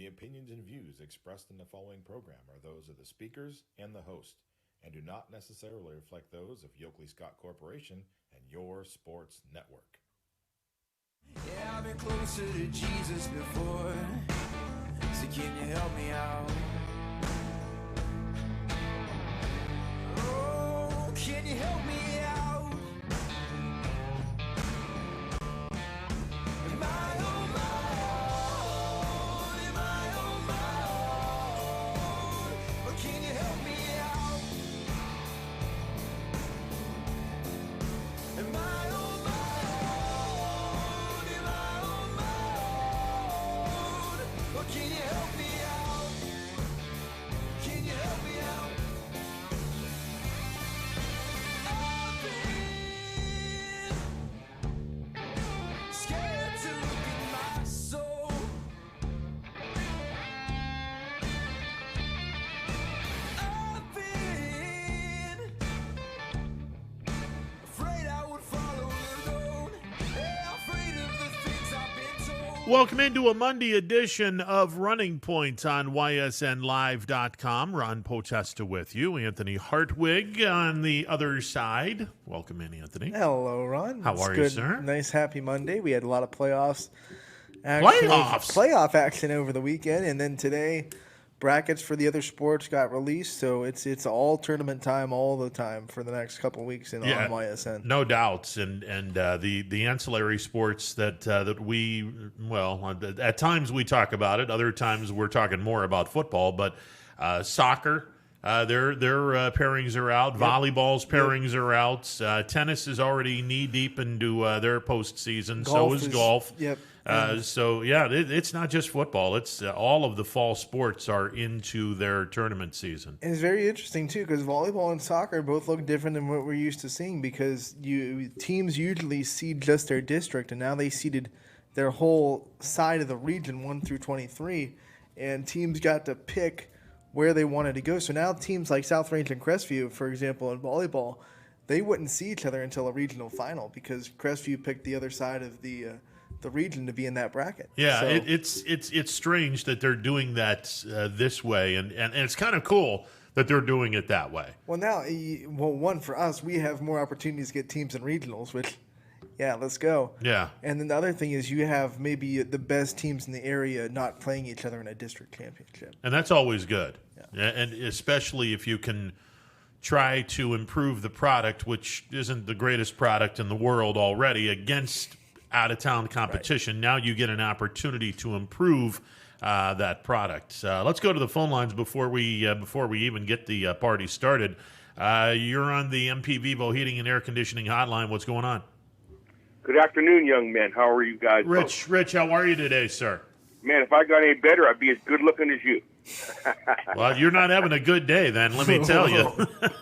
The opinions and views expressed in the following program are those of the speakers and the host, and do not necessarily reflect those of Yoakley Scott Corporation and your sports network. Yeah, I've been closer to Jesus before, so can you help me out? Oh, can you help me out? Am I on my own? Am I on my own? Or can you help me out? Am I on my own? Am I on my own? Or can you help me out? Can you help me out? I've been scared to look at my soul. I've been afraid I would follow alone. Yeah, afraid of the things I've been told. Welcome into a Monday edition of Running Point on ysnlive.com. Ron Potesta with you. Anthony Hartwig on the other side. Welcome in, Anthony. Hello, Ron. How It's are you, good. sir? Nice, happy Monday. We had a lot of playoff action over the weekend, and then today, brackets for the other sports got released. So it's all tournament time all the time for the next couple of weeks on YSN. No doubts, and the ancillary sports that we, well, at times we talk about it, other times we're talking more about football, but soccer, their pairings are out, volleyball's pairings are out, tennis is already knee deep into their postseason, so is golf. Yep. It's not just football. It's all of the fall sports are into their tournament season. And it's very interesting, too, because volleyball and soccer both look different than what we're used to seeing, because teams usually seed just their district, and now they seeded their whole side of the region, 1 through 23, and teams got to pick where they wanted to go. So now teams like South Range and Crestview, for example, in volleyball, they wouldn't see each other until a regional final because Crestview picked the other side of the region to be in that bracket. Yeah, so, it's strange that they're doing that this way, and it's kind of cool that they're doing it that way. Well, now, one, for us, we have more opportunities to get teams in regionals, which, yeah, let's go. Yeah. And then the other thing is you have maybe the best teams in the area not playing each other in a district championship. And that's always good. Yeah. And especially if you can try to improve the product, which isn't the greatest product in the world already, against out-of-town competition. Right. Now you get an opportunity to improve that product. Let's go to the phone lines before we even get the party started. You're on the MP Vivo Heating and Air Conditioning Hotline. What's going on? Good afternoon, young men. How are you guys? Rich, how are you today, sir? Man, if I got any better, I'd be as good looking as you. Well, you're not having a good day, then. Let me tell you.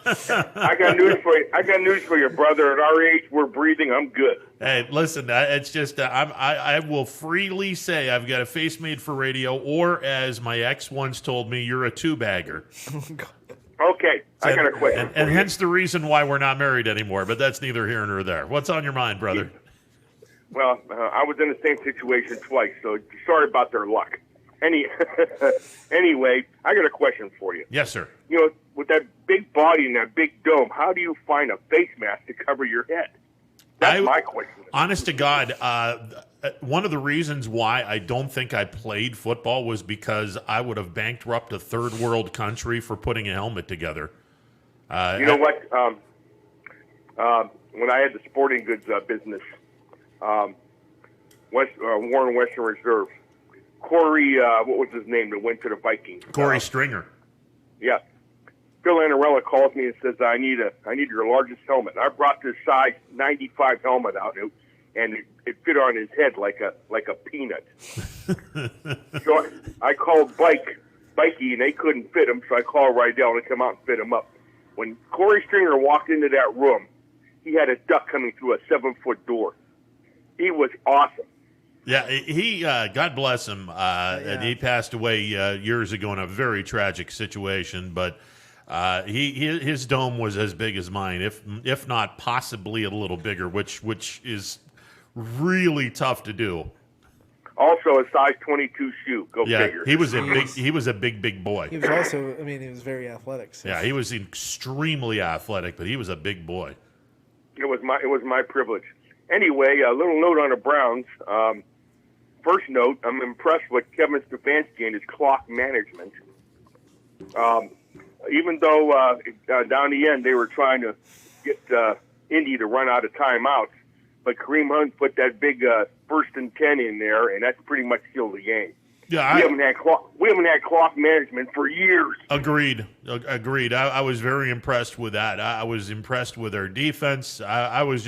I got news for you. I got news for you, brother. At our age, we're breathing. I'm good. Hey, listen. It's just I will freely say I've got a face made for radio, or as my ex once told me, you're a two-bagger. Okay, I got a question. And hence the reason why we're not married anymore. But that's neither here nor there. What's on your mind, brother? Well, I was in the same situation twice, so sorry about their luck. Anyway, I got a question for you. Yes, sir. You know, with that big body and that big dome, how do you find a face mask to cover your head? That's my question. Honest to God, one of the reasons why I don't think I played football was because I would have bankrupt a third world country for putting a helmet together. You know what? When I had the sporting goods business, Warren Western Reserve, Corey, what was his name that went to the Vikings? Corey Stringer. Yeah. Phil Anarella calls me and says, I need your largest helmet. And I brought this size 95 helmet out, and it fit on his head like a peanut. So I called Bikey, and they couldn't fit him, so I called Rydell to come out and fit him up. When Corey Stringer walked into that room, he had a duck coming through a 7-foot door. He was awesome. Yeah, he God bless him. And he passed away years ago in a very tragic situation. But his dome was as big as mine, if not possibly a little bigger, which is really tough to do. Also a size 22 shoe. Go Yeah, figure. he was a big boy. He was also, I mean, he was very athletic. So. Yeah, he was extremely athletic, but he was a big boy. It was my privilege. Anyway, a little note on the Browns. First note, I'm impressed with Kevin Stefanski and his clock management. Even though down the end they were trying to get Indy to run out of timeouts, but Kareem Hunt put that big 1st and 10 in there, and that's pretty much sealed the game. Yeah, we haven't had clock management for years. Agreed. I was very impressed with that. I was impressed with their defense. I was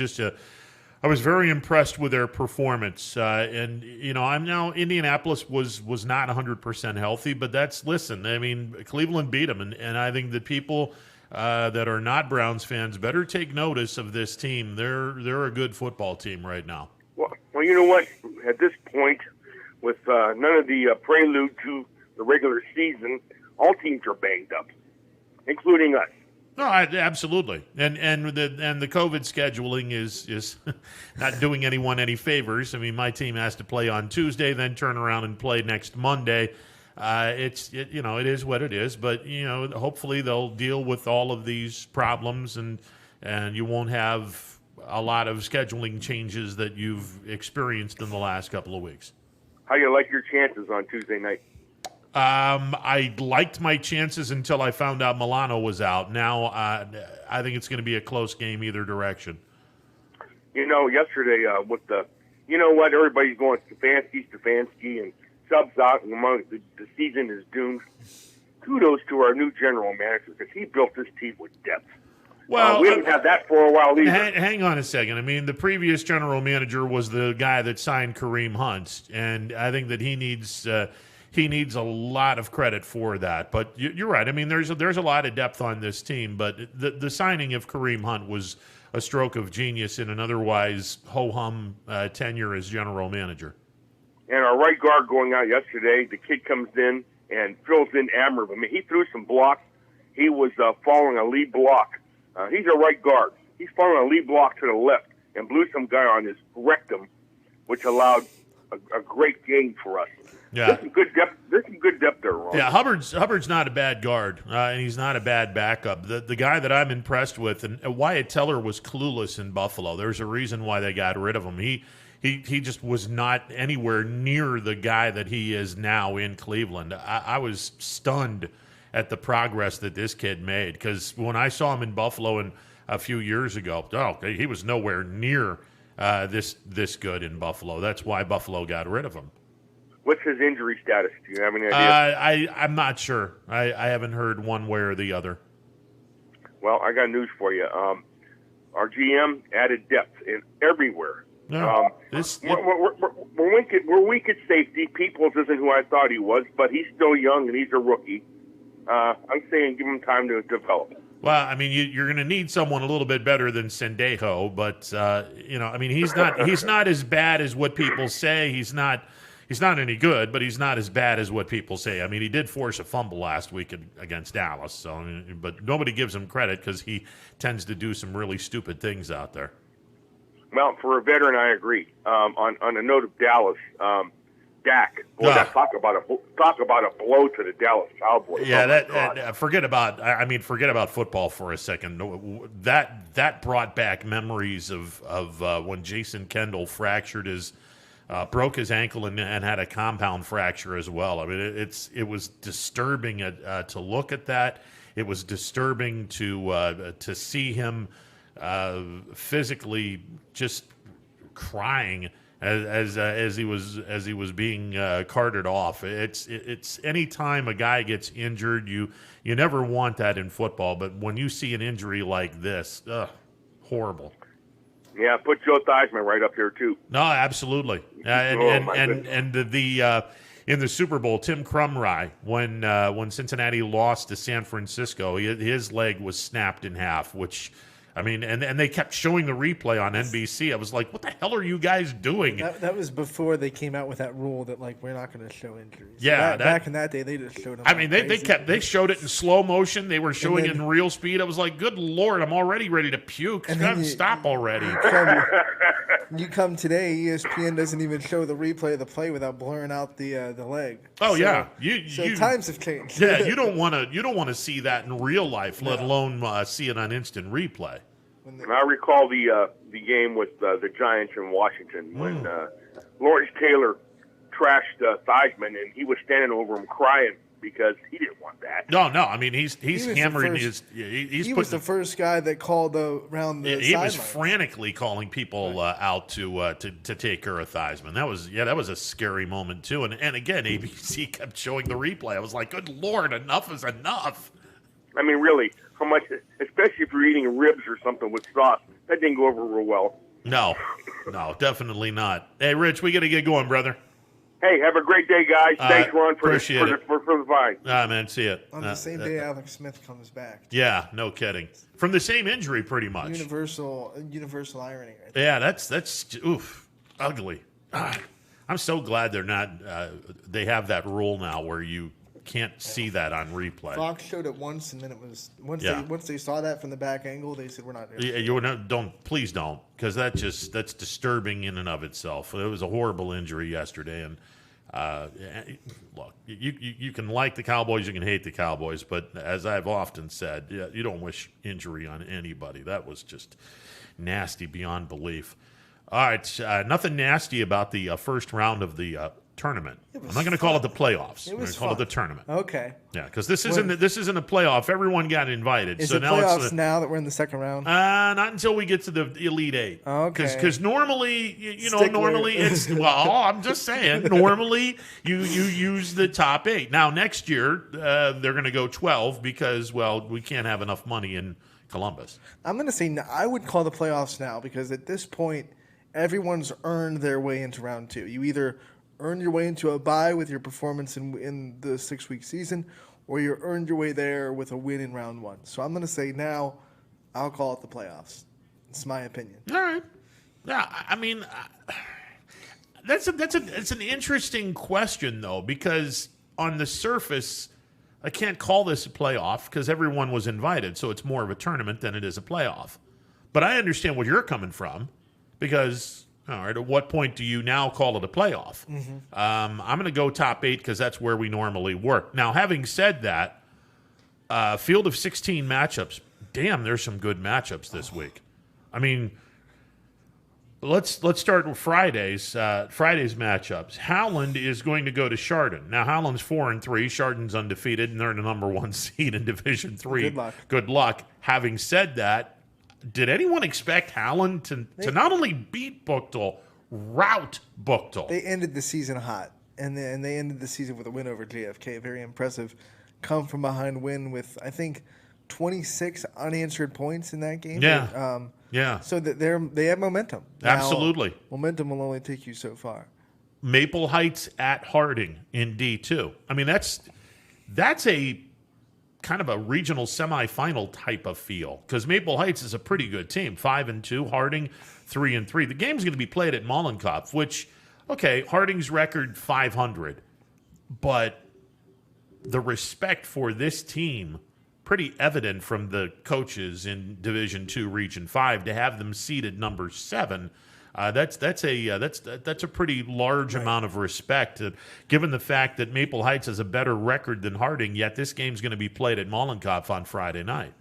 very impressed with their performance. And I'm now Indianapolis was not 100% healthy, but I mean, Cleveland beat them, and I think that people that are not Browns fans better take notice of this team. They're a good football team right now. Well, you know what? At this point, with none of the prelude to the regular season, all teams are banged up, including us. No, absolutely, and the COVID scheduling is not doing anyone any favors. I mean, my team has to play on Tuesday, then turn around and play next Monday. It is what it is, but hopefully they'll deal with all of these problems, and you won't have a lot of scheduling changes that you've experienced in the last couple of weeks. How you like your chances on Tuesday night? I liked my chances until I found out Milano was out. Now I think it's going to be a close game either direction. Yesterday with the, everybody's going Stefanski, and subs out, and the season is doomed. Kudos to our new general manager because he built this team with depth. Well, we haven't had that for a while either. Hang on a second. I mean, the previous general manager was the guy that signed Kareem Hunt, and I think that he needs a lot of credit for that. But you're right. I mean, there's a lot of depth on this team, but the signing of Kareem Hunt was a stroke of genius in an otherwise ho-hum tenure as general manager. And our right guard going out yesterday, the kid comes in and fills in admirably. I mean, he threw some blocks. He was following a lead block. He's a right guard. He's following a lead block to the left and blew some guy on his rectum, which allowed a great gain for us. Yeah. There's some good depth there, Ron. Yeah, Hubbard's not a bad guard, and he's not a bad backup. The guy that I'm impressed with, and Wyatt Teller was clueless in Buffalo. There's a reason why they got rid of him. He just was not anywhere near the guy that he is now in Cleveland. I was stunned at the progress that this kid made, because when I saw him in Buffalo a few years ago, he was nowhere near this good in Buffalo. That's why Buffalo got rid of him. What's his injury status? Do you have any idea? I'm not sure. I haven't heard one way or the other. Well, I got news for you. Our GM added depth in everywhere. No, we're weak at safety. Peoples isn't who I thought he was, but he's still young and he's a rookie. I'm saying give him time to develop. Well, I mean, you're going to need someone a little bit better than Sendejo, but I mean, he's not as bad as what people say. He's not any good, but he's not as bad as what people say. I mean, he did force a fumble last week against Dallas, so but nobody gives him credit because he tends to do some really stupid things out there. Well, for a veteran, I agree. On a note of Dallas, Dak. Boy, talk about a blow to the Dallas Cowboys. Yeah, forget about football for a second. That brought back memories of when Jason Kendall broke his ankle and had a compound fracture as well. I mean, it was disturbing to look at that. It was disturbing to see him physically just crying as he was being carted off. It's any time a guy gets injured, you never want that in football, but when you see an injury like this, horrible. Yeah, put Joe Theismann right up there too. No, absolutely. In the Super Bowl, Tim Krumrie, when Cincinnati lost to San Francisco, his leg was snapped in half, which I mean, and they kept showing the replay on NBC. I was like, what the hell are you guys doing? That was before they came out with that rule that like we're not going to show injuries. Yeah, back in that day they just showed them. I mean, they showed it in slow motion. They were showing it in real speed. I was like, good Lord, I'm already ready to puke. Stop already. You come today, ESPN doesn't even show the replay of the play without blurring out the leg. Oh, yeah. Times have changed. Yeah, you don't want to see that in real life, let alone see it on instant replay. And I recall the game with the Giants in Washington when Lawrence Taylor trashed Theismann, and he was standing over him crying because he didn't want that. No. I mean, he's hammering his. He was the first guy that called around the He was sidelines. frantically calling people out to take care of Theismann. That was a scary moment too. And again, ABC kept showing the replay. I was like, good Lord, enough is enough. I mean, really, how much? Especially if you're eating ribs or something with sauce, that didn't go over real well. No, definitely not. Hey, Rich, we got to get going, brother. Hey, have a great day, guys. Thanks, Ron, for the vine. Man, see it. On the same day Alex Smith comes back. Yeah, no kidding. From the same injury, pretty much. Universal irony. Right there. Yeah, that's ugly. I'm so glad they're not. They have that rule now where you can't see that on replay. Fox showed it once, and then it was once they saw that from the back angle, they said we're not doing it. Please don't, because that's disturbing in and of itself. It was a horrible injury yesterday, and look, you can like the Cowboys, you can hate the Cowboys, but as I've often said, you don't wish injury on anybody. That was just nasty beyond belief. All right, nothing nasty about the first round of the tournament. I'm not going to call it the playoffs. I'm going to call it the tournament. Okay. Yeah, because this isn't a playoff. Everyone got invited. Is so it now playoffs it's now that we're in the second round? Not until we get to the Elite Eight. Okay. Because normally, normally it's I'm just saying. Normally you use the top 8. Now next year they're going to go 12 because we can't have enough money in Columbus. I'm going to say I would call the playoffs now because at this point everyone's earned their way into round 2. You either earn your way into a bye with your performance in the 6-week season, or you earned your way there with a win in round 1. So I'm going to say now I'll call it the playoffs. It's my opinion. All right. Yeah, I mean, it's an interesting question, though, because on the surface, I can't call this a playoff because everyone was invited, so it's more of a tournament than it is a playoff. But I understand where you're coming from because... All right, at what point do you now call it a playoff? Mm-hmm. I'm going to go top 8 because that's where we normally work. Now, having said that, field of 16 matchups, damn, there's some good matchups this week. I mean, let's start with Friday's matchups. Howland is going to go to Chardon. Now, Howland's 4-3. Chardon's undefeated, and they're the number 1 seed in Division 3. Good luck. Having said that, did anyone expect Howland to not only beat Buchtel, rout Buchtel? They ended the season hot, and they ended the season with a win over JFK. Very impressive. Come from behind win with, I think, 26 unanswered points in that game. Yeah. Yeah. So that they have momentum. Absolutely. Now, momentum will only take you so far. Maple Heights at Harding in D2. I mean, that's a kind of a regional semifinal type of feel because Maple Heights is a pretty good team, 5-2. Harding 3-3. The game's going to be played at Mollenkopf, which, okay, Harding's record 500, but the respect for this team pretty evident from the coaches in Division 2, Region 5 to have them seated number 7. That's a pretty large amount of respect, given the fact that Maple Heights has a better record than Harding. Yet this game's going to be played at Mollenkopf on Friday night.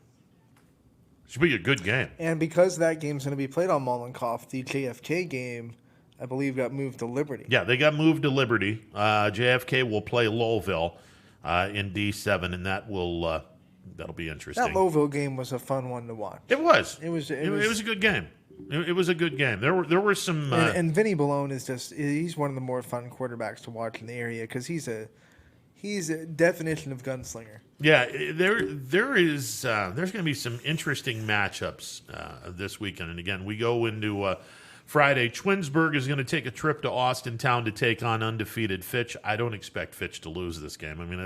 Should be a good game. And because that game's going to be played on Mollenkopf, the JFK game, I believe, got moved to Liberty. Yeah, they got moved to Liberty. JFK will play Lowellville in D7, and that'll be interesting. That Lowellville game was a fun one to watch. It was. It was a good game. It was a good game. There were some... and Vinny Ballone he's one of the more fun quarterbacks to watch in the area because he's a definition of gunslinger. Yeah, there's going to be some interesting matchups this weekend. And again, we go into Friday. Twinsburg is going to take a trip to Austintown to take on undefeated Fitch. I don't expect Fitch to lose this game. I mean,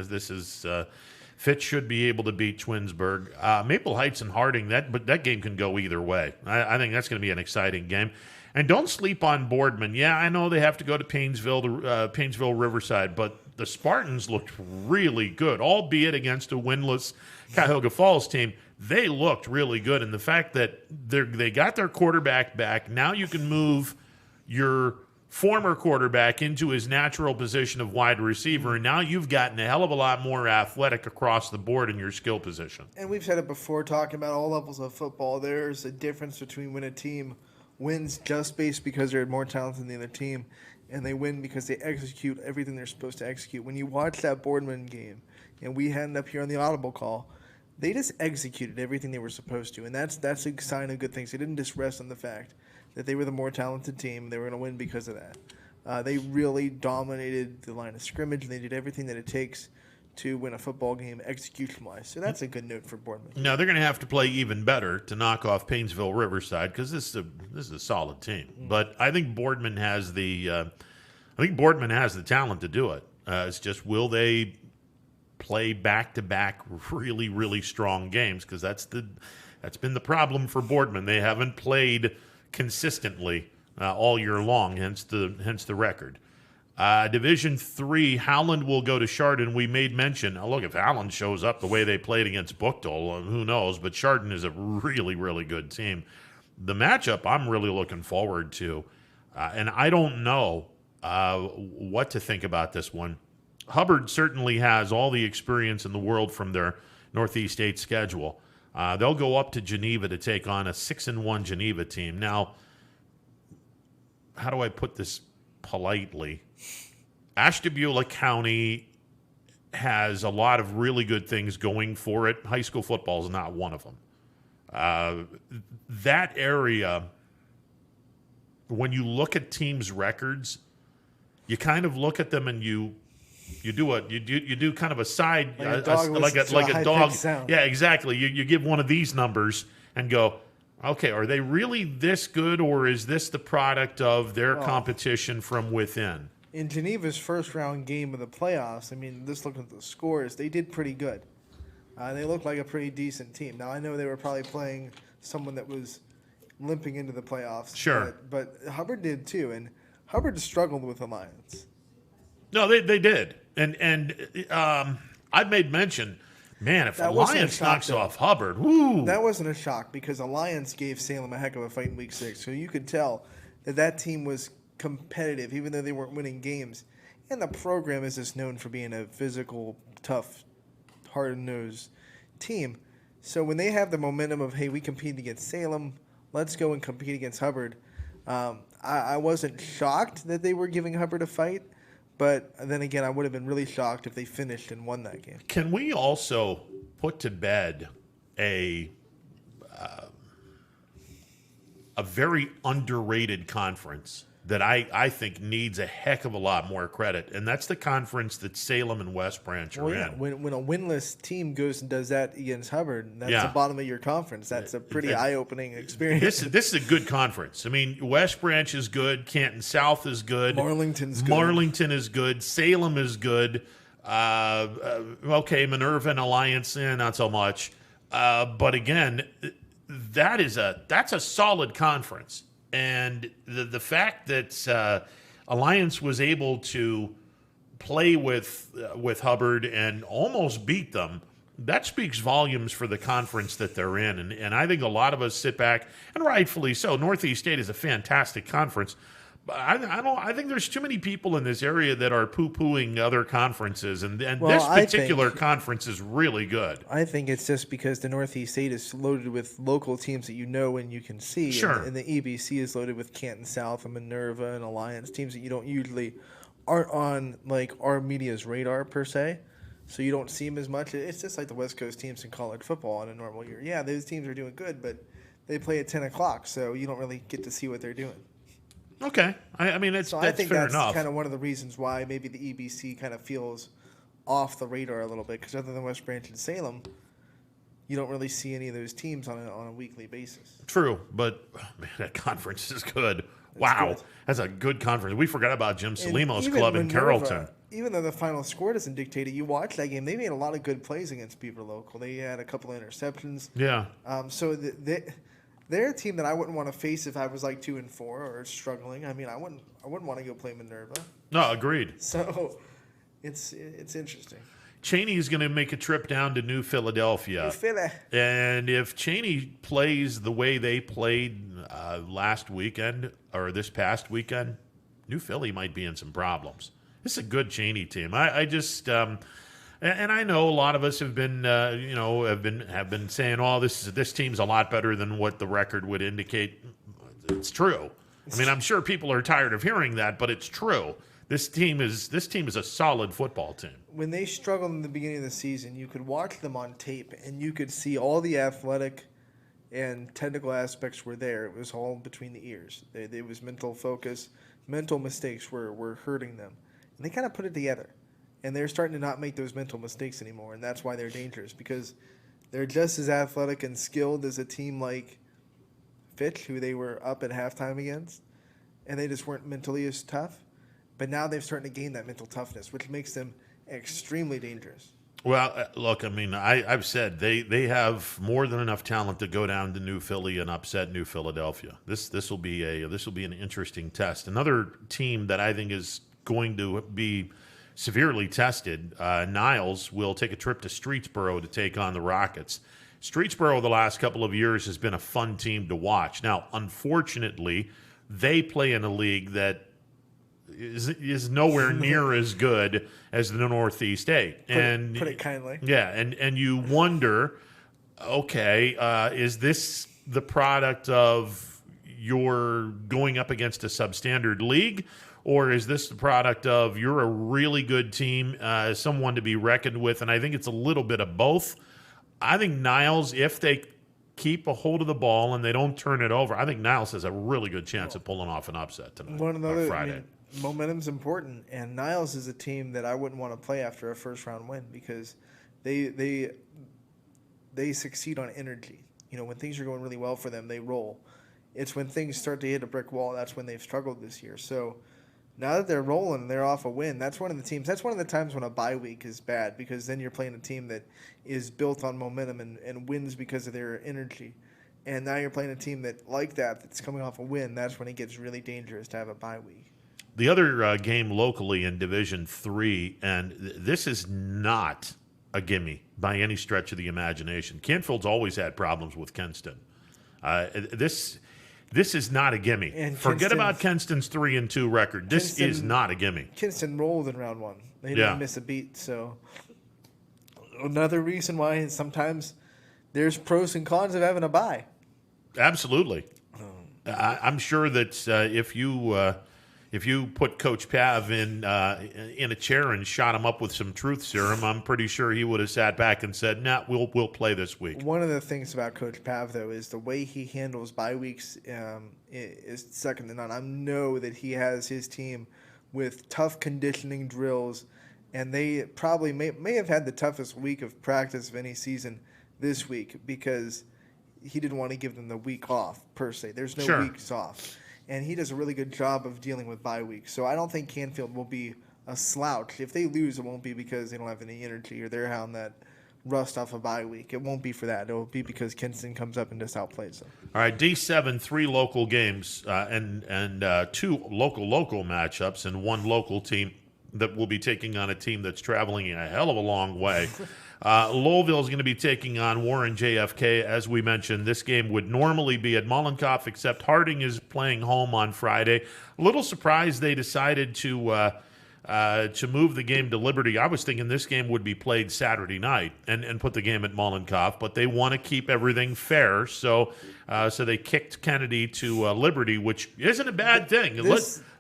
Fitz should be able to beat Twinsburg. Maple Heights and Harding, that game can go either way. I think that's going to be an exciting game. And don't sleep on Boardman. Yeah, I know they have to go to Painesville, Riverside, but the Spartans looked really good, albeit against a winless Cuyahoga Falls team. They looked really good, and the fact that they got their quarterback back, now you can move your former quarterback into his natural position of wide receiver, and now you've gotten a hell of a lot more athletic across the board in your skill position. And we've said it before, talking about all levels of football, there's a difference between when a team wins just based because they're more talented than the other team, and they win because they execute everything they're supposed to execute. When you watch that Boardman game, and we had it up here on the Audible call, they just executed everything they were supposed to, and that's a sign of good things. They didn't just rest on the fact that they were the more talented team. They were going to win because of that. They really dominated the line of scrimmage, and they did everything that it takes to win a football game execution-wise. So that's a good note for Boardman. Now they're going to have to play even better to knock off Painesville Riverside because this is a solid team. But I think Boardman has the talent to do it. It's just, will they play back-to-back really, really strong games? Because that's been the problem for Boardman. They haven't played consistently all year long, hence the record. Division III, Howland will go to Chardon. We made mention. Look, if Howland shows up the way they played against Bookdale, who knows? But Chardon is a really, really good team. The matchup I'm really looking forward to, and I don't know what to think about this one. Hubbard certainly has all the experience in the world from their Northeast 8 schedule. They'll go up to Geneva to take on a 6-1 Geneva team. Now, how do I put this politely? Ashtabula County has a lot of really good things going for it. High school football is not one of them. That area, when you look at teams' records, you kind of look at them and you do kind of a side like a dog. Yeah, exactly. You give one of these numbers and go, okay, are they really this good, or is this the product of their competition from within? In Geneva's first round game of the playoffs, I mean, just looking at the scores, they did pretty good. They looked like a pretty decent team. Now, I know they were probably playing someone that was limping into the playoffs. Sure. But Hubbard did too, and Hubbard struggled with Alliance. No, they did. And I've made mention, man, if Alliance knocks off Hubbard, whoo. That wasn't a shock because Alliance gave Salem a heck of a fight in Week 6. So you could tell that team was competitive, even though they weren't winning games. And the program is just known for being a physical, tough, hard-nosed team. So when they have the momentum of, hey, we compete against Salem, let's go and compete against Hubbard, I wasn't shocked that they were giving Hubbard a fight. But then again, I would have been really shocked if they finished and won that game. Can we also put to bed a very underrated conference that I think needs a heck of a lot more credit, and that's the conference that Salem and West Branch are in. When a winless team goes and does that against Hubbard, that's the bottom of your conference. That's a pretty eye-opening experience. This is a good conference. I mean, West Branch is good. Canton South is good. Marlington's good. Marlington is good. Salem is good. Okay, Minerva and Alliance, not so much. But again, that's a solid conference. And the fact that Alliance was able to play with Hubbard and almost beat them, that speaks volumes for the conference that they're in. And I think a lot of us sit back, and rightfully so. Northeast State is a fantastic conference. But I think there's too many people in this area that are poo-pooing other conferences, and this particular conference is really good. I think it's just because the Northeast State is loaded with local teams that you know and you can see. Sure. And the EBC is loaded with Canton South and Minerva and Alliance, teams that you don't usually aren't on like our media's radar per se. So you don't see them as much. It's just like the West Coast teams in college football on a normal year. Yeah, those teams are doing good, but they play at 10 o'clock, so you don't really get to see what they're doing. Okay. I mean, that's I think fair that's enough. kind of one of the reasons why maybe the EBC kind of feels off the radar a little bit, because other than West Branch and Salem, you don't really see any of those teams on a weekly basis. True, but man, that conference is good. Wow, good. That's a good conference. We forgot about Jim Salimo's club in Minerva, Carrollton. even though the final score doesn't dictate it, you watch that game. They made a lot of good plays against Beaver Local. They had a couple of interceptions. Yeah. So they're a team that I wouldn't want to face if I was like 2-4 or struggling. I mean, I wouldn't want to go play Minerva. No, agreed. So it's interesting. Cheney is going to make a trip down to New Philadelphia. New Philly. And if Cheney plays the way they played last weekend or this past weekend, New Philly might be in some problems. This is a good Cheney team. I just and I know a lot of us have been have been saying, "Oh, this team's a lot better than what the record would indicate." It's true. I mean, I'm sure people are tired of hearing that, but it's true. This team is a solid football team. When they struggled in the beginning of the season, you could watch them on tape, and you could see all the athletic and technical aspects were there. It was all between the ears. It was mental focus. Mental mistakes were hurting them. And they kind of put it together. And they're starting to not make those mental mistakes anymore, and that's why they're dangerous, because they're just as athletic and skilled as a team like Fitch, who they were up at halftime against, and they just weren't mentally as tough. But now they're starting to gain that mental toughness, which makes them extremely dangerous. Well, look, I mean, I've said they have more than enough talent to go down to New Philly and upset New Philadelphia. This will be an interesting test. Another team that I think is going to be severely tested. Niles will take a trip to Streetsboro to take on the Rockets. Streetsboro the last couple of years has been a fun team to watch. Now, unfortunately, they play in a league that is nowhere near as good as the Northeast 8. Put it kindly. Yeah, and you wonder, okay, is this the product of your going up against a substandard league, or is this the product of you're a really good team, someone to be reckoned with? And I think it's a little bit of both. I think Niles, if they keep a hold of the ball and they don't turn it over, I think Niles has a really good chance of pulling off an upset tonight on Friday. Momentum's important, and Niles is a team that I wouldn't want to play after a first-round win, because they succeed on energy. You know, when things are going really well for them, they roll. It's when things start to hit a brick wall, that's when they've struggled this year. So now that they're rolling and they're off a win, that's one of the times when a bye week is bad, because then you're playing a team that is built on momentum and wins because of their energy. And now you're playing a team that's coming off a win. That's when it gets really dangerous to have a bye week. The other game locally in Division III, and this is not a gimme by any stretch of the imagination. Canfield's always had problems with Kenston. This is not a gimme. And Forget about Kenston's 3-2 record. This is not a gimme. Kinston rolled in round one. They didn't miss a beat. So another reason why sometimes there's pros and cons of having a bye. Absolutely. I'm sure that if you put Coach Pav in a chair and shot him up with some truth serum, I'm pretty sure he would have sat back and said, "Nah, we'll play this week." One of the things about Coach Pav, though, is the way he handles bye weeks is second to none. I know that he has his team with tough conditioning drills, and they probably may have had the toughest week of practice of any season this week, because he didn't want to give them the week off, per se. There's no weeks off. And he does a really good job of dealing with bye weeks. So I don't think Canfield will be a slouch. If they lose, it won't be because they don't have any energy or they're on that rust off a bye week. It won't be for that. It will be because Kinston comes up and just outplays them. All right, D7, 3 local games and 2 local matchups, and 1 local team that will be taking on a team that's traveling a hell of a long way. Lowville is going to be taking on Warren JFK. As we mentioned, this game would normally be at Mullenkoff, except Harding is playing home on Friday. A little surprised they decided to move the game to Liberty. I was thinking this game would be played Saturday night and put the game at Mullenkoff, but they want to keep everything fair, so they kicked Kennedy to Liberty, which isn't a bad thing.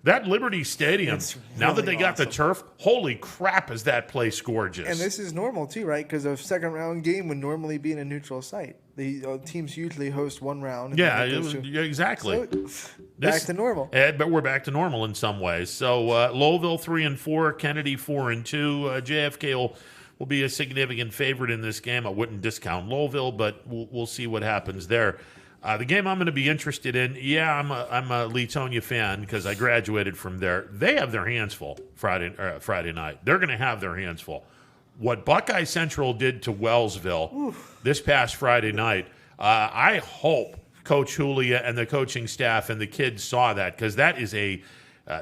That Liberty Stadium, now that they got the turf, holy crap, is that place gorgeous. And this is normal too, right? Because a second-round game would normally be in a neutral site. The teams usually host one round. Yeah, exactly. So, back to normal. But we're back to normal in some ways. So Lowville 3-4, Kennedy 4-2. JFK will be a significant favorite in this game. I wouldn't discount Lowville, but we'll see what happens there. The game I'm going to be interested in, I'm a Leetonia fan because I graduated from there. They have their hands full Friday night. They're going to have their hands full. What Buckeye Central did to Wellsville this past Friday night, I hope Coach Julia and the coaching staff and the kids saw that, because that is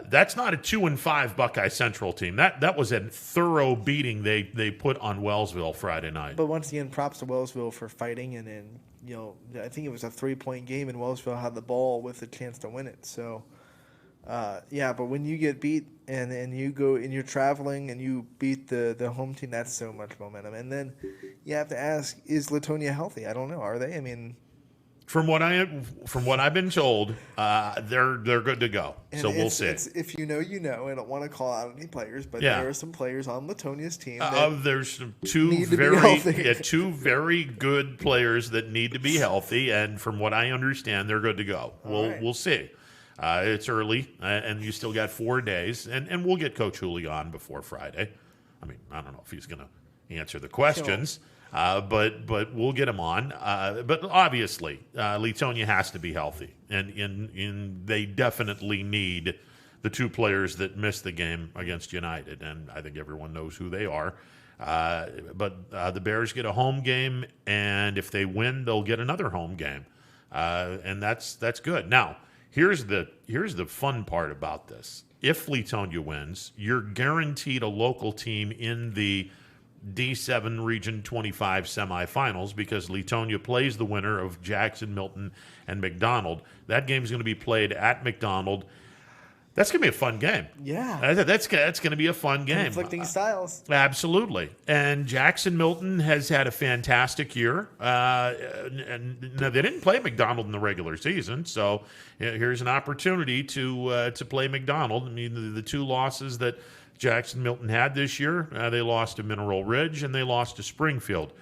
that's not a 2-5 Buckeye Central team. That was a thorough beating they put on Wellsville Friday night. But once again, props to Wellsville for fighting, and I think it was a 3-point game, and Wellsville had the ball with a chance to win it. So, but when you get beat and you go and you're traveling and you beat the home team, that's so much momentum. And then you have to ask, is Latonia healthy? I don't know. Are they? I mean, from what I've been told, they're good to go. So we'll see. If you know, you know. I don't want to call out any players, but Yeah. there are some players on Latonia's team. There's need to be healthy. two very good players that need to be healthy, and from what I understand, they're good to go. We'll see. It's early, and you still got 4 days, and we'll get Coach Hooley on before Friday. I mean, I don't know if he's going to answer the questions. But we'll get him on. But obviously, Leetonia has to be healthy, and they definitely need the two players that missed the game against United, and I think everyone knows who they are. But the Bears get a home game, and if they win, they'll get another home game, and that's good. Now, here's the fun part about this: if Leetonia wins, you're guaranteed a local team in the D7 Region 25 semifinals, because Leetonia plays the winner of Jackson, Milton, and McDonald. That game is going to be played at McDonald. That's going to be a fun game. Yeah. That's going to be a fun game. Conflicting styles. Absolutely. And Jackson Milton has had a fantastic year. And they didn't play McDonald in the regular season, so here's an opportunity to play McDonald. I mean, the two losses that Jackson Milton had this year, they lost to Mineral Ridge and they lost to Springfield.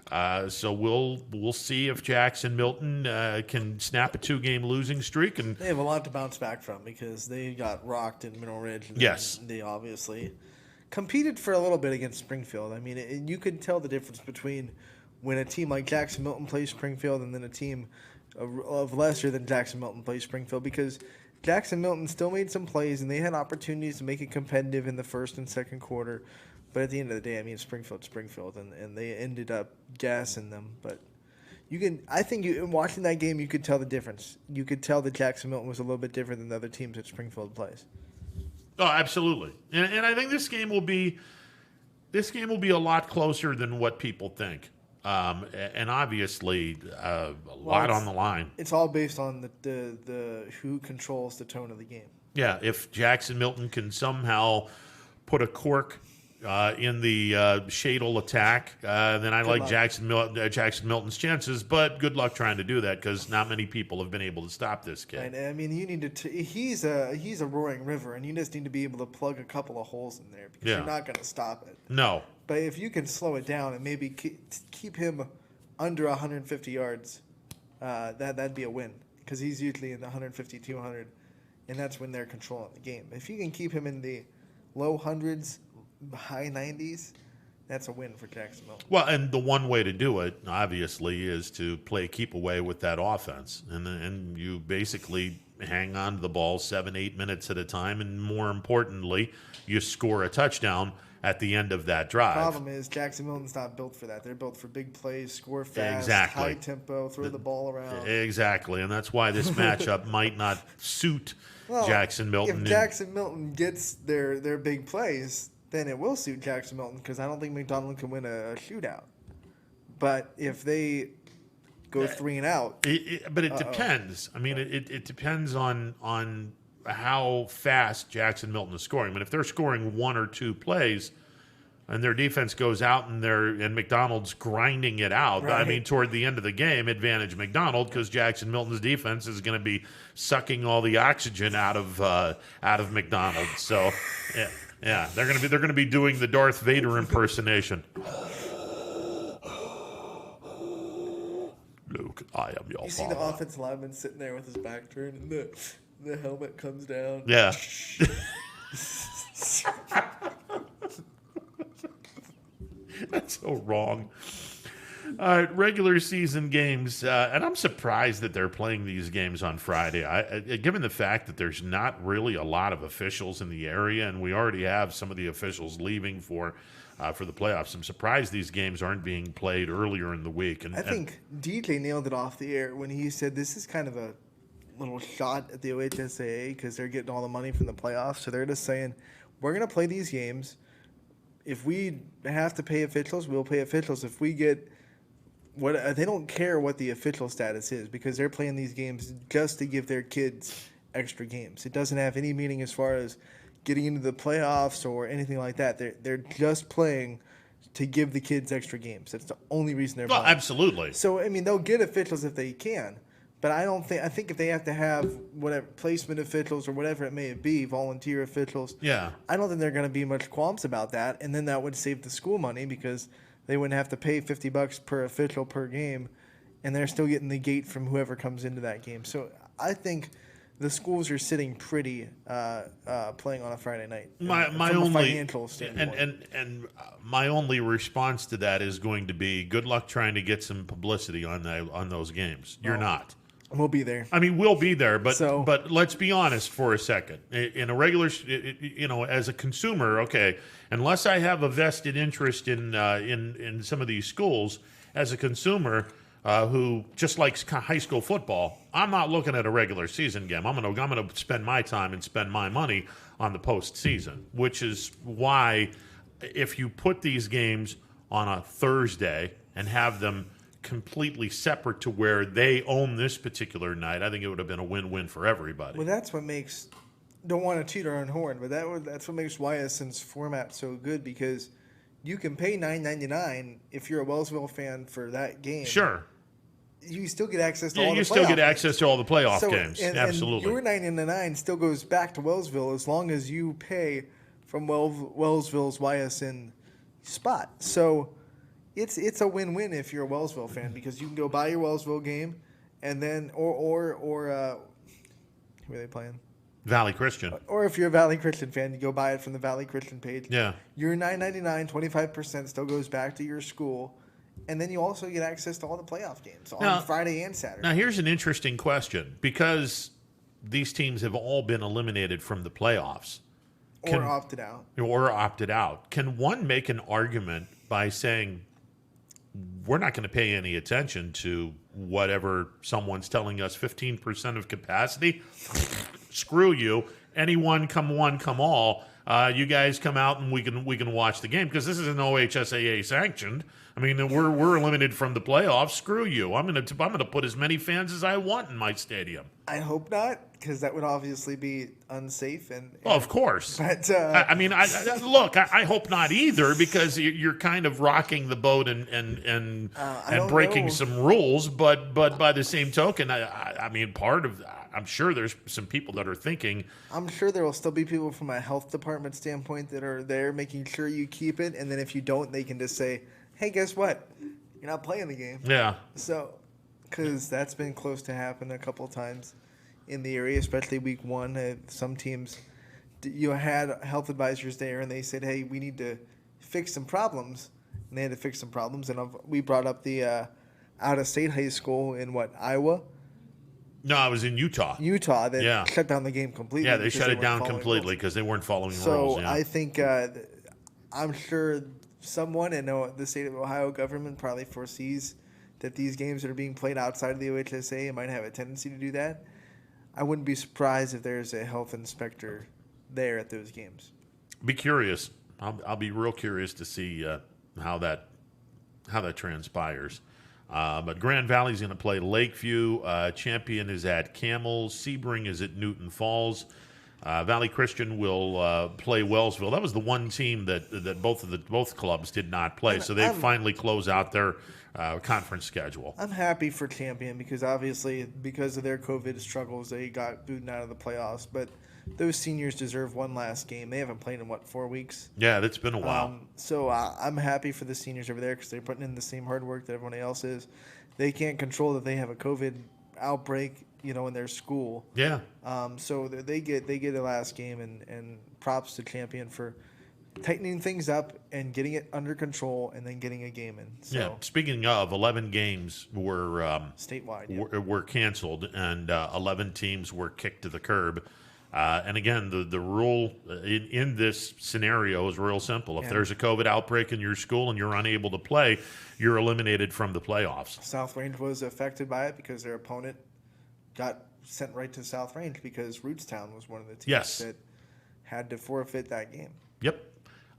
So we'll see if Jackson Milton can snap a 2-game losing streak. And they have a lot to bounce back from, because they got rocked in Mineral Ridge. And yes. They obviously competed for a little bit against Springfield. I mean, you could tell the difference between when a team like Jackson Milton plays Springfield and then a team of lesser than Jackson Milton plays Springfield, because Jackson Milton still made some plays, and they had opportunities to make it competitive in the first and second quarter. But at the end of the day, I mean, Springfield, and they ended up gassing them. But I think in watching that game, you could tell the difference. You could tell that Jackson Milton was a little bit different than the other teams that Springfield plays. Oh, absolutely. And I think this game will be a lot closer than what people think. And obviously, a lot on the line. It's all based on the who controls the tone of the game. Yeah, if Jackson Milton can somehow put a cork in the Shadle attack, then I like Jackson Milton's chances. But good luck trying to do that, because not many people have been able to stop this kid. And I mean, you need to. He's a roaring river, and you just need to be able to plug a couple of holes in there, because you're not going to stop it. No. But if you can slow it down and maybe keep him under 150 yards, that'd be a win, because he's usually in the 150, 200, and that's when they're controlling the game. If you can keep him in the low hundreds, high 90s, that's a win for Jackson Milton. Well, and the one way to do it, obviously, is to play keep away with that offense, and you basically hang on to the ball 7-8 minutes at a time, and more importantly, you score a touchdown at the end of that drive. The problem is Jackson Milton's not built for that. They're built for big plays, score fast, exactly. high tempo, throw the ball around. Exactly, and that's why this matchup might not suit Jackson Milton. If Jackson Milton gets their big plays, then it will suit Jackson Milton, because I don't think McDonald can win a shootout. But if they go 3 and out, but it depends. I mean, it depends on how fast Jackson Milton is scoring. I mean, if they're scoring 1 or 2 plays and their defense goes out and McDonald's grinding it out, right. I mean, toward the end of the game, advantage McDonald, because Jackson Milton's defense is going to be sucking all the oxygen out of McDonald. So, yeah, they're going to be doing the Darth Vader impersonation. Luke, I am your father. You see the offensive lineman sitting there with his back turned, and the helmet comes down. Yeah. That's so wrong. Regular season games, and I'm surprised that they're playing these games on Friday. Given the fact that there's not really a lot of officials in the area, and we already have some of the officials leaving for the playoffs, I'm surprised these games aren't being played earlier in the week. And I think DJ nailed it off the air when he said this is kind of a little shot at the OHSAA because they're getting all the money from the playoffs. So they're just saying, we're going to play these games. If we have to pay officials, we'll pay officials. If we get they don't care what the official status is because they're playing these games just to give their kids extra games. It doesn't have any meaning as far as getting into the playoffs or anything like that. They're just playing to give the kids extra games. That's the only reason they're playing. Absolutely. So, I mean, they'll get officials if they can. But I think if they have to have whatever placement officials or whatever it may be, volunteer officials, I don't think they're going to be much qualms about that. And then that would save the school money because they wouldn't have to pay $50 per official per game, and they're still getting the gate from whoever comes into that game. So I think the schools are sitting pretty playing on a Friday night. My from only a financial standpoint. and my only response to that is going to be good luck trying to get some publicity on those games. You're not. We'll be there. I mean, we'll be there, but So- but let's be honest for a second. In a regular, as a consumer, okay, unless I have a vested interest in some of these schools, as a consumer who just likes high school football, I'm not looking at a regular season game. I'm gonna spend my time and spend my money on the postseason, which is why if you put these games on a Thursday and have them completely separate to where they own this particular night, I think it would have been a win-win for everybody. Well, that's what makes don't want to toot our own horn, but that's what makes YSN's format so good because you can pay $9.99 if you're a Wellsville fan for that game. Sure. You still get access to all the you playoff still get games. access to all the playoff So- games. and Absolutely. your $9.99 still goes back to Wellsville as long as you pay from Wellsville's YSN spot. So it's a win-win if you're a Wellsville fan because you can go buy your Wellsville game, and then or who are they playing? Valley Christian. Or if you're a Valley Christian fan, you go buy it from the Valley Christian page. Yeah. Your $9.99, 25% still goes back to your school, and then you also get access to all the playoff games on Friday and Saturday. Now, here's an interesting question. Because these teams have all been eliminated from the playoffs. Or opted out. Can one make an argument by saying, we're not going to pay any attention to whatever someone's telling us 15% of capacity? Screw you. Anyone, come one, come all. You guys come out and we can watch the game because this is an OHSAA sanctioned. I mean, we're eliminated from the playoffs. Screw you. I'm gonna put as many fans as I want in my stadium. I hope not, because that would obviously be unsafe. Well, of course. But I mean, I hope not either, because you're kind of rocking the boat and breaking some rules. But by the same token, I mean, I'm sure there's some people that are thinking. I'm sure there will still be people from a health department standpoint that are there making sure you keep it, and then if you don't, they can just say, hey, guess what? You're not playing the game. Yeah. So, because that's been close to happen a couple of times in the area, especially week one. Some teams, you had health advisors there, and they said, hey, we need to fix some problems. And they had to fix some problems. And we brought up the out-of-state high school in, Iowa? No, I was in Utah. That shut down the game completely. Yeah, they shut it down completely because they weren't following the rules. So I think, I'm sure someone in the state of Ohio government probably foresees that these games that are being played outside of the OHSA might have a tendency to do that. I wouldn't be surprised if there's a health inspector there at those games. Be curious. I'll be real curious to see how that transpires. But Grand Valley's going to play Lakeview. Champion is at Camels. Sebring is at Newton Falls. Valley Christian will play Wellsville. That was the one team that both clubs did not play. So they finally close out their conference schedule. I'm happy for Champion because obviously because of their COVID struggles, they got booted out of the playoffs. But those seniors deserve one last game. They haven't played in, 4 weeks? Yeah, that's been a while. So I'm happy for the seniors over there because they're putting in the same hard work that everyone else is. They can't control that they have a COVID outbreak, in their school. Yeah. So they get a last game, and props to Champion for tightening things up and getting it under control, and then getting a game in. So, Yeah. Speaking of, 11 games were statewide. Yeah. were canceled, and 11 teams were kicked to the curb. And again, the rule in this scenario is real simple. If there's a COVID outbreak in your school and you're unable to play, you're eliminated from the playoffs. South Range was affected by it because their opponent got sent right to South Range because Rootstown was one of the teams that had to forfeit that game. Yep.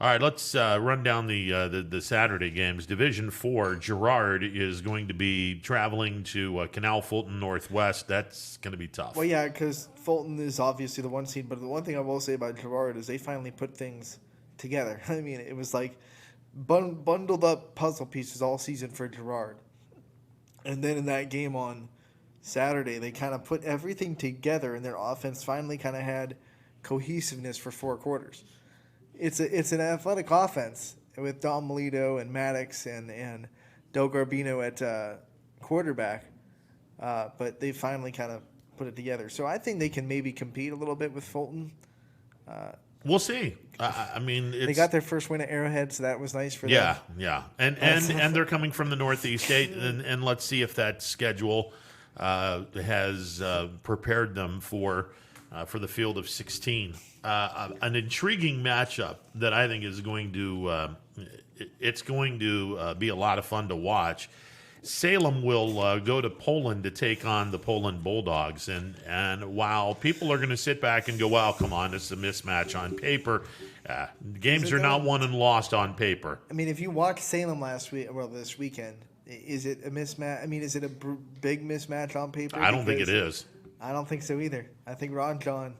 All right, let's run down the Saturday games. Division 4, Girard is going to be traveling to Canal Fulton Northwest. That's going to be tough. Well, yeah, because Fulton is obviously the 1 seed, but the one thing I will say about Girard is they finally put things together. I mean, it was like bundled up puzzle pieces all season for Girard. And then in that game on Saturday, they kind of put everything together, and their offense finally kind of had cohesiveness for 4 quarters. It's an athletic offense with Dom Melito and Maddox and Del Garbino at quarterback, but they finally kind of put it together. So I think they can maybe compete a little bit with Fulton. We'll see. I mean, they got their first win at Arrowhead, so that was nice for them. Yeah, and they're coming from the Northeast State, and let's see if that schedule has prepared them for the field of 16. An intriguing matchup that I think is going to be a lot of fun to watch. Salem will go to Poland to take on the Poland Bulldogs, and while people are going to sit back and go, "Well, come on, this is a mismatch on paper," games are not won and lost on paper. I mean, if you watched Salem this weekend, is it a mismatch? I mean, is it a big mismatch on paper? I don't think it is. I don't think so either. I think Ron John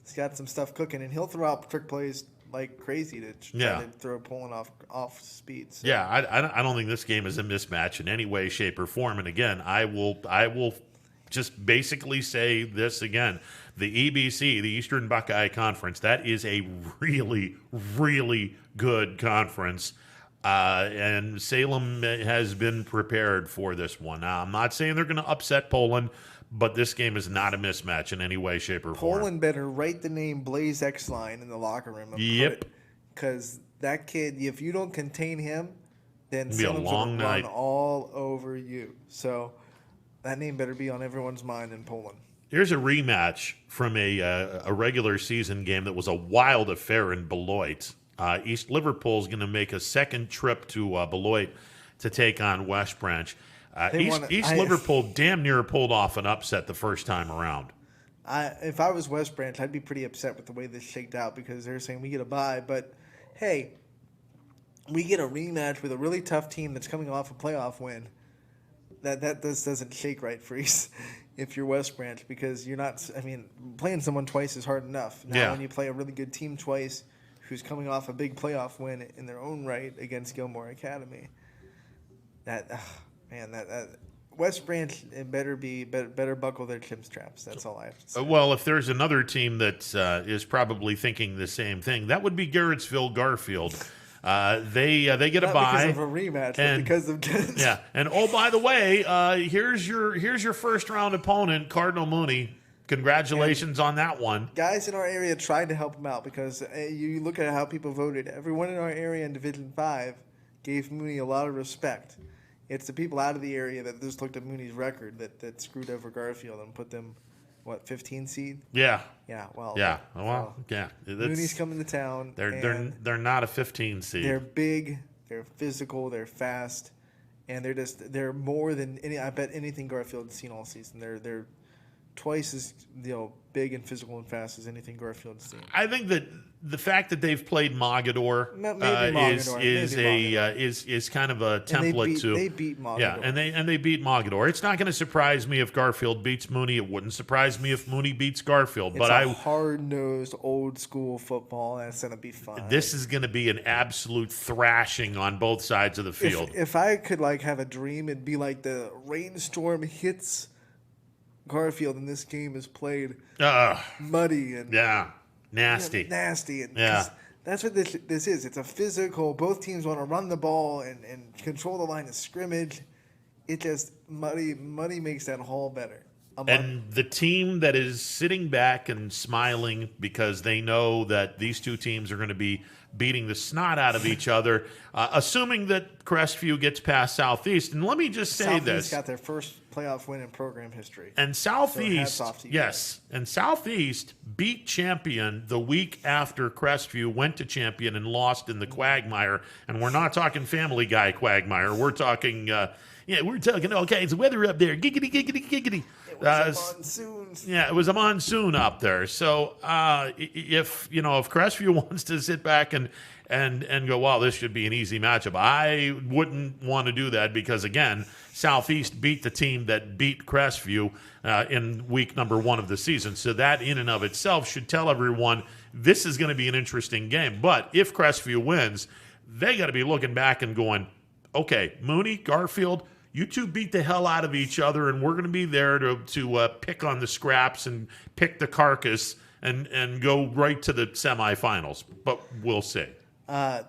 has got some stuff cooking, and he'll throw out trick plays like crazy to try to throw Poland off speed. So. Yeah, I don't think this game is a mismatch in any way, shape, or form. And again, I will just basically say this again. The EBC, the Eastern Buckeye Conference, that is a really, really good conference. And Salem has been prepared for this one. Now, I'm not saying they're going to upset Poland, but this game is not a mismatch in any way, shape, or form. Poland better write the name Blaze X-Line in the locker room. Yep. Because that kid, if you don't contain him, then Salem's going to run all over you. So that name better be on everyone's mind in Poland. Here's a rematch from a regular season game that was a wild affair in Beloit. East Liverpool is going to make a second trip to Beloit to take on West Branch. East Liverpool damn near pulled off an upset the first time around. If I was West Branch, I'd be pretty upset with the way this shaked out because they're saying we get a bye. But, hey, we get a rematch with a really tough team that's coming off a playoff win. That doesn't shake right for East if you're West Branch because you're not – I mean, playing someone twice is hard enough. Now when you play a really good team twice who's coming off a big playoff win in their own right against Gilmore Academy, that West Branch better buckle their chin straps. That's all I have to say. Well, if there's another team that is probably thinking the same thing, that would be Garrettsville Garfield. They get a bye because of a rematch, but because of And oh, by the way, here's your first round opponent, Cardinal Mooney. Congratulations on that one. Guys in our area tried to help him out because you look at how people voted. Everyone in our area in Division 5 gave Mooney a lot of respect. It's the people out of the area that just looked at Mooney's record that screwed over Garfield and put them, 15 seed? Yeah. Yeah. Well. Yeah. Well. Yeah. Mooney's coming to town. They're not a 15 seed. They're big. They're physical. They're fast, and they're more than I bet anything Garfield's seen all season. They're twice as big and physical and fast as anything Garfield's seen. I think that the fact that they've played Mogador is kind of a template They beat Mogador. Yeah, and they beat Mogador. It's not going to surprise me if Garfield beats Mooney. It wouldn't surprise me if Mooney beats Garfield. It's hard-nosed, old-school football, and it's going to be fun. This is going to be an absolute thrashing on both sides of the field. If I could have a dream, it'd be like the rainstorm hits Garfield and this game is played muddy and nasty. And that's what this is. It's a physical. Both teams want to run the ball and control the line of scrimmage. It just muddy makes that whole better. And the team that is sitting back and smiling because they know that these two teams are going to be beating the snot out of each other, assuming that Crestview gets past Southeast. And let me just say Southeast this. got their first playoff win in program history. And So hats Southeast, off to you yes, and Southeast beat Champion the week after Crestview went to Champion and lost in the quagmire. And we're not talking Family Guy quagmire. We're talking, okay, it's weather up there. Giggity, giggity, giggity. Monsoons. Yeah, it was a monsoon up there. So if Crestview wants to sit back and go, wow, this should be an easy matchup, I wouldn't want to do that because, again, Southeast beat the team that beat Crestview in week number 1 of the season. So that in and of itself should tell everyone this is going to be an interesting game. But if Crestview wins, they got to be looking back and going, okay, Mooney, Garfield, you two beat the hell out of each other, and we're going to be there to pick on the scraps and pick the carcass and go right to the semifinals. But we'll see. The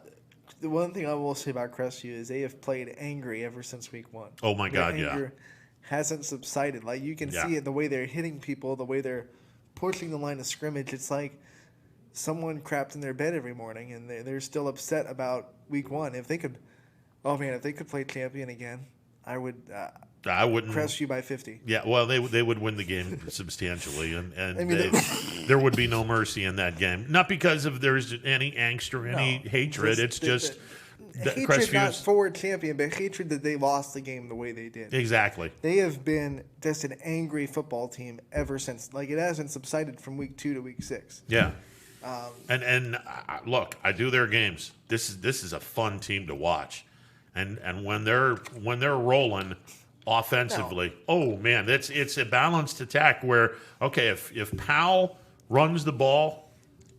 one thing I will say about Crestview is they have played angry ever since week 1. Oh, my God, Their yeah. anger hasn't subsided. Like, you can see it the way they're hitting people, the way they're pushing the line of scrimmage. It's like someone crapped in their bed every morning, and they're still upset about week 1. If they could play Champion again, I wouldn't Crestview by 50. Yeah, well, they would win the game substantially, and there would be no mercy in that game. Not because of there's any angst or any hatred. It's just that hatred not for Champion, but hatred that they lost the game the way they did. Exactly. They have been just an angry football team ever since. Like, it hasn't subsided from week 2 to week 6. Yeah. And look, I do their games. This is a fun team to watch, and when they're rolling offensively, oh man, it's a balanced attack where, okay, if Powell runs the ball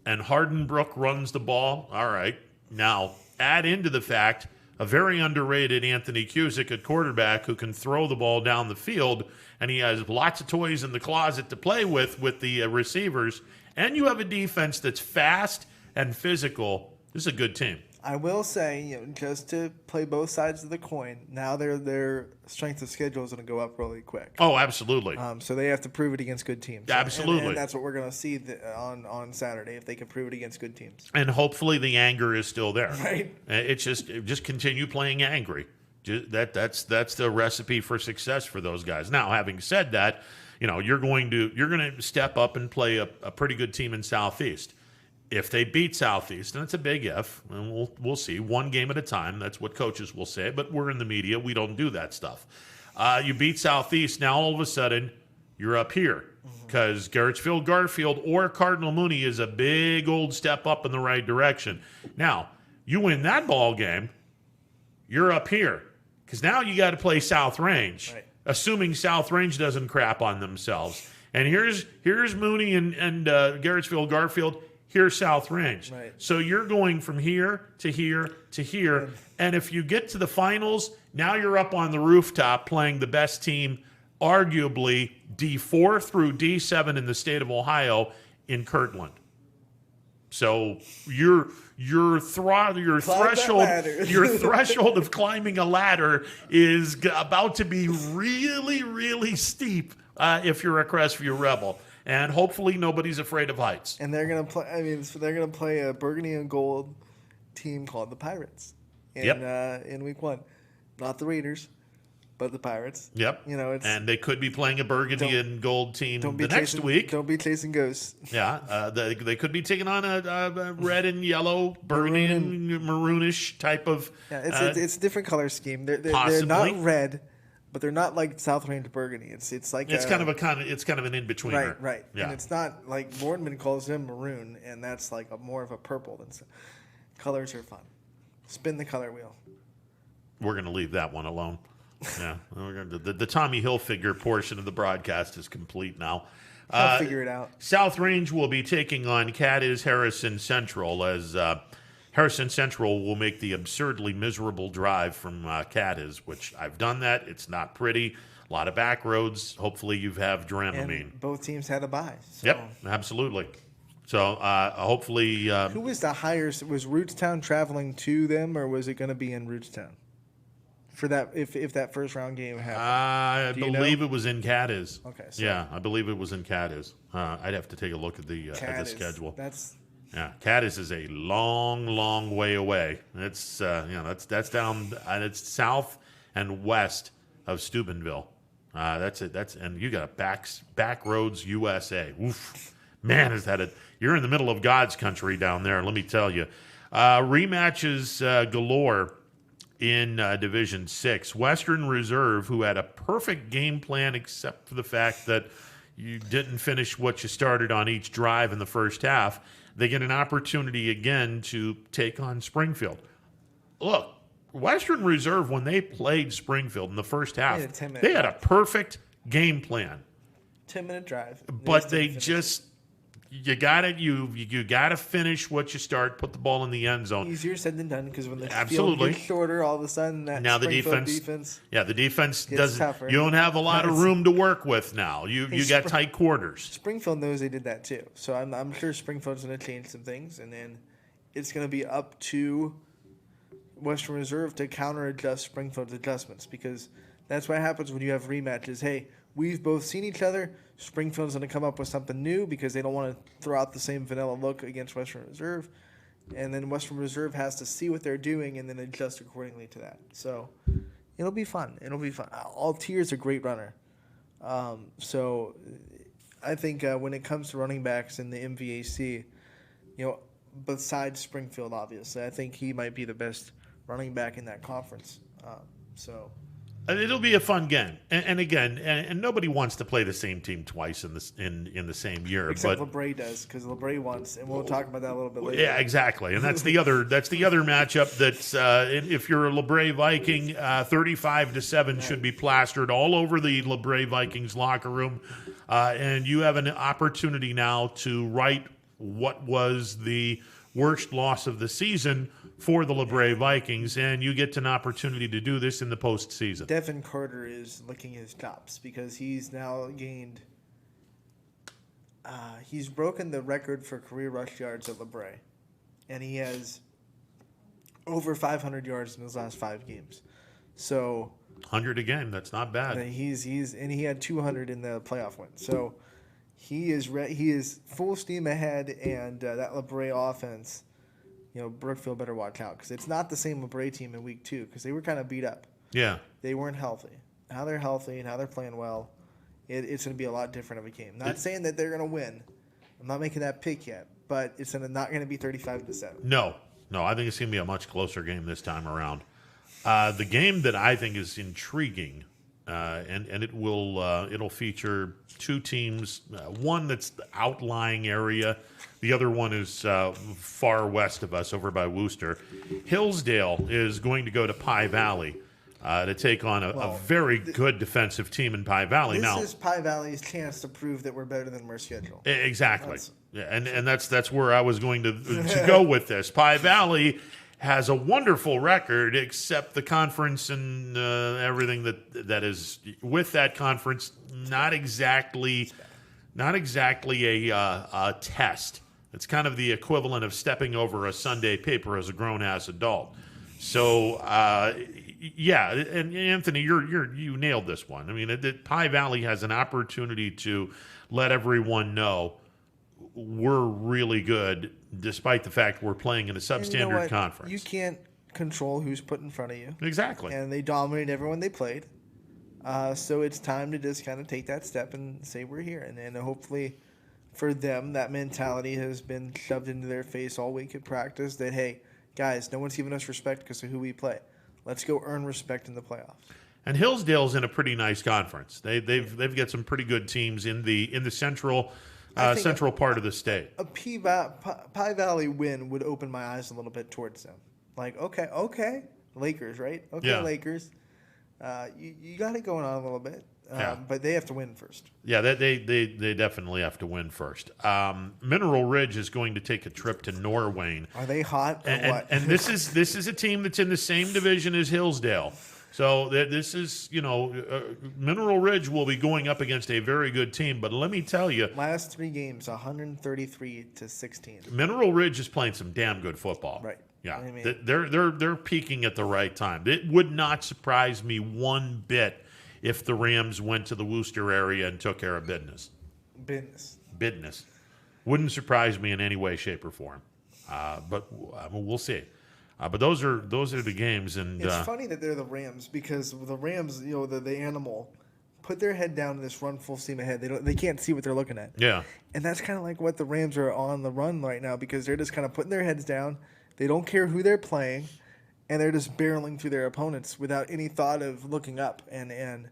and Hardenbrook runs the ball, all right, now add into the fact a very underrated Anthony Cusick at quarterback who can throw the ball down the field, and he has lots of toys in the closet to play with the receivers, and you have a defense that's fast and physical. This is a good team. I will say, just to play both sides of the coin, now their strength of schedule is going to go up really quick. Oh, absolutely. So they have to prove it against good teams. Absolutely. And that's what we're going to see on Saturday, if they can prove it against good teams. And hopefully the anger is still there. Right. It's just continue playing angry. That's the recipe for success for those guys. Now, having said that, you're going to step up and play a pretty good team in Southeast. If they beat Southeast, and it's a big if, and we'll see, one game at a time. That's what coaches will say, but we're in the media. We don't do that stuff. You beat Southeast, now all of a sudden you're up here because Garrettsville Garfield or Cardinal Mooney is a big old step up in the right direction. Now, you win that ball game, you're up here because now you got to play South Range, right, assuming South Range doesn't crap on themselves. And here's Mooney and Garrettsville Garfield. Here's South Range. Right. So you're going from here to here to here. And if you get to the finals, now you're up on the rooftop playing the best team, arguably D4 through D7 in the state of Ohio in Kirtland. So your threshold of climbing a ladder is about to be really, really steep if you're a Crestview Rebel. And hopefully nobody's afraid of heights. And they're gonna play. They're gonna play a burgundy and gold team called the Pirates in week 1, not the Raiders, but the Pirates. Yep. And they could be playing a burgundy and gold team next week. Don't be chasing ghosts. Yeah. They could be taking on a red and yellow, burgundy and maroonish type of. Yeah, it's a different color scheme. They're not red, but they're not like South Range burgundy. It's like it's kind of an in betweener. Right. Yeah. And it's not like Boardman calls them maroon, and that's like more of a purple. Colors are fun. Spin the color wheel. We're going to leave that one alone. Yeah, the Tommy Hilfiger portion of the broadcast is complete now. I'll figure it out. South Range will be taking on Cadiz Harrison Central as Harrison Central will make the absurdly miserable drive from Cadiz, which I've done that. It's not pretty. A lot of back roads. Hopefully you have Dramamine. And both teams had a bye. So. Yep, absolutely. So hopefully... who was the higher? Was Rootstown traveling to them, or was it going to be in Rootstown? for that if that first round game happened? I believe it was in Cadiz. Okay, so Yeah, I believe it was in Cadiz. I'd have to take a look at the schedule. Yeah, Cadiz is a long, long way away. It's that's down. It's south and west of Steubenville. That's it. And you got back roads USA. Oof, man, is that you're in the middle of God's country down there. Let me tell you. Rematches galore in Division 6. Western Reserve, who had a perfect game plan except for the fact that you didn't finish what you started on each drive in the first half, they get an opportunity again to take on Springfield. Look, Western Reserve, when they played Springfield in the first half, they had a perfect game plan. 10-minute drive. But they just... You gotta finish what you start. Put the ball in the end zone. Easier said than done because when the Absolutely. field gets shorter, all of a sudden now the defense. Yeah, the defense doesn't. Tougher. You don't have a lot of room to work with now. You got tight quarters. Springfield knows they did that too, so I'm sure Springfield's going to change some things, and then it's going to be up to Western Reserve to counter adjust Springfield's adjustments because that's what happens when you have rematches. Hey, we've both seen each other. Springfield's going to come up with something new because they don't want to throw out the same vanilla look against Western Reserve. And then Western Reserve has to see what they're doing and then adjust accordingly to that. So it'll be fun. Altier's a great runner. So I think when it comes to running backs in the MVAC, besides Springfield, obviously, I think he might be the best running back in that conference. It'll be a fun game, and again, and nobody wants to play the same team twice in the same year. Except LeBray does, because LeBray wants, and we'll talk about that a little bit later. Yeah, exactly, and that's the other matchup. That's if you're a LeBray Viking, 35-7 should be plastered all over the LeBray Vikings locker room, and you have an opportunity now to right what was the worst loss of the season for the LeBray Vikings, and you get an opportunity to do this in the postseason. Devin Carter is licking his chops because he's now gained he's broken the record for career rush yards at LeBray, and he has over 500 yards in his last 5 games. So 100 a game, that's not bad. And he had 200 in the playoff win. So he is full steam ahead, and that LeBray offense, Brookfield better watch out because it's not the same LeBray team in week 2 because they were kind of beat up. Yeah. They weren't healthy. Now they're healthy and now they're playing well. It's going to be a lot different of a game. Not saying that they're going to win. I'm not making that pick yet, but it's not going to be 35-7. No, I think it's going to be a much closer game this time around. The game that I think is intriguing, and it'll feature 2 teams. One that's the outlying area. The other one is far west of us, over by Worcester. Hillsdale is going to go to Pie Valley to take on a very good defensive team in Pie Valley. This is Pie Valley's chance to prove that we're better than we're scheduled. Exactly. And that's where I was going to go with this. Pie Valley has a wonderful record, except the conference and everything that is with that conference. Not exactly a test. It's kind of the equivalent of stepping over a Sunday paper as a grown-ass adult. So, yeah, and Anthony, you nailed this one. I mean, Pie Valley has an opportunity to let everyone know we're really good, despite the fact we're playing in a substandard conference. You can't control who's put in front of you. Exactly. And they dominated everyone they played. So it's time to just kind of take that step and say we're here. And then hopefully for them, that mentality has been shoved into their face all week at practice that, hey, guys, no one's giving us respect because of who we play. Let's go earn respect in the playoffs. And Hillsdale's in a pretty nice conference. They've got some pretty good teams in the central part of the state. A Pie Valley win would open my eyes a little bit towards them. Like, okay, Lakers, right? Okay, yeah. Lakers. You got it going on a little bit. But they have to win first. Yeah, they definitely have to win first. Mineral Ridge is going to take a trip to Norwayne. Are they hot or what? And this is a team that's in the same division as Hillsdale. So this is, Mineral Ridge will be going up against a very good team. But let me tell you, Last 3 games, 133-16. Mineral Ridge is playing some damn good football. Right. Yeah, I mean- they're peaking at the right time. It would not surprise me one bit if the Rams went to the Worcester area and took care of business. Business. Wouldn't surprise me in any way, shape, or form. But we'll see. But those are the games, and It's funny that they're the Rams because the Rams, the animal, put their head down and just run full steam ahead. They can't see what they're looking at. yeah, And that's kind of like what the Rams are on the run right now because they're just kind of putting their heads down. They don't care who they're playing, and they're just barreling through their opponents without any thought of looking up. And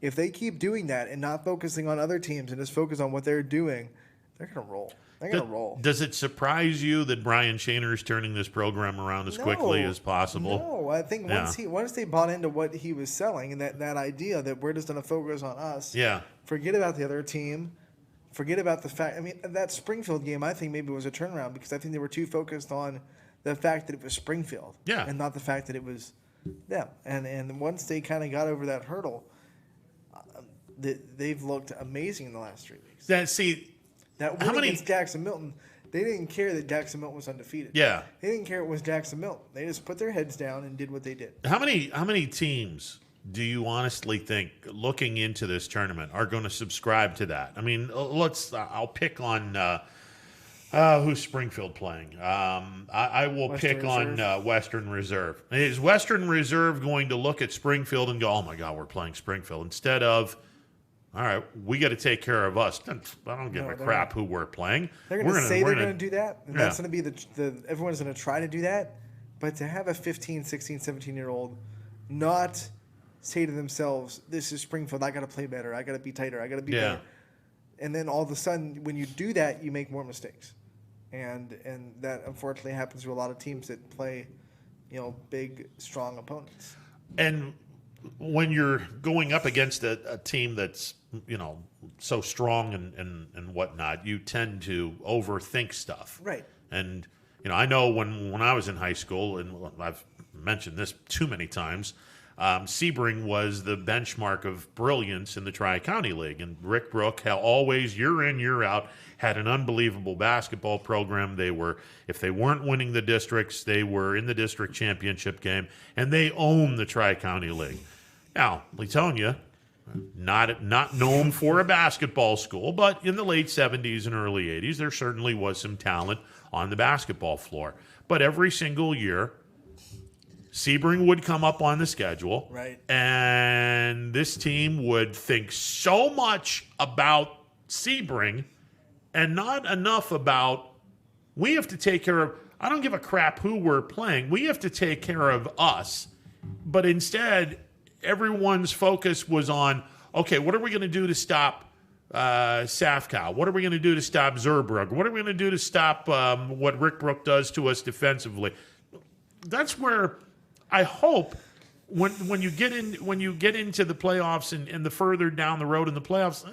if they keep doing that and not focusing on other teams and just focus on what they're doing, they're going to roll. They're going to roll. Does it surprise you that Brian Shaner is turning this program around as quickly as possible? No, I think once they bought into what he was selling and that idea that we're just going to focus on us. Yeah. Forget about the other team. Forget about the fact. I mean, that Springfield game, I think maybe was a turnaround because I think they were too focused on the fact that it was Springfield. Yeah. And not the fact that it was them. And once they kind of got over that hurdle, they've looked amazing in the last 3 weeks. That win against Jackson Milton, they didn't care that Jackson Milton was undefeated. Yeah. They didn't care it was Jackson Milton. They just put their heads down and did what they did. How many teams do you honestly think, looking into this tournament, are going to subscribe to that? I mean, I'll pick on who's Springfield playing. I will Western pick Reserve. on Western Reserve. Is Western Reserve going to look at Springfield and go, "Oh my God, we're playing Springfield," instead of, "All right, we got to take care of us"? I don't give a crap who we're playing. They're going to say they're going to do that, and Yeah. that's going to be everyone's going to try to do that. But to have a 15, 16, 17-year-old not say to themselves, "This is Springfield. I got to play better. I got to be tighter. I got to be better," and then all of a sudden, when you do that, you make more mistakes, and that unfortunately happens to a lot of teams that play, big, strong opponents. And when you're going up against a team that's, so strong and whatnot, you tend to overthink stuff. Right. And, I know when I was in high school, and I've mentioned this too many times, Sebring was the benchmark of brilliance in the Tri-County League. And Rick Brook always, year in, year out, had an unbelievable basketball program. If they weren't winning the districts, they were in the district championship game, and they owned the Tri-County League. Now, I'm telling you, not known for a basketball school, but in the late 70s and early 80s, there certainly was some talent on the basketball floor. But every single year, Sebring would come up on the schedule, Right. and this team would think so much about Sebring and not enough about, we have to take care of, I don't give a crap who we're playing, we have to take care of us. But instead, everyone's focus was on, okay, what are we going to do to stop Safkow? What are we going to do to stop Zerbrugg? What are we going to do to stop what Rick Brook does to us defensively? That's where I hope when you get into the playoffs and the further down the road in the playoffs,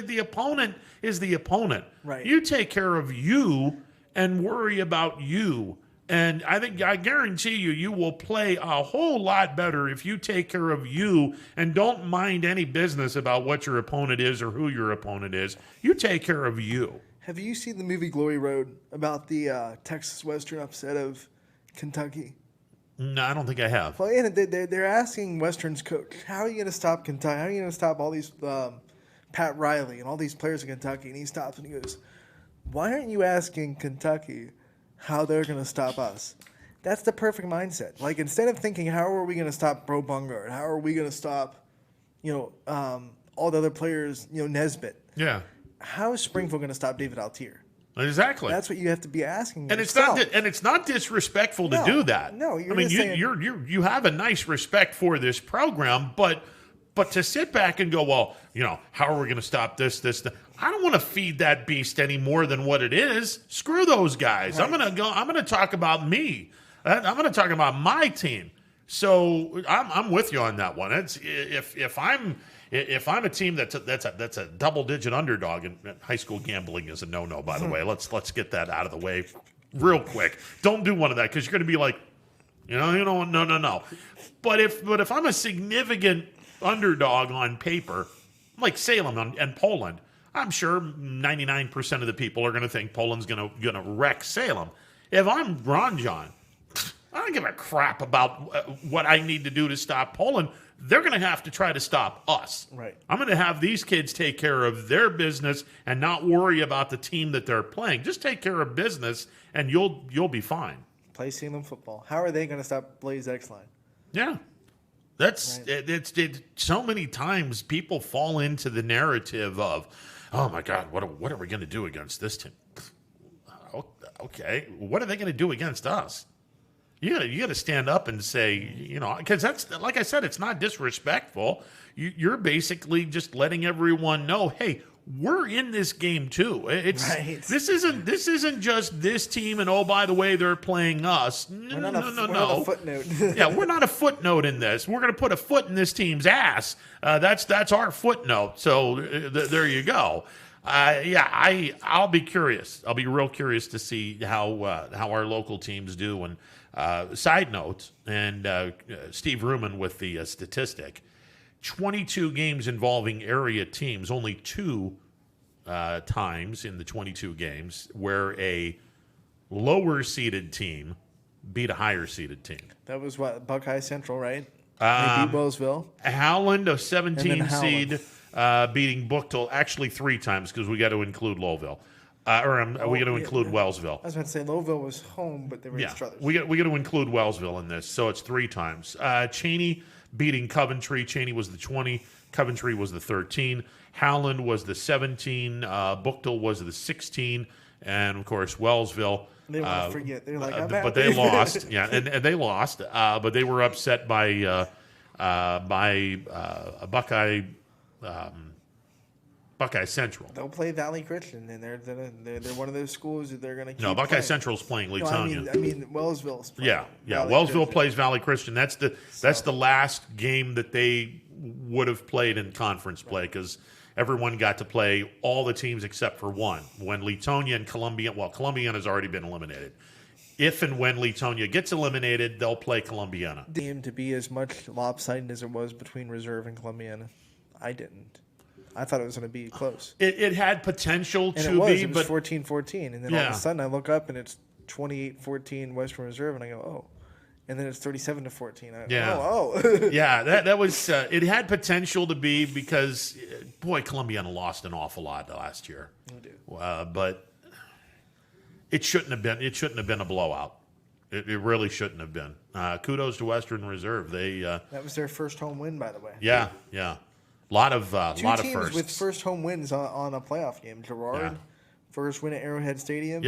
the opponent is the opponent. Right. You take care of you and worry about you. And I guarantee you will play a whole lot better if you take care of you and don't mind any business about what your opponent is or who your opponent is. You take care of you. Have you seen the movie Glory Road about the Texas Western upset of Kentucky? No, I don't think I have. Well, and they're asking Western's coach, how are you going to stop Kentucky? How are you going to stop all these Pat Riley and all these players in Kentucky? And he stops and he goes, why aren't you asking Kentucky how they're going to stop us? That's the perfect mindset. Like, instead of thinking, how are we going to stop Bro Bungard? How are we going to stop, all the other players, Nesbitt? Yeah. How is Springfield going to stop David Altier? Exactly. That's what you have to be asking and yourself. it's not disrespectful to No, do that. no, you're I mean, just saying- you have a nice respect for this program, but to sit back and go, well, how are we going to stop this? I don't want to feed that beast any more than what it is. Screw those guys. Right. I'm going to talk about me. I'm going to talk about my team. So I'm with you on that one. It's if I'm a team that's a double-digit underdog, and high school gambling is a no-no, by the way. Let's get that out of the way real quick. Don't do one of that because you're going to be like, No. But if I'm a significant underdog on paper, like Salem and Poland, I'm sure 99% of the people are going to think Poland's going to wreck Salem. If I'm Ron John, I don't give a crap about what I need to do to stop Poland. They're going to have to try to stop us. Right. I'm going to have these kids take care of their business and not worry about the team that they're playing. Just take care of business, and you'll be fine. Play Salem football. How are they going to stop Blaze X-Line? Yeah. That's Right. it's so many times people fall into the narrative of, oh my God, what are we going to do against this team? Okay, what are they going to do against us? You got to stand up and say, because that's, like I said, it's not disrespectful. You're basically just letting everyone know, hey, we're in this game too. Right. This isn't just this team, and oh, by the way, they're playing us. No. We're not a footnote. Yeah, we're not a footnote in this. We're going to put a foot in this team's ass. That's our footnote. So there you go. I'll be curious. I'll be real curious to see how our local teams do. And side note, and Steve Ruman with the statistic, 22 games involving area teams, only 2 times in the 22 games where a lower seeded team beat a higher seeded team. That was what, Buckeye Central, right? They beat Wellsville. Howland, a 17 And then seed, beating Buchtel, actually 3 times because we got to include Lowville. We got to include Wellsville. I was about to say Lowville was home, but they were Yeah, each other's. we got to include Wellsville in this, so it's 3 times. Cheney beating Coventry. Cheney was the 20. Coventry was the 13. Howland was the 17. Buchtel was the 16. And, of course, Wellsville. They want to forget. They're like, I'm but happy. they lost. Yeah, and they lost. But they were upset by Buckeye Central. They'll play Valley Christian, and they're one of those schools that they're going to keep No, Buckeye playing. Central's playing No, Leetonia. I mean Wellsville's playing. Yeah. Valley Wellsville Christian. plays Valley Christian. That's the last game that they would have played in conference play because everyone got to play all the teams except for one. When Leetonia and Columbiana has already been eliminated. If and when Leetonia gets eliminated, they'll play Columbiana. Game to be as much lopsided as it was between Reserve and Columbiana. I didn't. I thought it was going to be close. It had potential And to it was but 14-14. And then all of a sudden I look up and it's 28-14 Western Reserve, and I go, oh. And then it's 37-14. Yeah, that was it had potential to be because boy, Columbiana lost an awful lot last year. But it shouldn't have been. It shouldn't have been a blowout. It really shouldn't have been. Kudos to Western Reserve. They That was their first home win, by the way. yeah. Lot of Two lot of teams firsts. with first home wins on a playoff game. Girard, first win at Arrowhead Stadium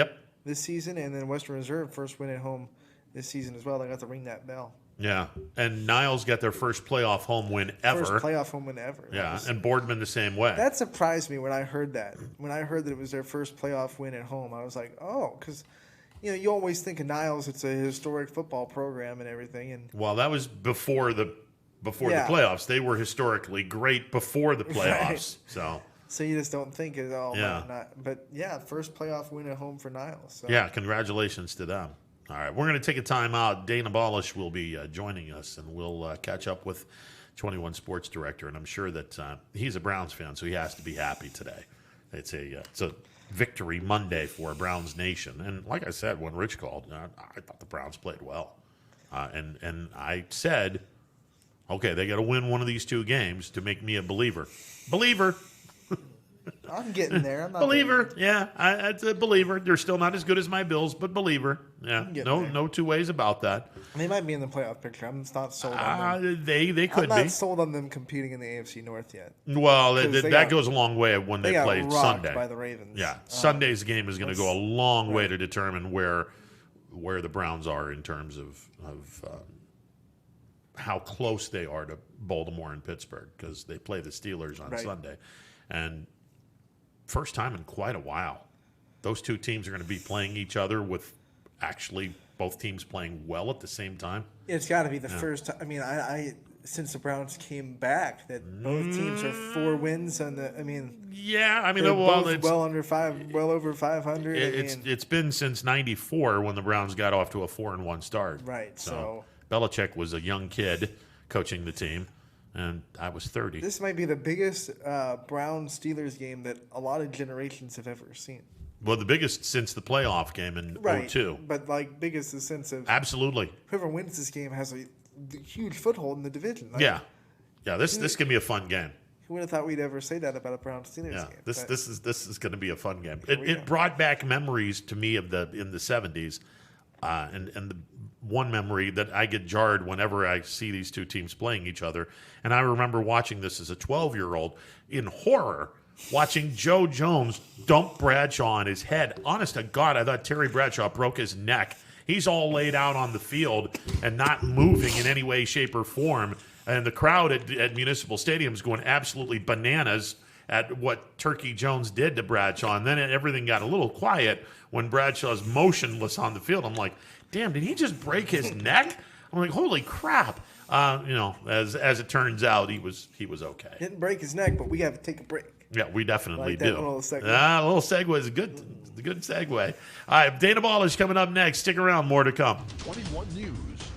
this season, and then Western Reserve, first win at home this season as well. They got to ring that bell. Yeah, and Niles got their first playoff home win ever. First playoff home win ever. Yeah, and Boardman the same way. That surprised me when I heard that. When I heard that it was their first playoff win at home, I was like, oh, because you always think of Niles, it's a historic football program and everything. And well, that was before the playoffs. They were historically great before the playoffs. Right. So you just don't think it all. But first playoff win at home for Niles. So. Yeah, congratulations to them. All right, we're going to take a time out. Dana Balish will be joining us, and we'll catch up with 21 Sports Director. And I'm sure that he's a Browns fan, so he has to be happy today. It's a victory Monday for Browns Nation. And like I said, when Rich called, I thought the Browns played well. And I said, okay, they got to win one of these 2 games to make me a believer. Believer. I'm getting there. I'm not believer. Yeah, it's a believer. They're still not as good as my Bills, but believer. Yeah, no 2 ways about that. They might be in the playoff picture. I'm not sold on them. They could I'm not be. sold on them competing in the AFC North yet. Well, that goes a long way when they play rocked Sunday. by the Ravens. Yeah, Sunday's game is going to go a long way to determine where the Browns are in terms of how close they are to Baltimore and Pittsburgh because they play the Steelers on Sunday, and first time in quite a while, those 2 teams are going to be playing each other with actually both teams playing well at the same time. It's got to be the first time. I mean, since the Browns came back that both teams are 4 wins on the. I mean, Yeah, I mean, they're well, both well over 500. it's been since '94 when the Browns got off to a 4-1 start. Right, So so Belichick was a young kid coaching the team, and I was 30. this might be the biggest Browns Steelers game that a lot of generations have ever seen. Well, the biggest since the playoff game in '02. But like biggest in the sense of Absolutely. whoever wins this game has a huge foothold in the division. Like, Yeah. This can be a fun game. Who would have thought we'd ever say that about a Browns Steelers Yeah, game? this is going to be a fun game. we go. It brought back memories to me of in the '70s, and the one memory that I get jarred whenever I see these two teams playing each other. And I remember watching this as a 12-year-old in horror, watching Joe Jones dump Bradshaw on his head. Honest to God, I thought Terry Bradshaw broke his neck. He's all laid out on the field and not moving in any way, shape, or form. And the crowd at Municipal Stadium is going absolutely bananas at what Turkey Jones did to Bradshaw. And then everything got a little quiet when Bradshaw's motionless on the field. I'm like, damn, did he just break his neck? I'm like, holy crap. As it turns out, he was okay. Didn't break his neck, but we have to take a break. Yeah, we definitely Like do. that little segue. A little segue is a good segue. All right, Dana Ball is coming up next. Stick around, more to come. 21 News.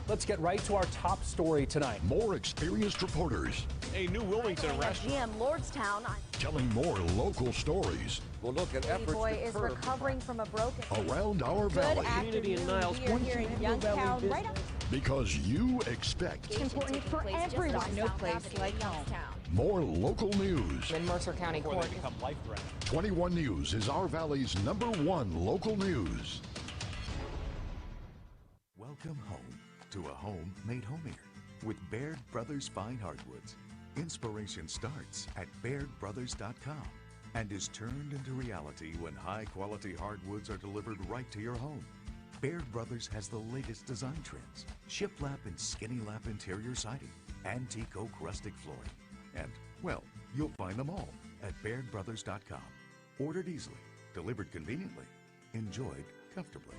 Let's get right to our top story tonight. More experienced reporters A new Wilmington restaurant. GM Lordstown. telling more local stories We'll look at efforts Boy to is curb recovering from a broken. around our Good valley. afternoon. We are here in Youngstown, right up. Because you expect Important for everyone. No place like home. more local news. In Mercer County Court. 21 News is our valley's #1 local news. Welcome home to a home made homier with Baird Brothers Fine Hardwoods. Inspiration starts at BairdBrothers.com and is turned into reality when high-quality hardwoods are delivered right to your home. Baird Brothers has the latest design trends, shiplap and skinny lap interior siding, antique oak rustic flooring, and, well, you'll find them all at BairdBrothers.com. Ordered easily, delivered conveniently, enjoyed comfortably.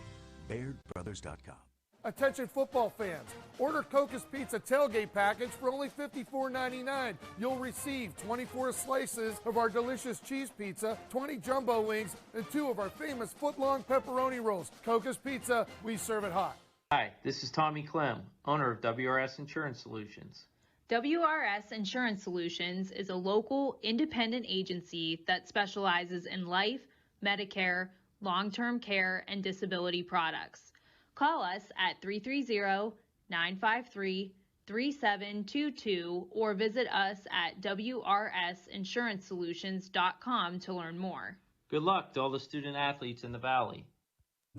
BairdBrothers.com. Attention football fans, order Coca's Pizza tailgate package for only $54.99. You'll receive 24 slices of our delicious cheese pizza, 20 jumbo wings, and 2 of our famous foot-long pepperoni rolls. Coca's Pizza, we serve it hot. Hi, this is Tommy Clem, owner of WRS Insurance Solutions. WRS Insurance Solutions is a local independent agency that specializes in life, Medicare, long-term care, and disability products. Call us at 330-953-3722 or visit us at wrsinsuranceSolutions.com to learn more. Good luck to all the student athletes in the Valley.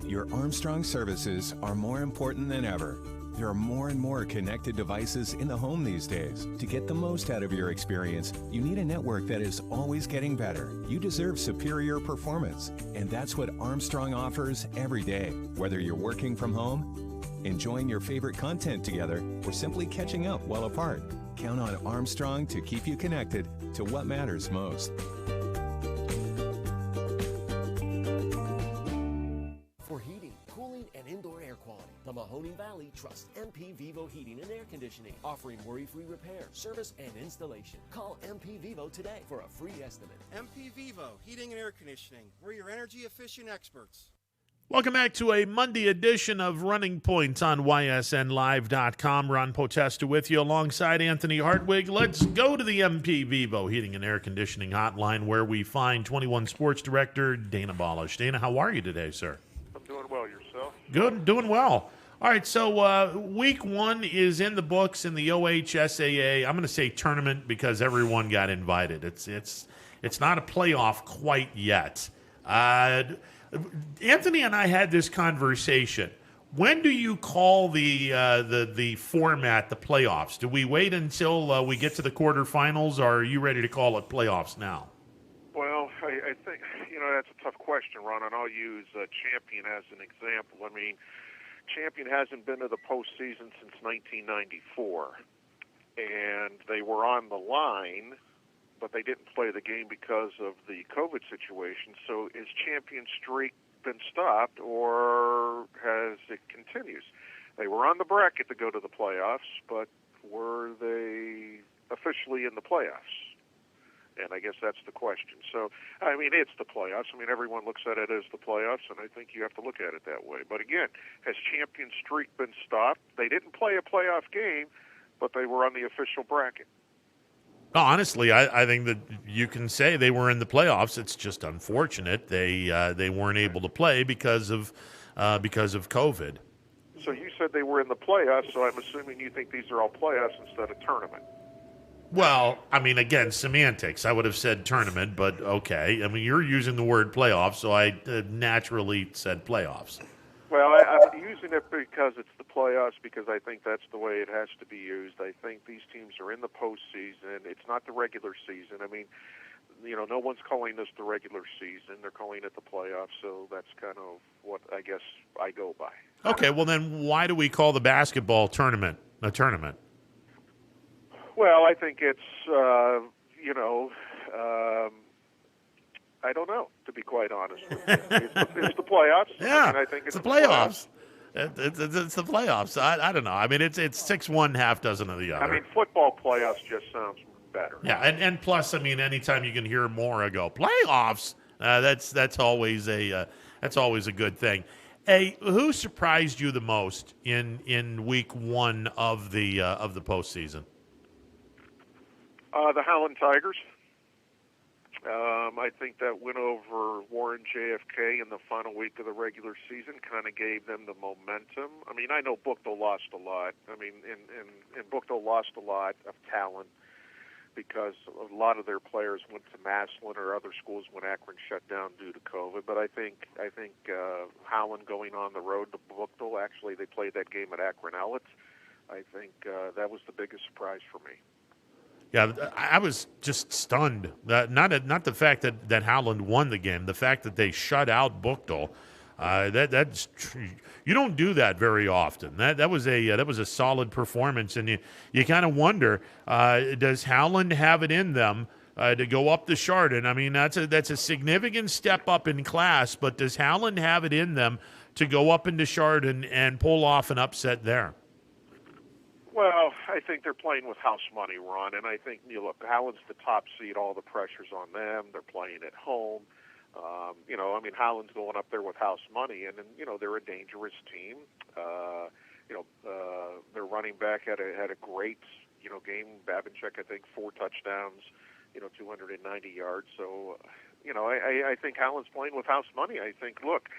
Your Armstrong services are more important than ever. There are more and more connected devices in the home these days. To get the most out of your experience, you need a network that is always getting better. You deserve superior performance, and that's what Armstrong offers every day. Whether you're working from home, enjoying your favorite content together, or simply catching up while apart, count on Armstrong to keep you connected to what matters most. For heating, cooling, and indoor air quality, the Mahoning Valley trusts MP Vivo Heating and Air Conditioning, offering worry-free repair, service, and installation. Call MP Vivo today for a free estimate. MP Vivo Heating and Air Conditioning. We're your energy-efficient experts. Welcome back to a Monday edition of Running Points on YSNLive.com. Ron Potesta with you alongside Anthony Hartwig. Let's go to the MP Vivo Heating and Air Conditioning Hotline where we find 21 Sports Director Dana Balish. Dana, how are you today, sir? I'm doing well. Yourself? Good, doing well. All right, so week 1 is in the books in the OHSAA. I'm going to say tournament because everyone got invited. It's not a playoff quite yet. Anthony and I had this conversation. When do you call the format the playoffs? Do we wait until we get to the quarterfinals, or are you ready to call it playoffs now? Well, I think, that's a tough question, Ron, and I'll use Champion as an example. I mean, Champion hasn't been to the postseason since 1994, and they were on the line, but they didn't play the game because of the COVID situation. So is Champion streak been stopped, or has it continues? They were on the bracket to go to the playoffs, but were they officially in the playoffs? And I guess that's the question. So, I mean, it's the playoffs. I mean, everyone looks at it as the playoffs, and I think you have to look at it that way. But again, has champion streak been stopped? They didn't play a playoff game, but they were on the official bracket. No, honestly, I think that you can say they were in the playoffs. It's just unfortunate they weren't able to play because of COVID. So you said they were in the playoffs, so I'm assuming you think these are all playoffs instead of tournament. Well, I mean, again, semantics. I would have said tournament, but okay. I mean, you're using the word playoffs, so I naturally said playoffs. Well, I'm using it because it's the playoffs, because I think that's the way it has to be used. I think these teams are in the postseason. It's not the regular season. I mean, no one's calling this the regular season. They're calling it the playoffs, so that's kind of what I guess I go by. Okay, well then why do we call the basketball tournament a tournament? Well, I think it's, I don't know, to be quite honest with you. It's the playoffs. Yeah, I mean, I think it's the playoffs. It's the playoffs. I don't know. I mean, it's 6-1, half dozen of the other. I mean, football playoffs just sounds better. Yeah, and plus, I mean, anytime you can hear more go playoffs, that's always a good thing. Hey, who surprised you the most in week 1 of the postseason? The Howland Tigers. I think that win over Warren JFK in the final week of the regular season kind of gave them the momentum. I mean, I know Buchtel lost a lot. I mean, and Buchtel lost a lot of talent because a lot of their players went to Massillon or other schools when Akron shut down due to COVID. But I think Howland going on the road to Buchtel, actually they played that game at Akron Ellet. I think that was the biggest surprise for me. Yeah, I was just stunned. Not the fact that Howland won the game, the fact that they shut out Buchtel. That's you don't do that very often. That was a solid performance, and you kind of wonder, does Howland have it in them to go up the Chardon? I mean, that's a significant step up in class, but does Howland have it in them to go up into Chardon and pull off an upset there? Well, I think they're playing with house money, Ron, and I think, look, Howland's the top seed, all the pressure's on them. They're playing at home. I mean, Howland's going up there with house money, and they're a dangerous team. Their running back had a great, game. Babinchuk, I think, 4 touchdowns, 290 yards. So, I think Howland's playing with house money. I think, look,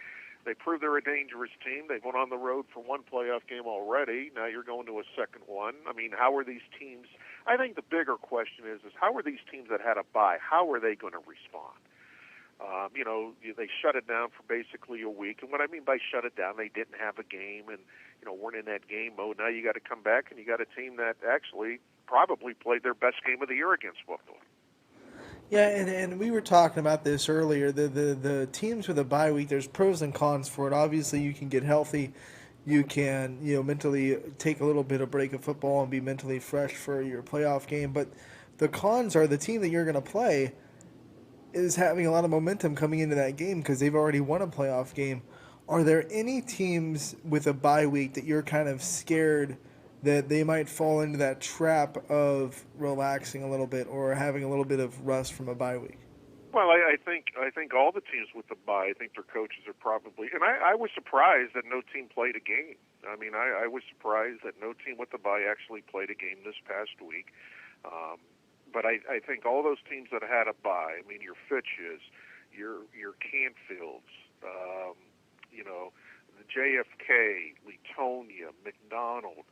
they proved they're a dangerous team. They've gone on the road for one playoff game already. Now you're going to a second one. I mean, how are these teams? I think the bigger question is how are these teams that had a bye, how are they going to respond? They shut it down for basically a week. And what I mean by shut it down, they didn't have a game and, weren't in that game mode. Now you got to come back and you got a team that actually probably played their best game of the year against Buchtel. Yeah, and we were talking about this earlier. The teams with a bye week, there's pros and cons for it. Obviously, you can get healthy. You can, mentally take a little bit of break of football and be mentally fresh for your playoff game. But the cons are the team that you're going to play is having a lot of momentum coming into that game because they've already won a playoff game. Are there any teams with a bye week that you're kind of scared that they might fall into that trap of relaxing a little bit or having a little bit of rust from a bye week? Well, I think all the teams with the bye, I think their coaches are probably, and I was surprised that no team played a game. I mean, I was surprised that no team with the bye actually played a game this past week. But I think all those teams that had a bye, I mean, your Fitches, your Canfields, the JFK, Leetonia, McDonald,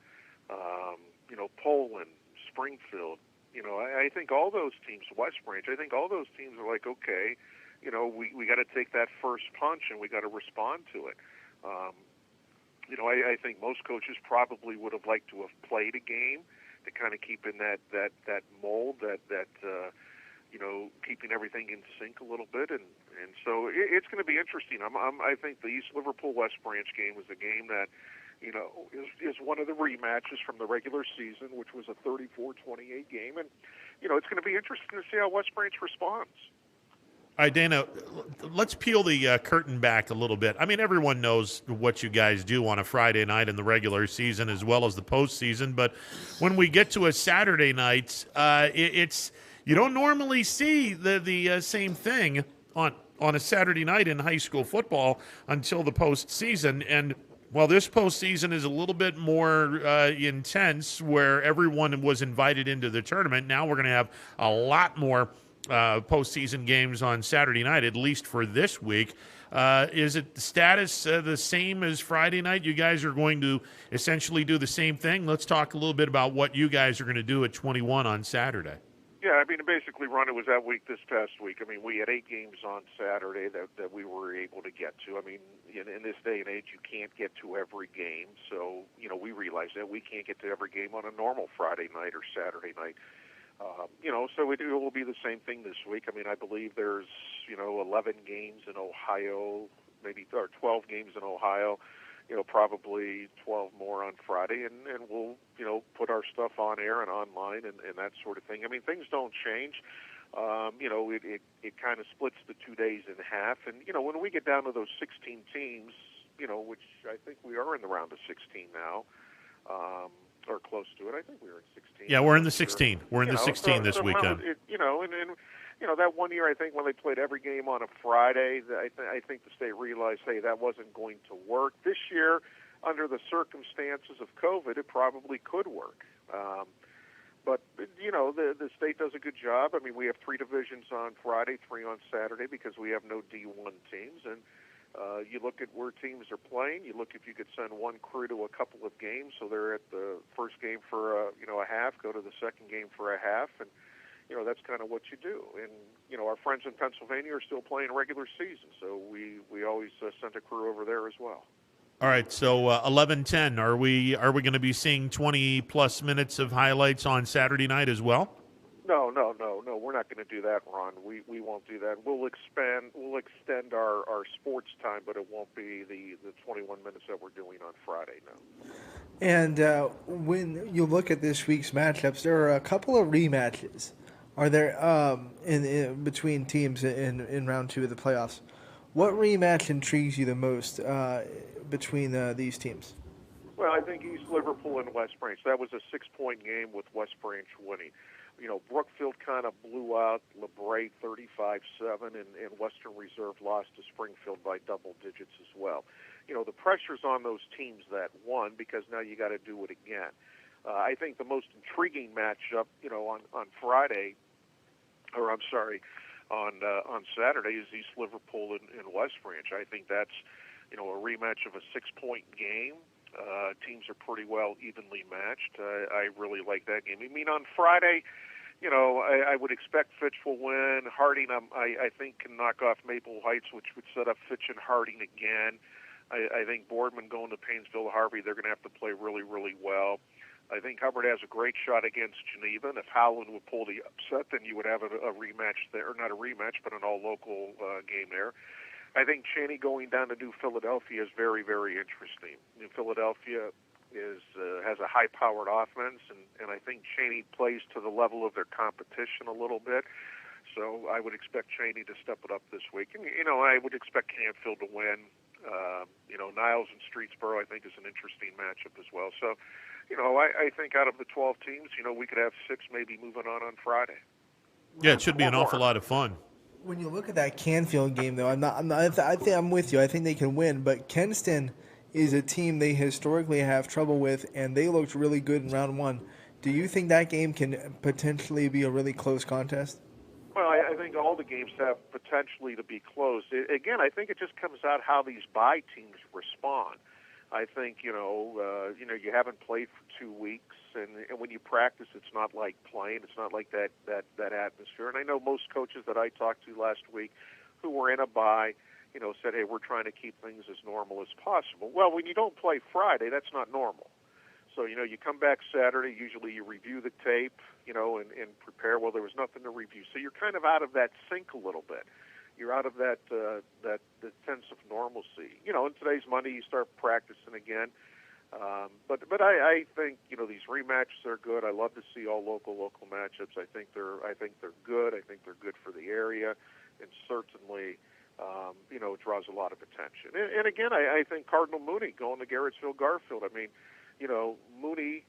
Poland, Springfield, I think all those teams, West Branch, I think all those teams are like, okay, we got to take that first punch and we got to respond to it. I think most coaches probably would have liked to have played a game to kind of keep in that mold, keeping everything in sync a little bit, and so it's going to be interesting. I think the East Liverpool West Branch game was a game that is one of the rematches from the regular season, which was a 34-28 game, and it's going to be interesting to see how West Branch responds. All right, Dana, let's peel the curtain back a little bit. I mean, everyone knows what you guys do on a Friday night in the regular season as well as the postseason, but when we get to a Saturday night, it's you don't normally see the same thing on a Saturday night in high school football until the postseason. And while this postseason is a little bit more intense, where everyone was invited into the tournament, now we're going to have a lot more postseason games on Saturday night, at least for this week. Is it the status the same as Friday night? You guys are going to essentially do the same thing. Let's talk a little bit about what you guys are going to do at 21 on Saturday. Yeah, I mean, basically, Ron, it was that week this past week. I mean, we had 8 games on Saturday that we were able to get to. I mean, in this day and age, you can't get to every game. So, we realize that we can't get to every game on a normal Friday night or Saturday night. So it will be the same thing this week. I mean, I believe there's, 11 games in Ohio, maybe or 12 games in Ohio, probably 12 more on Friday, and we'll, put our stuff on air and online and that sort of thing. I mean, things don't change. It kind of splits the 2 days in half. And, when we get down to those 16 teams, which I think we are in the round of 16 now, or close to it. I think we were in 16. Yeah, we're in the 16. We're in the 16 this weekend. That one year, I think when they played every game on a Friday, I think the state realized, hey, that wasn't going to work. This year, under the circumstances of COVID, it probably could work. But the state does a good job. I mean, we have 3 divisions on Friday, 3 on Saturday, because we have no D1 teams. And you look at where teams are playing. You look if you could send one crew to a couple of games, so they're at the first game for a half, go to the second game for a half, and that's kind of what you do. And our friends in Pennsylvania are still playing regular season, so we always send a crew over there as well. All right, so 11-10. Are we going to be seeing 20 plus minutes of highlights on Saturday night as well? No. We're not going to do that, Ron. We won't do that. We'll extend our sports time, but it won't be the 21 minutes that we're doing on Friday. No. And when you look at this week's matchups, there are a couple of rematches. Are there in between teams in round 2 of the playoffs? What rematch intrigues you the most between these teams? Well, I think East Liverpool and West Branch. That was a 6-point game with West Branch winning. Brookfield kind of blew out LeBray 35-7, and Western Reserve lost to Springfield by double digits as well. The pressure's on those teams that won because now you got to do it again. I think the most intriguing matchup, on Friday, or I'm sorry, on Saturday is East Liverpool and West Branch. I think that's, a rematch of a 6-point game. Teams are pretty well evenly matched. I really like that game. I mean, on Friday, I would expect Fitch will win. Harding, I think, can knock off Maple Heights, which would set up Fitch and Harding again. I think Boardman going to Painesville Harvey, they're going to have to play really, really well. I think Hubbard has a great shot against Geneva, and if Howland would pull the upset, then you would have a rematch there, or not a rematch, but an all-local game there. I think Cheney going down to New Philadelphia is very, very interesting. New Philadelphia has a high-powered offense, and I think Cheney plays to the level of their competition a little bit. So I would expect Cheney to step it up this week. And, I would expect Canfield to win. Niles and Streetsboro, I think, is an interesting matchup as well. So, I think out of the 12 teams, we could have 6 maybe moving on Friday. Yeah, it should be an awful lot of fun. When you look at that Canfield game, though, I think I'm with you. I think they can win, but Kenston is a team they historically have trouble with, and they looked really good in round 1. Do you think that game can potentially be a really close contest? Well, I think all the games have potentially to be close. Again, I think it just comes out how these bye teams respond. I think, you haven't played for 2 weeks, and when you practice, it's not like playing. It's not like that atmosphere. And I know most coaches that I talked to last week who were in a bye, said, hey, we're trying to keep things as normal as possible. Well, when you don't play Friday, that's not normal. So, you come back Saturday, usually you review the tape, and prepare. Well, there was nothing to review. So you're kind of out of that sync a little bit. You're out of that sense of normalcy. And today's Monday, you start practicing again. But I think, these rematches are good. I love to see all local matchups. I think they're good. I think they're good for the area. certainly, draws a lot of attention. And again, I think Cardinal Mooney going to Garrettsville Garfield. I mean, Mooney,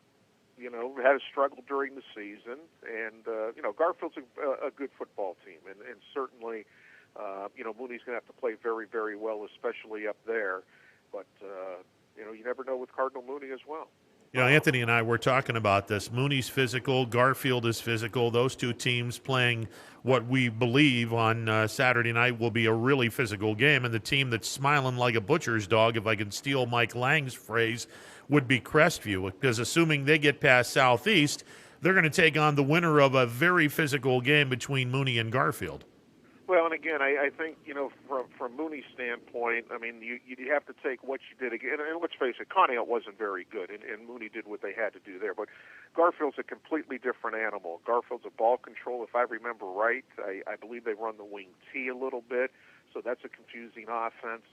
had a struggle during the season, and Garfield's a good football team, and certainly, Mooney's going to have to play very, very well, especially up there. But you never know with Cardinal Mooney as well. Anthony and I were talking about this. Mooney's physical, Garfield is physical. Those two teams playing what we believe on Saturday night will be a really physical game. And the team that's smiling like a butcher's dog, if I can steal Mike Lang's phrase, would be Crestview. Because assuming they get past Southeast, they're going to take on the winner of a very physical game between Mooney and Garfield. Well, and again, I think, from Mooney's standpoint, I mean, you have to take what you did again. And let's face it, Conneaut wasn't very good, and Mooney did what they had to do there. But Garfield's a completely different animal. Garfield's a ball control. If I remember right, I believe they run the wing T a little bit, so that's a confusing offense.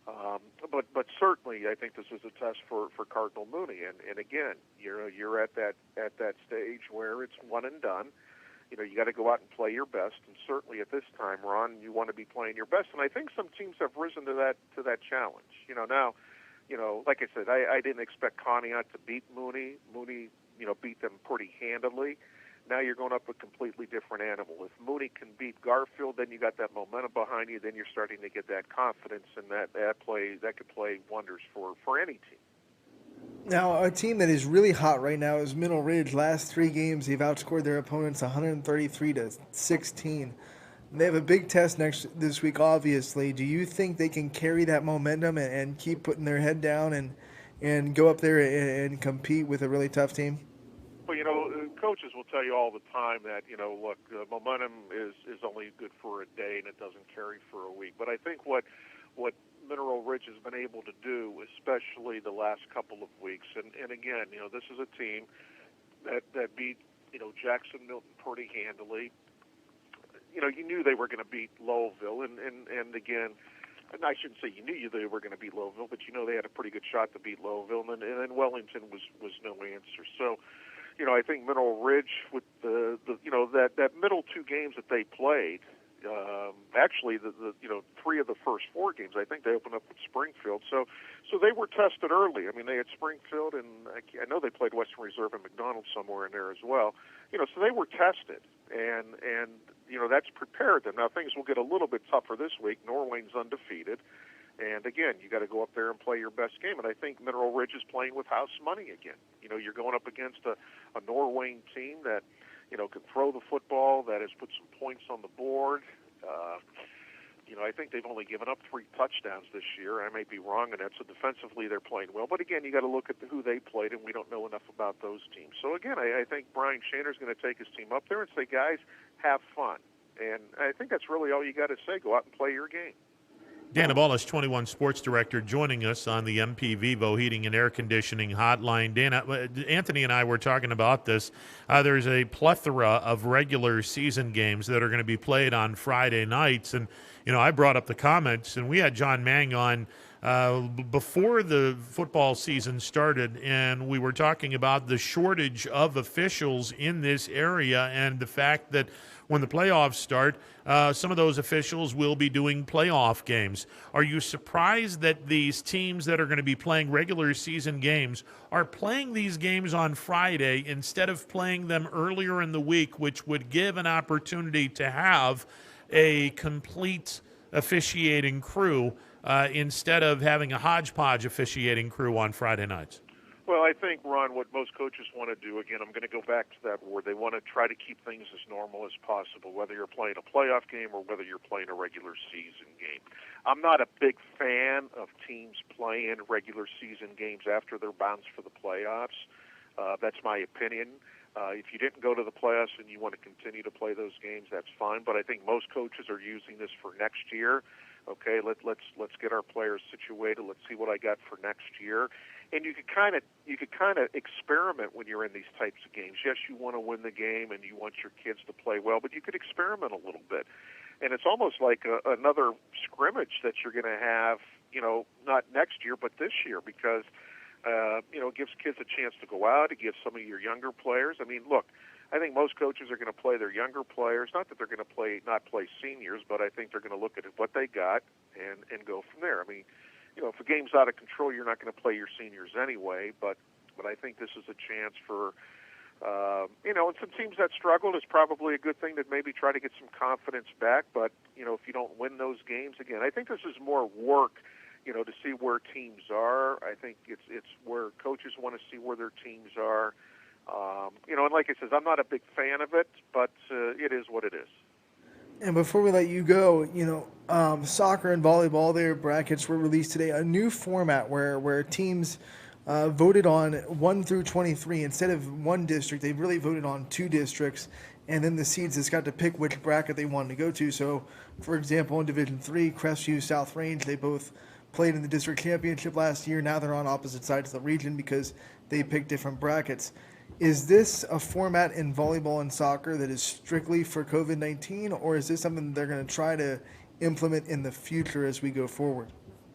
But certainly, I think this is a test for Cardinal Mooney. And again, you're at that stage where it's one and done. You got to go out and play your best, and certainly at this time, Ron, you want to be playing your best. And I think some teams have risen to that challenge. Now, like I said, I didn't expect Conneaut to beat Mooney. Mooney, beat them pretty handily. Now you're going up a completely different animal. If Mooney can beat Garfield, then you got that momentum behind you. Then you're starting to get that confidence, and that could play wonders for any team. Now, a team that is really hot right now is Middle Ridge. Last 3 games, they've outscored their opponents 133-16. They have a big test this week, obviously. Do you think they can carry that momentum and keep putting their head down and go up there and compete with a really tough team? Well, coaches will tell you all the time that, look, momentum is only good for a day and it doesn't carry for a week. But I think what Mineral Ridge has been able to do, especially the last couple of weeks, and again, this is a team that beat, Jackson Milton pretty handily. You knew they were going to beat Lowellville, and again, and I shouldn't say you knew they were going to beat Lowellville, but they had a pretty good shot to beat Lowellville, and then Wellington was no answer. So, I think Mineral Ridge with that middle 2 games that they played. Actually, the 3 of the first 4 games, I think they opened up with Springfield. So they were tested early. I mean, they had Springfield, and I know they played Western Reserve and McDonald somewhere in there as well. So they were tested, and that's prepared them. Now things will get a little bit tougher this week. Norway's undefeated, and again, you got to go up there and play your best game. And I think Mineral Ridge is playing with house money again. You're going up against a Norway team that can throw the football, that has put some points on the board. I think they've only given up 3 touchdowns this year. I may be wrong on that. So defensively, they're playing well. But again, you got to look at who they played, and we don't know enough about those teams. So again, I think Brian Shaner's going to take his team up there and say, guys, have fun. And I think that's really all you got to say. Go out and play your game. Dan Abalis, 21 Sports Director, joining us on the MP Vivo Heating and Air Conditioning Hotline. Dan, Anthony and I were talking about this. There's a plethora of regular season games that are going to be played on Friday nights. And, I brought up the comments, and we had John Mang on before the football season started, and we were talking about the shortage of officials in this area and the fact that when the playoffs start, some of those officials will be doing playoff games. Are you surprised that these teams that are going to be playing regular season games are playing these games on Friday instead of playing them earlier in the week, which would give an opportunity to have a complete officiating crew instead of having a hodgepodge officiating crew on Friday nights? Well, I think, Ron, what most coaches want to do, again, I'm going to go back to that word, they want to try to keep things as normal as possible, whether you're playing a playoff game or whether you're playing a regular season game. I'm not a big fan of teams playing regular season games after they're bounced for the playoffs. That's my opinion. If you didn't go to the playoffs and you want to continue to play those games, that's fine. But I think most coaches are using this for next year. Okay, let's get our players situated. Let's see what I got for next year. And you could kind of experiment when you're in these types of games. Yes, you want to win the game and you want your kids to play well, but you could experiment a little bit. And it's almost like another scrimmage that you're going to have, not next year, but this year, because it gives kids a chance to go out. It gives some of your younger players. I mean, look, I think most coaches are going to play their younger players. Not that they're going to not play seniors, but I think they're going to look at what they got and go from there. I mean, if a game's out of control, you're not going to play your seniors anyway. But I think this is a chance for, and some teams that struggled, it's probably a good thing to maybe try to get some confidence back. But if you don't win those games again, I think this is more work. To see where teams are. I think it's where coaches want to see where their teams are. And like I said, I'm not a big fan of it, but it is what it is. And before we let you go, soccer and volleyball, their brackets were released today. A new format where teams voted on 1 through 23. Instead of one district, they really voted on 2 districts. And then the seeds just got to pick which bracket they wanted to go to. So, for example, in Division 3, Crestview, South Range, they both played in the district championship last year. Now they're on opposite sides of the region because they picked different brackets. Is this a format in volleyball and soccer that is strictly for COVID-19, or is this something they're going to try to implement in the future as we go forward?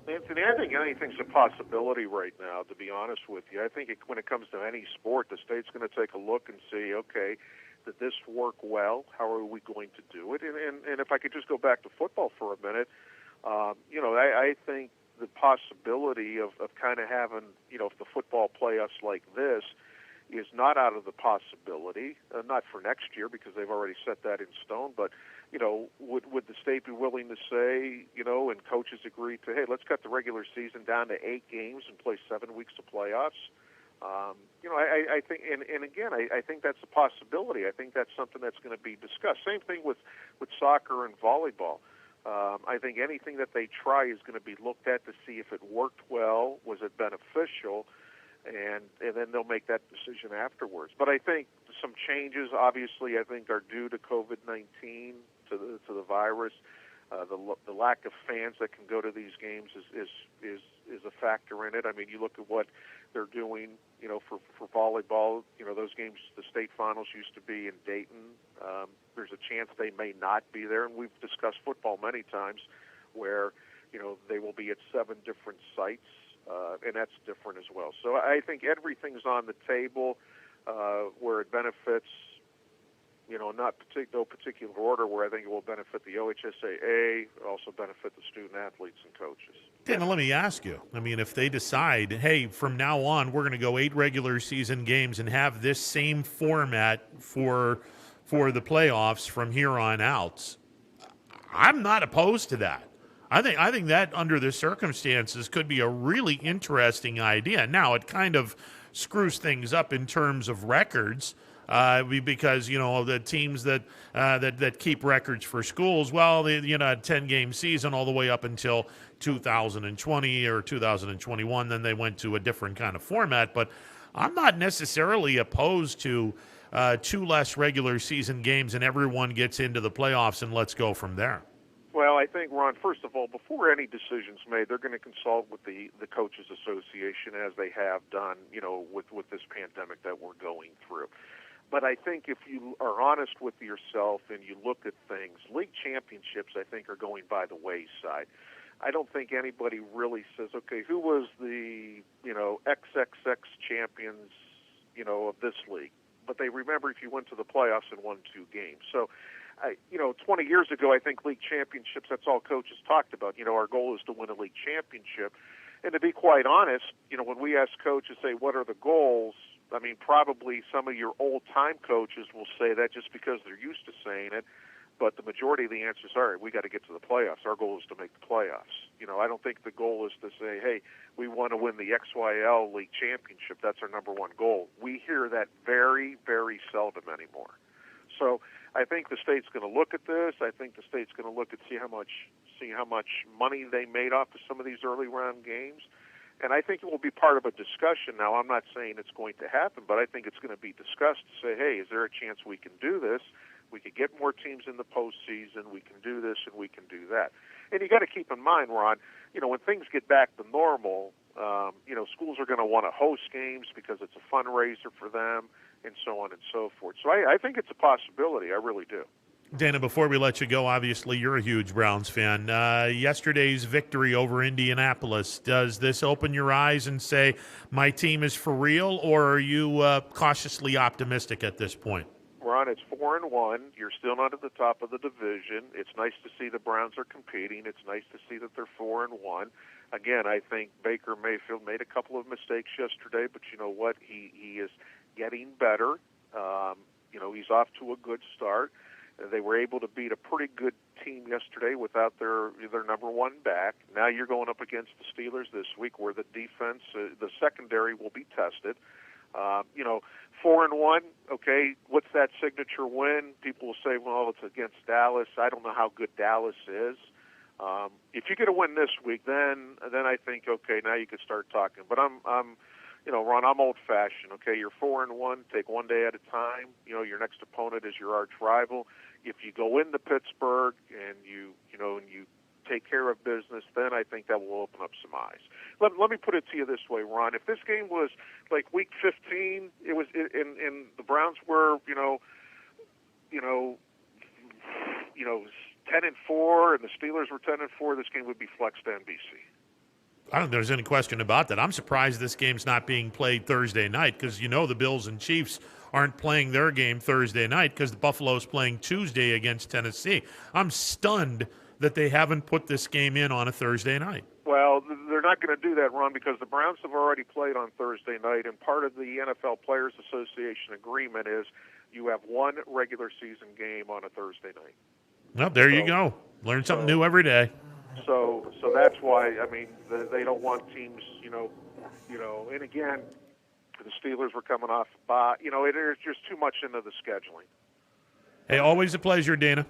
Anthony, I think anything's a possibility right now, to be honest with you. I think when it comes to any sport, the state's going to take a look and see, okay, did this work well? How are we going to do it? And if I could just go back to football for a minute, I think the possibility of kind of having, the football playoffs like this is not out of the possibility, not for next year because they've already set that in stone, but, would the state be willing to say, and coaches agree to, hey, let's cut the regular season down to 8 games and play 7 weeks of playoffs? I think, and again, I think that's a possibility. I think that's something that's going to be discussed. Same thing with soccer and volleyball. I think anything that they try is going to be looked at to see if it worked well, was it beneficial, and then they'll make that decision afterwards. But I think some changes, obviously, I think are due to COVID-19, to the virus. The lack of fans that can go to these games is a factor in it. I mean, you look at what they're doing, for volleyball. Those games, the state finals used to be in Dayton. There's a chance they may not be there, and we've discussed football many times where, they will be at 7 different sites, and that's different as well. So I think everything's on the table where it benefits, no particular order, where I think it will benefit the OHSAA, also benefit the student athletes and coaches. Dana, let me ask you. I mean, if they decide, hey, from now on, we're going to go 8 regular season games and have this same format for the playoffs from here on out, I'm not opposed to that. I think that under the circumstances could be a really interesting idea. Now, it kind of screws things up in terms of records. Because the teams that keep records for schools, well, a 10-game season all the way up until 2020 or 2021. Then they went to a different kind of format. But I'm not necessarily opposed to 2 less regular season games and everyone gets into the playoffs and let's go from there. Well, I think, Ron, first of all, before any decision's made, they're going to consult with the Coaches Association as they have done, with this pandemic that we're going through. But I think if you are honest with yourself and you look at things, league championships, I think, are going by the wayside. I don't think anybody really says, okay, who was the, XXX champions, of this league? But they remember if you went to the playoffs and won 2 games. So, 20 years ago, I think league championships, that's all coaches talked about. Our goal is to win a league championship. And to be quite honest, when we ask coaches, say, what are the goals? I mean, probably some of your old-time coaches will say that just because they're used to saying it, but the majority of the answers are, we got to get to the playoffs. Our goal is to make the playoffs. I don't think the goal is to say, hey, we want to win the XYL League Championship. That's our number one goal. We hear that very, very seldom anymore. So I think the state's going to look at this. I think the state's going to look at see how much money they made off of some of these early round games. And I think it will be part of a discussion. Now, I'm not saying it's going to happen, but I think it's going to be discussed to say, hey, is there a chance we can do this? We could get more teams in the postseason. We can do this and we can do that. And you got to keep in mind, Ron, when things get back to normal, schools are going to want to host games because it's a fundraiser for them and so on and so forth. So I think it's a possibility. I really do. Dana, before we let you go, obviously you're a huge Browns fan. Yesterday's victory over Indianapolis, does this open your eyes and say, my team is for real, or are you cautiously optimistic at this point? Well, Ron, it's 4-1. You're still not at the top of the division. It's nice to see the Browns are competing. It's nice to see that they're 4-1. Again, I think Baker Mayfield made a couple of mistakes yesterday, but you know what? He is getting better. He's off to a good start. They were able to beat a pretty good team yesterday without their number one back. Now you're going up against the Steelers this week, where the defense, the secondary, will be tested. 4-1. Okay, what's that signature win? People will say, well, it's against Dallas. I don't know how good Dallas is. If you get a win this week, then I think, okay, now you can start talking. But I'm Ron, I'm old-fashioned. Okay, you're 4-1. Take one day at a time. Your next opponent is your arch rival. If you go into Pittsburgh and you take care of business, then I think that will open up some eyes. Let me put it to you this way, Ron. If this game was like Week 15, and the Browns were 10-4, and the Steelers were 10-4, this game would be flexed to NBC. I don't think there's any question about that. I'm surprised this game's not being played Thursday night because the Bills and Chiefs aren't playing their game Thursday night because the Buffalo's playing Tuesday against Tennessee. I'm stunned that they haven't put this game in on a Thursday night. Well, they're not going to do that, Ron, because the Browns have already played on Thursday night, and part of the NFL Players Association agreement is you have one regular season game on a Thursday night. Well, there you go. Learn something new every day. So that's why, they don't want teams, and again, the Steelers were coming off, there's just too much into the scheduling. Hey, always a pleasure, Dana.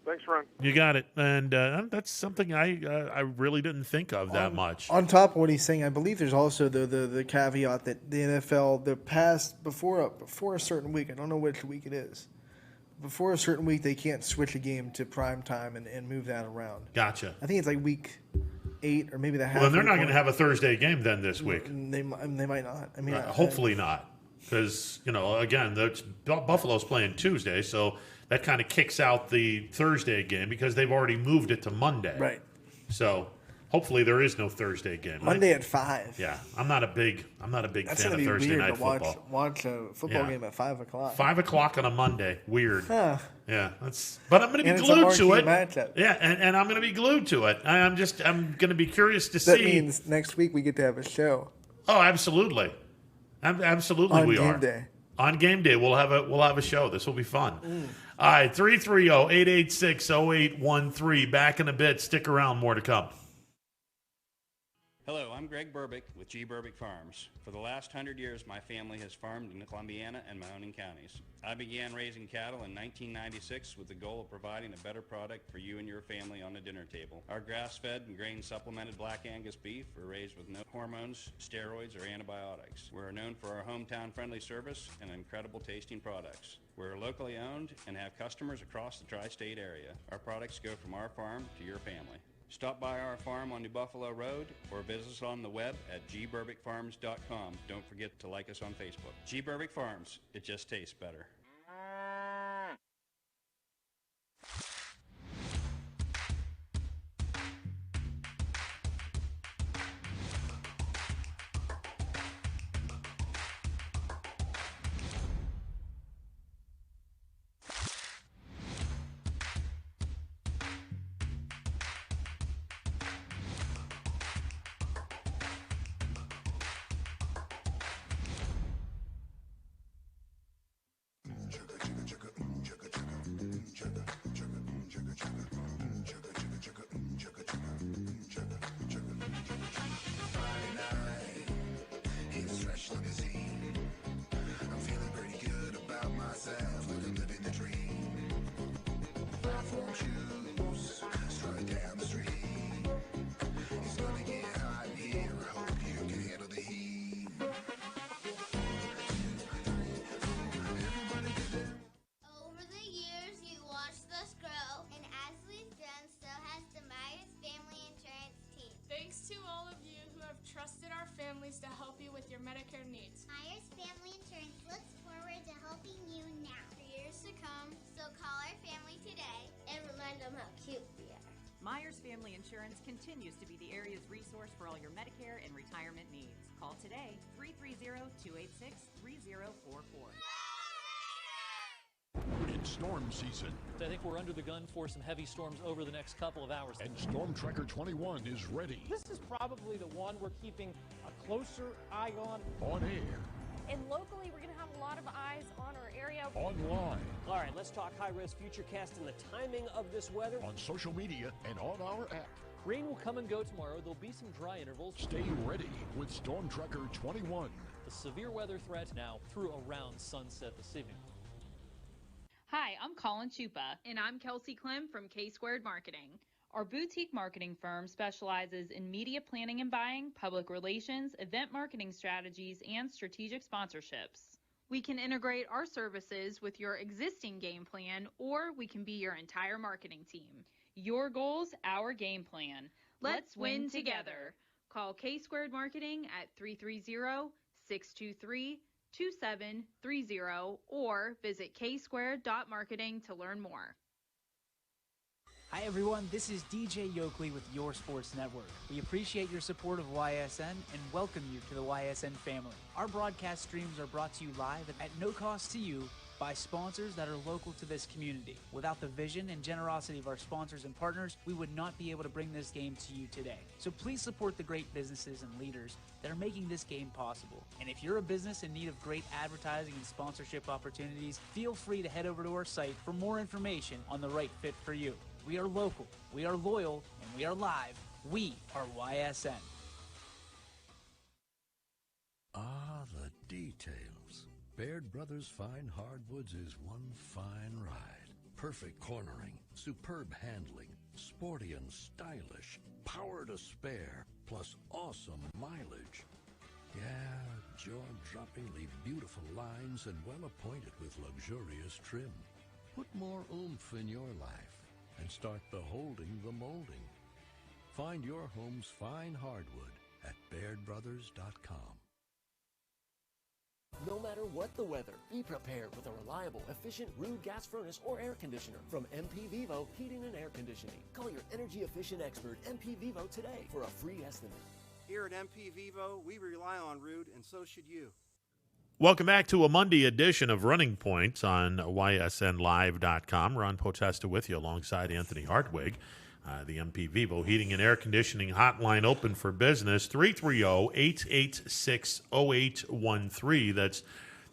Thanks, Ron. You got it. And that's something I really didn't think of that much. On top of what he's saying, I believe there's also the caveat that the NFL, before a certain week, I don't know which week it is, before a certain week, they can't switch a game to prime time and move that around. Gotcha. I think it's like week 8 or maybe the half. Well, they're not going to have a Thursday game then this week. They might not. Hopefully not. Because, again, Buffalo's playing Tuesday, so that kind of kicks out the Thursday game because they've already moved it to Monday. Right. So hopefully there is no Thursday game. Monday at 5. Yeah, I'm not a big fan of Thursday weird night to football. Watch a football game at 5 o'clock. 5 o'clock on a Monday. Weird. Huh. Yeah, but I'm going to be glued to it. Matchup. Yeah, and I'm going to be glued to it. I'm going to be curious to see. That means next week we get to have a show. Oh, absolutely. Absolutely, we are. On game day. On game day, we'll have a show. This will be fun. All right, 330-886-0813. Back in a bit. Stick around. More to come. Hello, I'm Greg Burbick with G. Burbick Farms. For the last 100 years, my family has farmed in Columbiana and Mahoning counties. I began raising cattle in 1996 with the goal of providing a better product for you and your family on the dinner table. Our grass-fed and grain-supplemented Black Angus beef are raised with no hormones, steroids, or antibiotics. We're known for our hometown-friendly service and incredible tasting products. We're locally owned and have customers across the tri-state area. Our products go from our farm to your family. Stop by our farm on New Buffalo Road or visit us on the web at gburbickfarms.com. Don't forget to like us on Facebook. G. Burbick Farms. It just tastes better. To help you with your Medicare needs. Myers Family Insurance looks forward to helping you now for years to come. So call our family today and remind them how cute we are. Myers Family Insurance continues to be the area's resource for all your Medicare and retirement needs. Call today, 330-286-3044. storm season. I think we're under the gun for some heavy storms over the next couple of hours. And Storm Tracker 21 is ready. This is probably the one we're keeping a closer eye on. On air. And locally, we're going to have a lot of eyes on our area. Online. All right, let's talk high-risk futurecast and the timing of this weather. On social media and on our app. Rain will come and go tomorrow. There'll be some dry intervals. Stay ready with Storm Tracker 21. The severe weather threat now through around sunset this evening. Hi, I'm Colin Chupa. And I'm Kelsey Clem from K-Squared Marketing. Our boutique marketing firm specializes in media planning and buying, public relations, event marketing strategies, and strategic sponsorships. We can integrate our services with your existing game plan, or we can be your entire marketing team. Your goals, our game plan. Let's win together. Call K-Squared Marketing at 330-623-2730 or visit ksquared.marketing to learn more. Hi everyone, this is DJ Yoakley with Your Sports Network. We appreciate your support of YSN and welcome you to the YSN family. Our broadcast streams are brought to you live at no cost to you by sponsors that are local to this community. Without the vision and generosity of our sponsors and partners, we would not be able to bring this game to you today. So please support the great businesses and leaders that are making this game possible. And if you're a business in need of great advertising and sponsorship opportunities, feel free to head over to our site for more information on the right fit for you. We are local, we are loyal, and we are live. We are YSN. Ah, the details. Baird Brothers Fine Hardwoods is one fine ride. Perfect cornering, superb handling, sporty and stylish, power to spare, plus awesome mileage. Yeah, jaw-droppingly beautiful lines and well appointed with luxurious trim. Put more oomph in your life and start beholding the molding. Find your home's fine hardwood at BairdBrothers.com. No matter what the weather, be prepared with a reliable, efficient Rude gas furnace or air conditioner from MP Vivo Heating and Air Conditioning. Call your energy-efficient expert, MP Vivo, today for a free estimate. Here at MP Vivo, we rely on Rude, and so should you. Welcome back to a Monday edition of Running Point on ysnlive.com. Ron Potesta with you alongside Anthony Hartwig. The MP Vivo Heating and Air Conditioning Hotline open for business, 330-886-0813. That's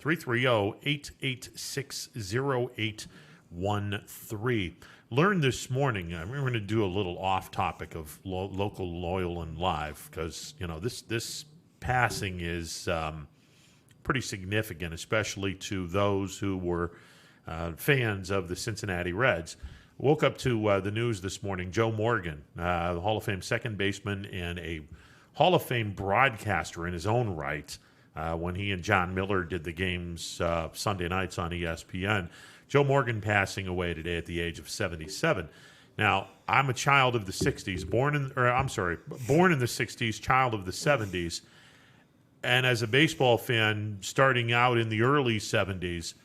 330-886-0813. Learned this morning, we're going to do a little off-topic of local, loyal, and live because, you know, this passing is pretty significant, especially to those who were fans of the Cincinnati Reds. Woke up to the news this morning. Joe Morgan, the Hall of Fame second baseman and a Hall of Fame broadcaster in his own right, when he and John Miller did the games Sunday nights on ESPN. Joe Morgan passing away today at the age of 77. Now, I'm a child of the 60s, born in the 60s, child of the 70s. And as a baseball fan, starting out in the early 70s,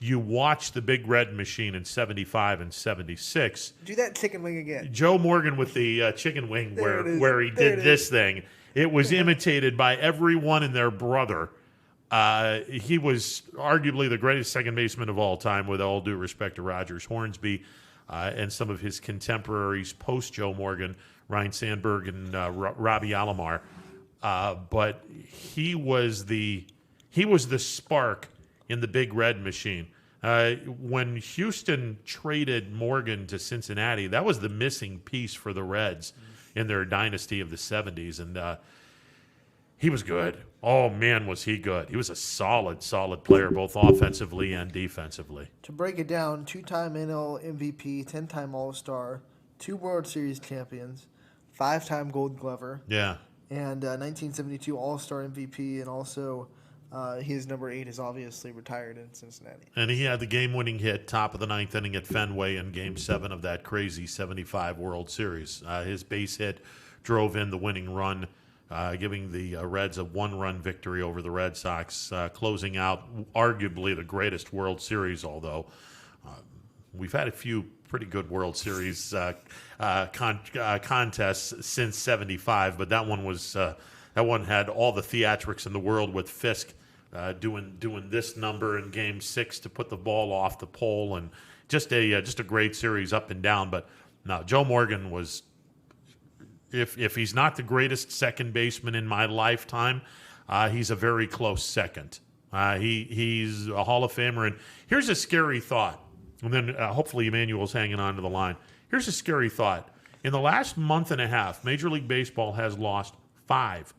you watch the Big Red Machine in 75 and 76. Do that chicken wing again. Joe Morgan with the chicken wing where he did this thing. It was imitated by everyone and their brother. He was arguably the greatest second baseman of all time, with all due respect to Rogers Hornsby and some of his contemporaries post-Joe Morgan, Ryan Sandberg and Robbie Alomar. But he was the spark in the Big Red Machine. When Houston traded Morgan to Cincinnati, that was the missing piece for the Reds in their dynasty of the 70s. And he was good. Oh, man, was he good. He was a solid player, both offensively and defensively. To break it down, 2-time NL MVP, 10-time All-Star, 2 World Series champions, 5-time Gold Glover. Yeah. And 1972 All-Star MVP, and also his number 8 is obviously retired in Cincinnati. And he had the game-winning hit, top of the 9th inning at Fenway in Game 7 of that crazy 75 World Series. His base hit drove in the winning run, giving the Reds a 1-run victory over the Red Sox, closing out arguably the greatest World Series, although we've had a few pretty good World Series contests since 75, but that one was that one had all the theatrics in the world with Fisk doing this number in Game 6 to put the ball off the pole, and just a great series up and down. But no, Joe Morgan was, if he's not the greatest second baseman in my lifetime, he's a very close second. He's a Hall of Famer. And here's a scary thought. And then hopefully Emmanuel's hanging on to the line. Here's a scary thought. In the last month and a half, Major League Baseball has lost five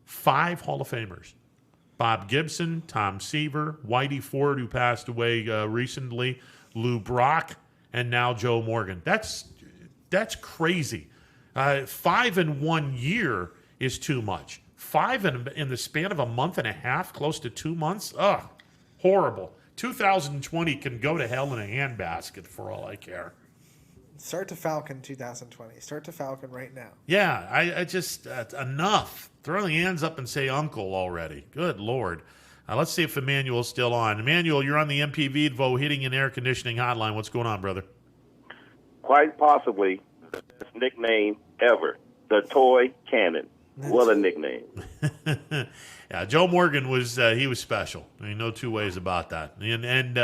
Hall of Famers. Bob Gibson, Tom Seaver, Whitey Ford, who passed away recently, Lou Brock, and now Joe Morgan. That's crazy. 5 in 1 year is too much. 5 in the span of a month and a half, close to 2 months? Ugh, horrible. 2020 can go to hell in a handbasket for all I care. Start to Falcon 2020. Start to Falcon right now. Yeah, I just, enough. Throw the hands up and say uncle already. Good Lord. Let's see if Emmanuel's still on. Emmanuel, you're on the MPV Vo Heating and Air Conditioning Hotline. What's going on, brother? Quite possibly the best nickname ever, the Toy Cannon. What a nickname. Yeah, Joe Morgan was he was special. I mean, no two ways about that. And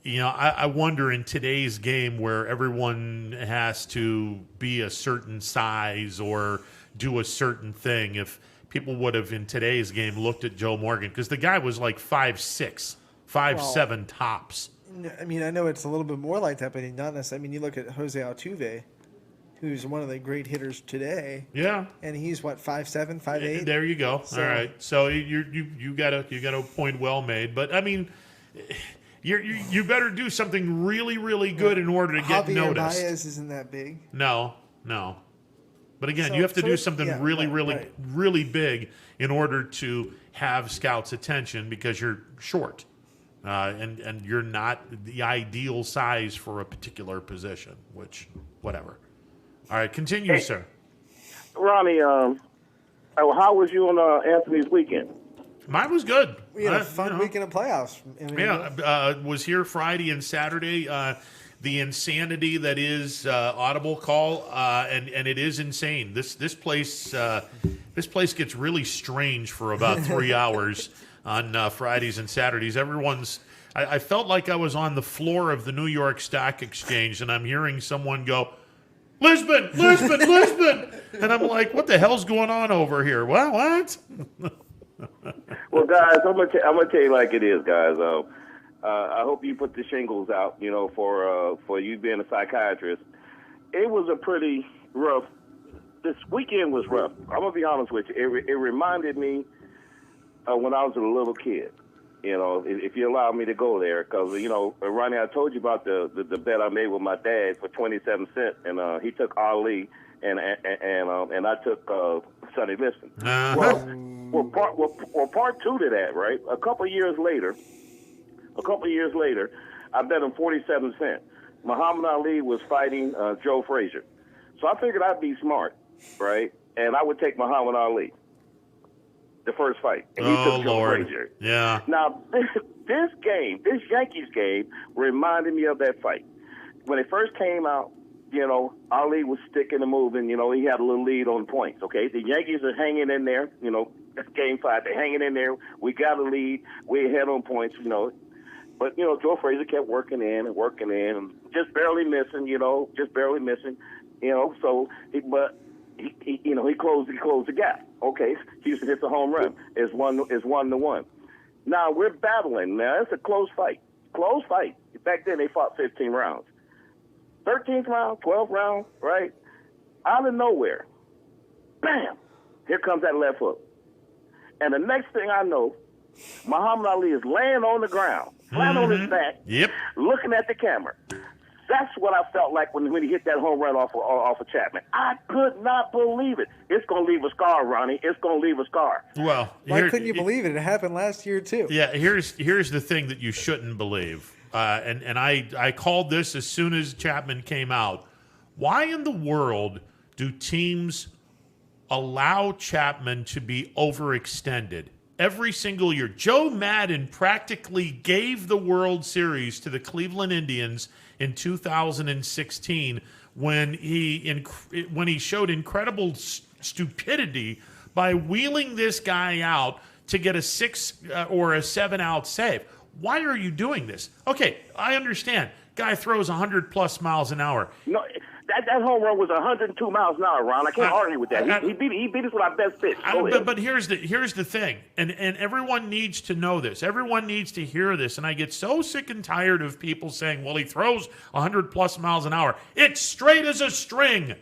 you know, I wonder in today's game where everyone has to be a certain size or do a certain thing, if people would have in today's game looked at Joe Morgan, because the guy was like 5'6", 5'7" tops. I mean, I know it's a little bit more like that, but not necessarily. I mean, you look at Jose Altuve, who's one of the great hitters today. Yeah. And he's what, 5'7", 5'8"? There you go. So, all right. So you got a point well made. But I mean, you better do something really, really good in order to get Javier noticed. Baez isn't that big. No. But again, you have to do something really big in order to have scouts' attention, because you're short. And you're not the ideal size for a particular position, which, whatever. All right, continue, sir. Ronnie, how was you on Anthony's weekend? Mine was good. We had a fun weekend of playoffs. Was here Friday and Saturday. The insanity that is Audible Call, and it is insane. This place gets really strange for about 3 hours on Fridays and Saturdays. I felt like I was on the floor of the New York Stock Exchange, and I'm hearing someone go, Lisbon, and I'm like, what the hell's going on over here? What? Well, guys, I'm gonna tell you like it is, guys. I hope you put the shingles out, you know, for you being a psychiatrist. It was a pretty rough. This weekend was rough. I'm gonna be honest with you. It reminded me of when I was a little kid. You know, if you allow me to go there, because you know, Ronnie, I told you about the bet I made with my dad for 27 cents, and he took Ali, and I took Sonny Liston. Well, part two to that, right? A couple years later, I bet him 47 cents. Muhammad Ali was fighting Joe Frazier. So I figured I'd be smart, right? And I would take Muhammad Ali, the first fight. And he took Joe Frazier. Yeah. Now, this Yankees game, reminded me of that fight. When it first came out, you know, Ali was sticking and moving. You know, he had a little lead on points, okay? The Yankees are hanging in there, you know, game 5. They're hanging in there. We got a lead. We're ahead on points, you know. But, you know, Joe Frazier kept working in and just barely missing, you know, So, he closed the gap. Okay, Houston hits a home run. It's 1-1. Now we're battling. Now it's a close fight. Back then they fought 15 rounds. 13th round, 12th round, right? Out of nowhere, bam! Here comes that left hook. And the next thing I know, Muhammad Ali is laying on the ground, flat on his back, looking at the camera. That's what I felt like when he hit that home run off of Chapman. I could not believe it. It's going to leave a scar, Ronnie. It's going to leave a scar. Well, why couldn't you believe it? It happened last year too. Yeah, here's the thing that you shouldn't believe, and I called this as soon as Chapman came out. Why in the world do teams allow Chapman to be overextended every single year? Joe Madden practically gave the World Series to the Cleveland Indians in 2016 when he showed incredible stupidity by wheeling this guy out to get a 6 or a 7 out save. Why are you doing this? Okay, I understand. Guy throws 100+ miles an hour. No, that home run was 102 miles an hour, Ron. I can't argue with that. He beat us with our best pitch. But here's the thing, and everyone needs to know this. Everyone needs to hear this, and I get so sick and tired of people saying, well, he throws 100+ miles an hour. It's straight as a string.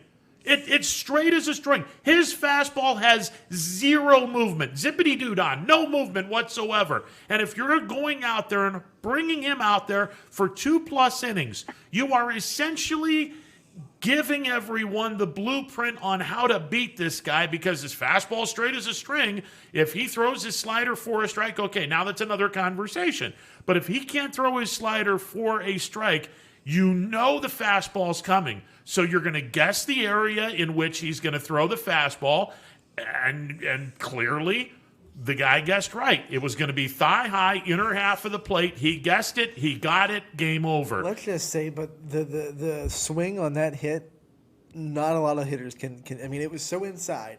It's straight as a string. His fastball has zero movement. Zippity-doo-dah, no movement whatsoever. And if you're going out there and bringing him out there for 2+ innings, you are essentially giving everyone the blueprint on how to beat this guy, because his fastball straight as a string. If he throws his slider for a strike, okay, now that's another conversation. But if he can't throw his slider for a strike, you know the fastball's coming. So you're going to guess the area in which he's going to throw the fastball, and clearly the guy guessed right. It was going to be thigh high, inner half of the plate. He guessed it. He got it. Game over. Let's just say, but the swing on that hit, not a lot of hitters can. I mean, it was so inside,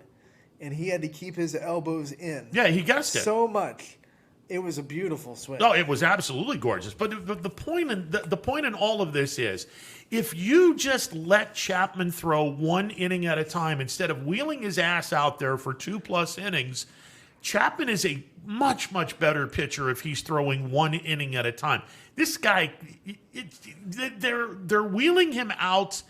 and he had to keep his elbows in. Yeah, he guessed it so much. It was a beautiful swing. No, it was absolutely gorgeous. But the point in all of this is, if you just let Chapman throw 1 inning at a time instead of wheeling his ass out there for 2+ innings, Chapman is a much, much better pitcher if he's throwing 1 inning at a time. This guy, they're wheeling him out,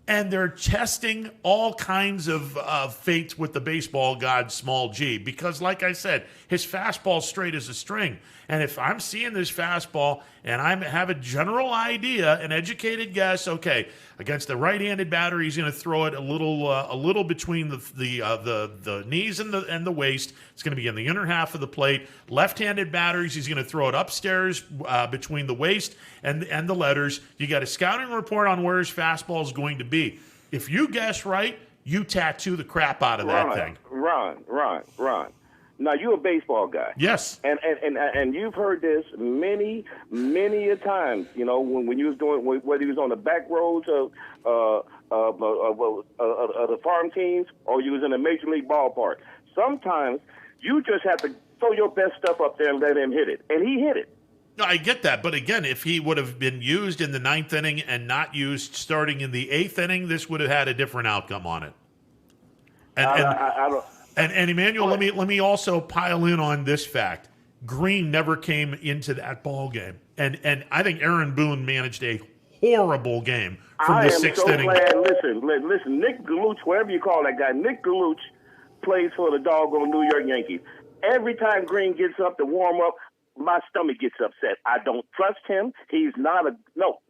and they're testing all kinds of fates with the baseball god, small g, because, like I said, his fastball's straight as a string. And if I'm seeing this fastball and I have a general idea, an educated guess, okay, against the right-handed batter, he's going to throw it a little between the knees and the waist. It's going to be in the inner half of the plate. Left-handed batters, he's going to throw it upstairs between the waist and the letters. You got a scouting report on where his fastball is going to be. If you guess right, you tattoo the crap out of that thing. Ron. Now, you're a baseball guy. Yes. And you've heard this many a times, you know, when you was doing, whether you was on the back roads of the farm teams or you was in a major league ballpark. Sometimes you just have to throw your best stuff up there and let him hit it. And he hit it. No, I get that. But again, if he would have been used in the 9th inning and not used starting in the 8th inning, this would have had a different outcome on it. And Emmanuel, let me also pile in on this fact. Green never came into that ball game, and I think Aaron Boone managed a horrible game from the 6th inning. I am so glad. Listen. Nick Galuch, whatever you call that guy, Nick Galuch plays for the doggone New York Yankees. Every time Green gets up to warm up, my stomach gets upset. I don't trust him. He's not a no.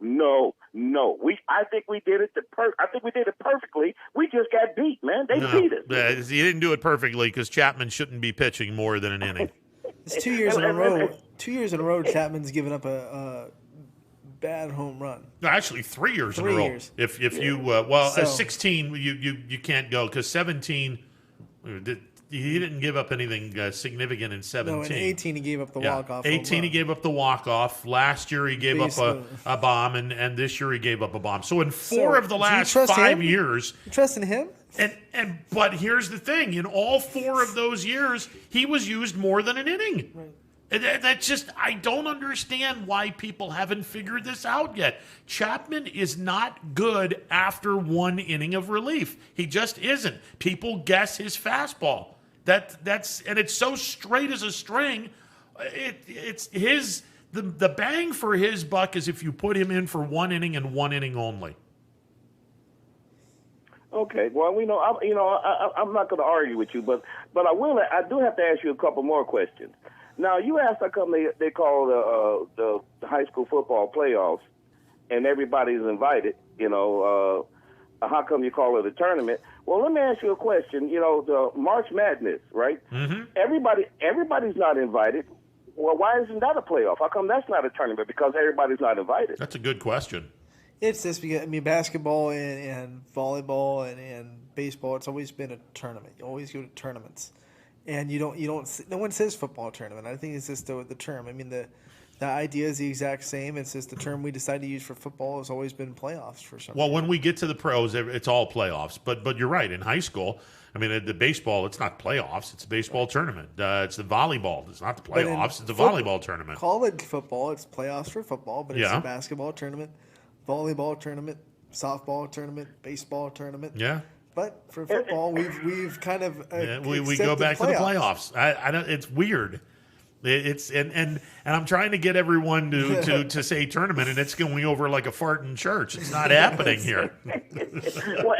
I think we did it. I think we did it perfectly. We just got beat, man. They beat us. You didn't do it perfectly because Chapman shouldn't be pitching more than an inning. It's 2 years in a row. 2 years in a row, Chapman's given up a bad home run. No, actually, 3 years in a row. 3 years. If you 16, you can't go because 17. He didn't give up anything significant in 17. No, in 18 he gave up the walk-off. 18 he gave up the walk-off. Last year he gave up a bomb, and this year he gave up a bomb. So in 4 of the last 5 years... You trusting him? But here's the thing. In all 4 of those years, he was used more than an inning. Right. That's just, I don't understand why people haven't figured this out yet. Chapman is not good after 1 inning of relief. He just isn't. People guess his fastball. And it's so straight as a string. It's the bang for his buck is if you put him in for 1 inning and 1 inning only. Okay, well, I'm not going to argue with you, but I do have to ask you a couple more questions. Now, you asked how come they call the high school football playoffs and everybody's invited, how come you call it a tournament? Well, let me ask you a question. The March Madness, right? Mm-hmm. Everybody's not invited. Well, why isn't that a playoff? How come that's not a tournament? Because everybody's not invited. That's a good question. It's just because, basketball and volleyball and baseball, it's always been a tournament. You always go to tournaments. And no one says football tournament. I think it's just the term. The idea is the exact same. It's just the term we decided to use for football has always been playoffs for some reason. Well, when we get to the pros, it's all playoffs. But you're right. In high school, I mean, the baseball, it's not playoffs. It's a baseball tournament. It's the volleyball. It's not the playoffs. It's a volleyball tournament. College football, it's playoffs for football, but it's Yeah. a basketball tournament, volleyball tournament, softball tournament, baseball tournament. Yeah. But for football, we've kind of we go back to the playoffs. I don't. It's weird. It's and I'm trying to get everyone to say tournament, and it's going over like a fart in church. It's not happening here. Well,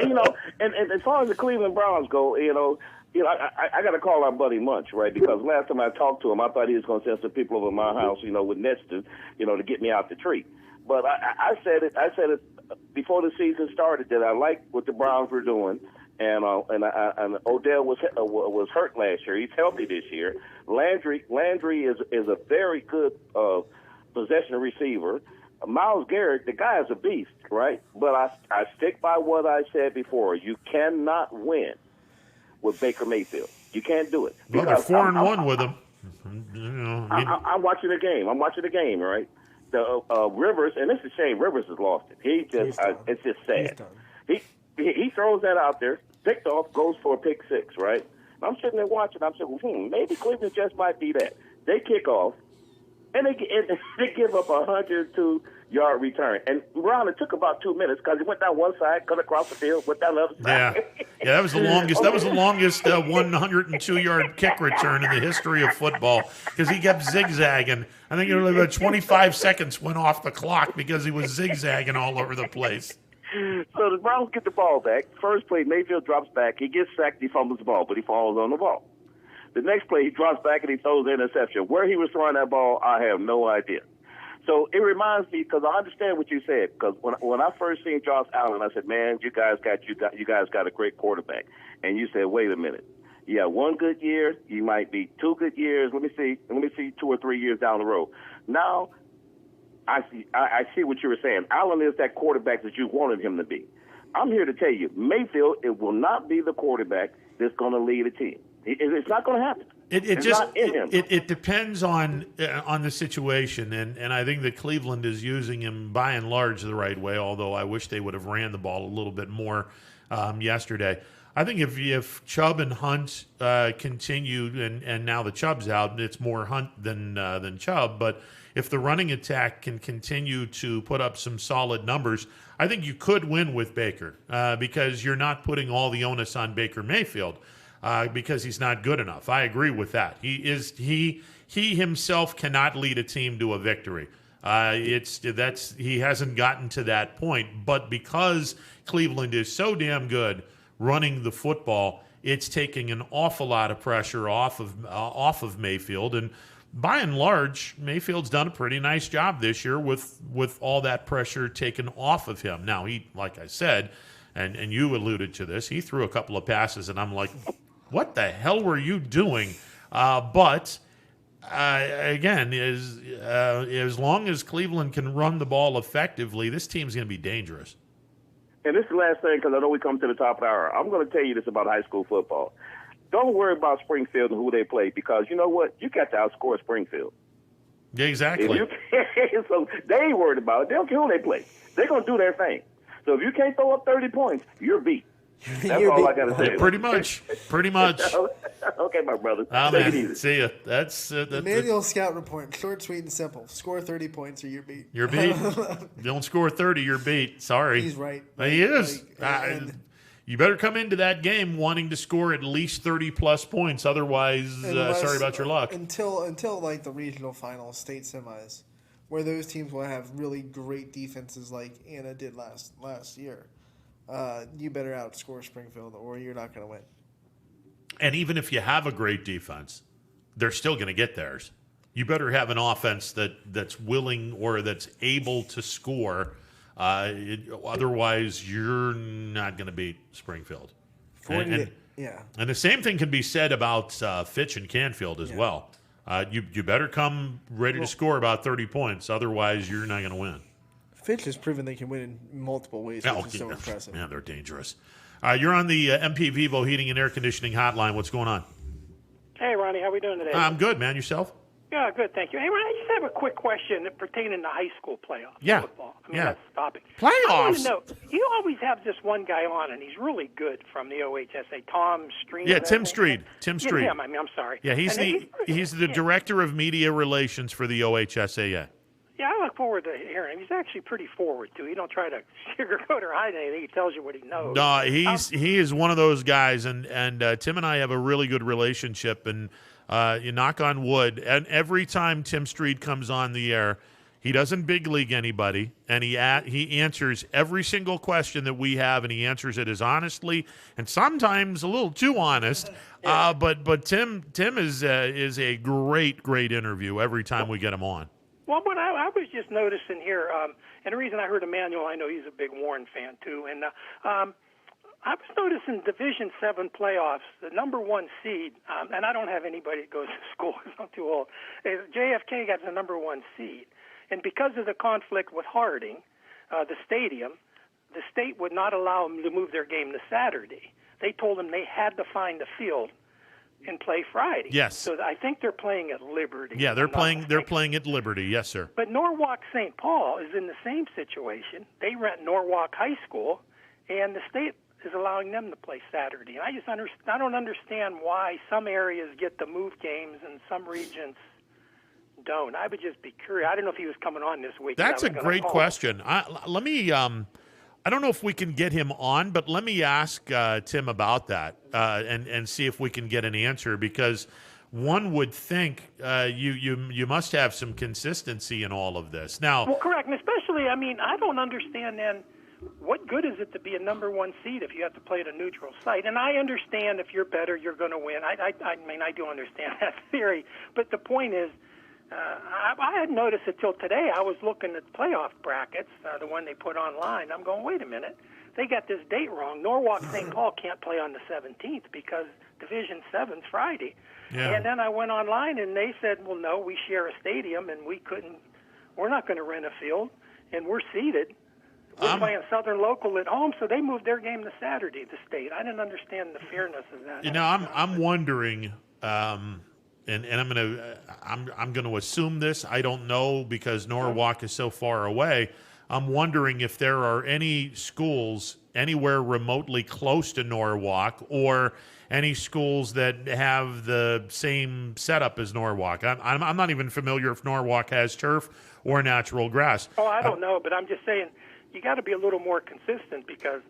and as far as the Cleveland Browns go, I got to call our buddy Munch, right? Because last time I talked to him, I thought he was going to send some people over my house, with nets to get me out the tree. But I said it before the season started that I liked what the Browns were doing. And Odell was hurt last year. He's healthy this year. Landry is a very good possession receiver. Myles Garrett, the guy is a beast, right? But I stick by what I said before. You cannot win with Baker Mayfield. You can't do it. Well, they're 4-1 with him. I'm watching the game. Right? The Rivers, and it's a shame Rivers has lost it. It's just sad. He throws that out there, picked off, goes for a pick six, right? I'm sitting there watching. I'm saying, maybe Cleveland just might be that. They kick off, and they give up a 102-yard return. And Ron, it took about 2 minutes because he went down one side, cut across the field, went down the other side. Yeah, that was the longest. That was the longest 102-yard kick return in the history of football because he kept zigzagging. I think it was about 25 seconds went off the clock because he was zigzagging all over the place. So the Browns get the ball back. First play, Mayfield drops back. He gets sacked. He fumbles the ball, but he falls on the ball. The next play, he drops back and he throws the interception. Where he was throwing that ball, I have no idea. So it reminds me, because I understand what you said. Because when I first seen Josh Allen, I said, "Man, you guys got a great quarterback." And you said, "Wait a minute. Yeah, one good year. You might be 2 good years. Let me see 2 or 3 years down the road." Now, I see what you were saying. Allen is that quarterback that you wanted him to be. I'm here to tell you, Mayfield, it will not be the quarterback that's going to lead a team. It's not going to happen. It depends on the situation, and I think that Cleveland is using him by and large the right way. Although I wish they would have ran the ball a little bit more yesterday. I think if Chubb and Hunt continue, and now the Chubb's out, it's more Hunt than Chubb, but if the running attack can continue to put up some solid numbers, I think you could win with Baker because you're not putting all the onus on Baker Mayfield because he's not good enough. I agree with that. He himself cannot lead a team to a victory. He hasn't gotten to that point, but because Cleveland is so damn good running the football, it's taking an awful lot of pressure off of Mayfield. And by and large, Mayfield's done a pretty nice job this year with all that pressure taken off of him. Now, he, like I said, and you alluded to this, he threw a couple of passes, and I'm like, what the hell were you doing? But again, as long as Cleveland can run the ball effectively, this team's going to be dangerous. And this is the last thing, because I know we come to the top of the hour. I'm going to tell you this about high school football. Don't worry about Springfield and who they play, because you know what? You got to outscore Springfield. Yeah, exactly. So they ain't worried about it. They don't care who they play. They're going to do their thing. So if you can't throw up 30 points, you're beat. That's all I got to say. Yeah, pretty much. Okay, my brother. Take it easy. See ya. That's Manual scout report. Short, sweet, and simple. Score 30 points or you're beat. You're beat. Don't score 30, you're beat. Sorry. He's right. He is. You better come into that game wanting to score at least 30-plus points. Otherwise, sorry about your luck. Until like the regional finals, state semis, where those teams will have really great defenses like Anna did last year. You better outscore Springfield or you're not going to win. And even if you have a great defense, they're still going to get theirs. You better have an offense that's willing or that's able to score. Otherwise, you're not going to beat Springfield. And the same thing can be said about Fitch and Canfield as well. You better come ready to score about 30 points. Otherwise, you're not going to win. Fitch has proven they can win in multiple ways, which is so impressive. Yeah, they're dangerous. You're on the MP Vivo Heating and Air Conditioning Hotline. What's going on? Hey, Ronnie. How we doing today? I'm good, man. Yourself? Yeah, good, thank you. Hey, I just have a quick question pertaining to high school playoffs. Yeah. Football. I mean, Yeah. that's the topic. Playoffs? I want to know, you always have this one guy on, and he's really good from the OHSA, Tom Stream. Yeah, Tim Street. Tim Street. Yeah, him, I mean, I'm sorry. Yeah, he's the director of media relations for the OHSAA. Yeah, I look forward to hearing him. He's actually pretty forward, too. He don't try to sugarcoat or hide anything. He tells you what he knows. No, he is one of those guys, and Tim and I have a really good relationship, and you knock on wood, and every time Tim Street comes on the air, he doesn't big league anybody, and he answers every single question that we have, and he answers it as honestly and sometimes a little too honest. But Tim is a great interview every time we get him on. Well, what I was just noticing here, and the reason I heard Emmanuel, I know he's a big Warren fan too, and I was noticing Division 7 playoffs, the number one seed, and I don't have anybody that goes to school because I'm too old. JFK got the number one seed, and because of the conflict with Harding, the stadium, the state would not allow them to move their game to Saturday. They told them they had to find a field and play Friday. Yes. So I think they're playing at Liberty. Yeah, they're playing at Liberty. Yes, sir. But Norwalk St. Paul is in the same situation. They rent Norwalk High School, and the state is allowing them to play Saturday. And I don't understand why some areas get to move games and some regions don't. I would just be curious. I don't know if he was coming on this week. That's a great question. Let me. I don't know if we can get him on, but let me ask Tim about that and see if we can get an answer, because one would think you must have some consistency in all of this. Now, well, correct, and especially, I mean, I don't understand then what good is it to be a number one seed if you have to play at a neutral site? And I understand if you're better, you're going to win. I mean, I do understand that theory, but the point is, I hadn't noticed it till today. I was looking at playoff brackets, the one they put online. I'm going, wait a minute. They got this date wrong. Norwalk St. Paul can't play on the 17th because Division 7's Friday. Yeah. And then I went online, and they said, well, no, we share a stadium, and we're not going to rent a field, and we're seated. We're playing Southern Local at home, so they moved their game to Saturday, the state. I didn't understand the fairness of that. You know, I'm wondering, and I'm going to assume this. I don't know because Norwalk is so far away. I'm wondering if there are any schools anywhere remotely close to Norwalk, or any schools that have the same setup as Norwalk. I'm not even familiar if Norwalk has turf or natural grass. Oh, I don't know, but I'm just saying you got to be a little more consistent, because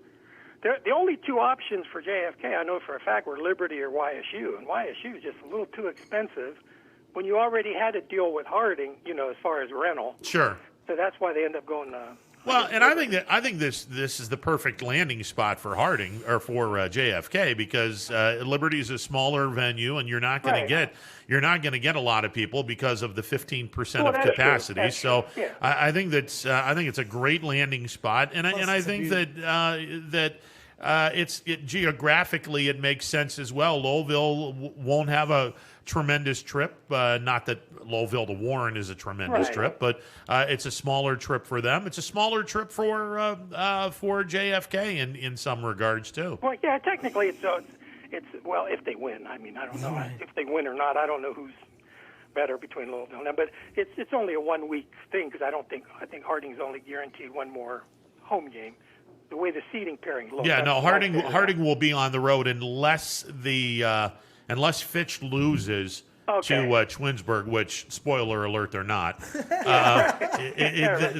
the only two options for JFK, I know for a fact, were Liberty or YSU, and YSU is just a little too expensive when you already had to deal with Harding, you know, as far as rental. Sure. So that's why they end up going. Well, and I think this is the perfect landing spot for Harding, or for JFK, because Liberty is a smaller venue, and you're not going to get a lot of people because of the 15% of capacity. So yeah. I think it's a great landing spot, and I think that geographically it makes sense as well. Lowville won't have a tremendous trip. Not that Lowville to Warren is a tremendous trip, but it's a smaller trip for them. It's a smaller trip for JFK in some regards too. Well, yeah, technically it's well, if they win. I mean, I don't know if they win or not. I don't know who's better between Lowville and them, but it's only a 1 week thing, because I think Harding's only guaranteed one more home game. The way the seating pairing looks. Yeah, no, Harding will be on the road unless Fitch loses to Twinsburg, which, spoiler alert, they're not.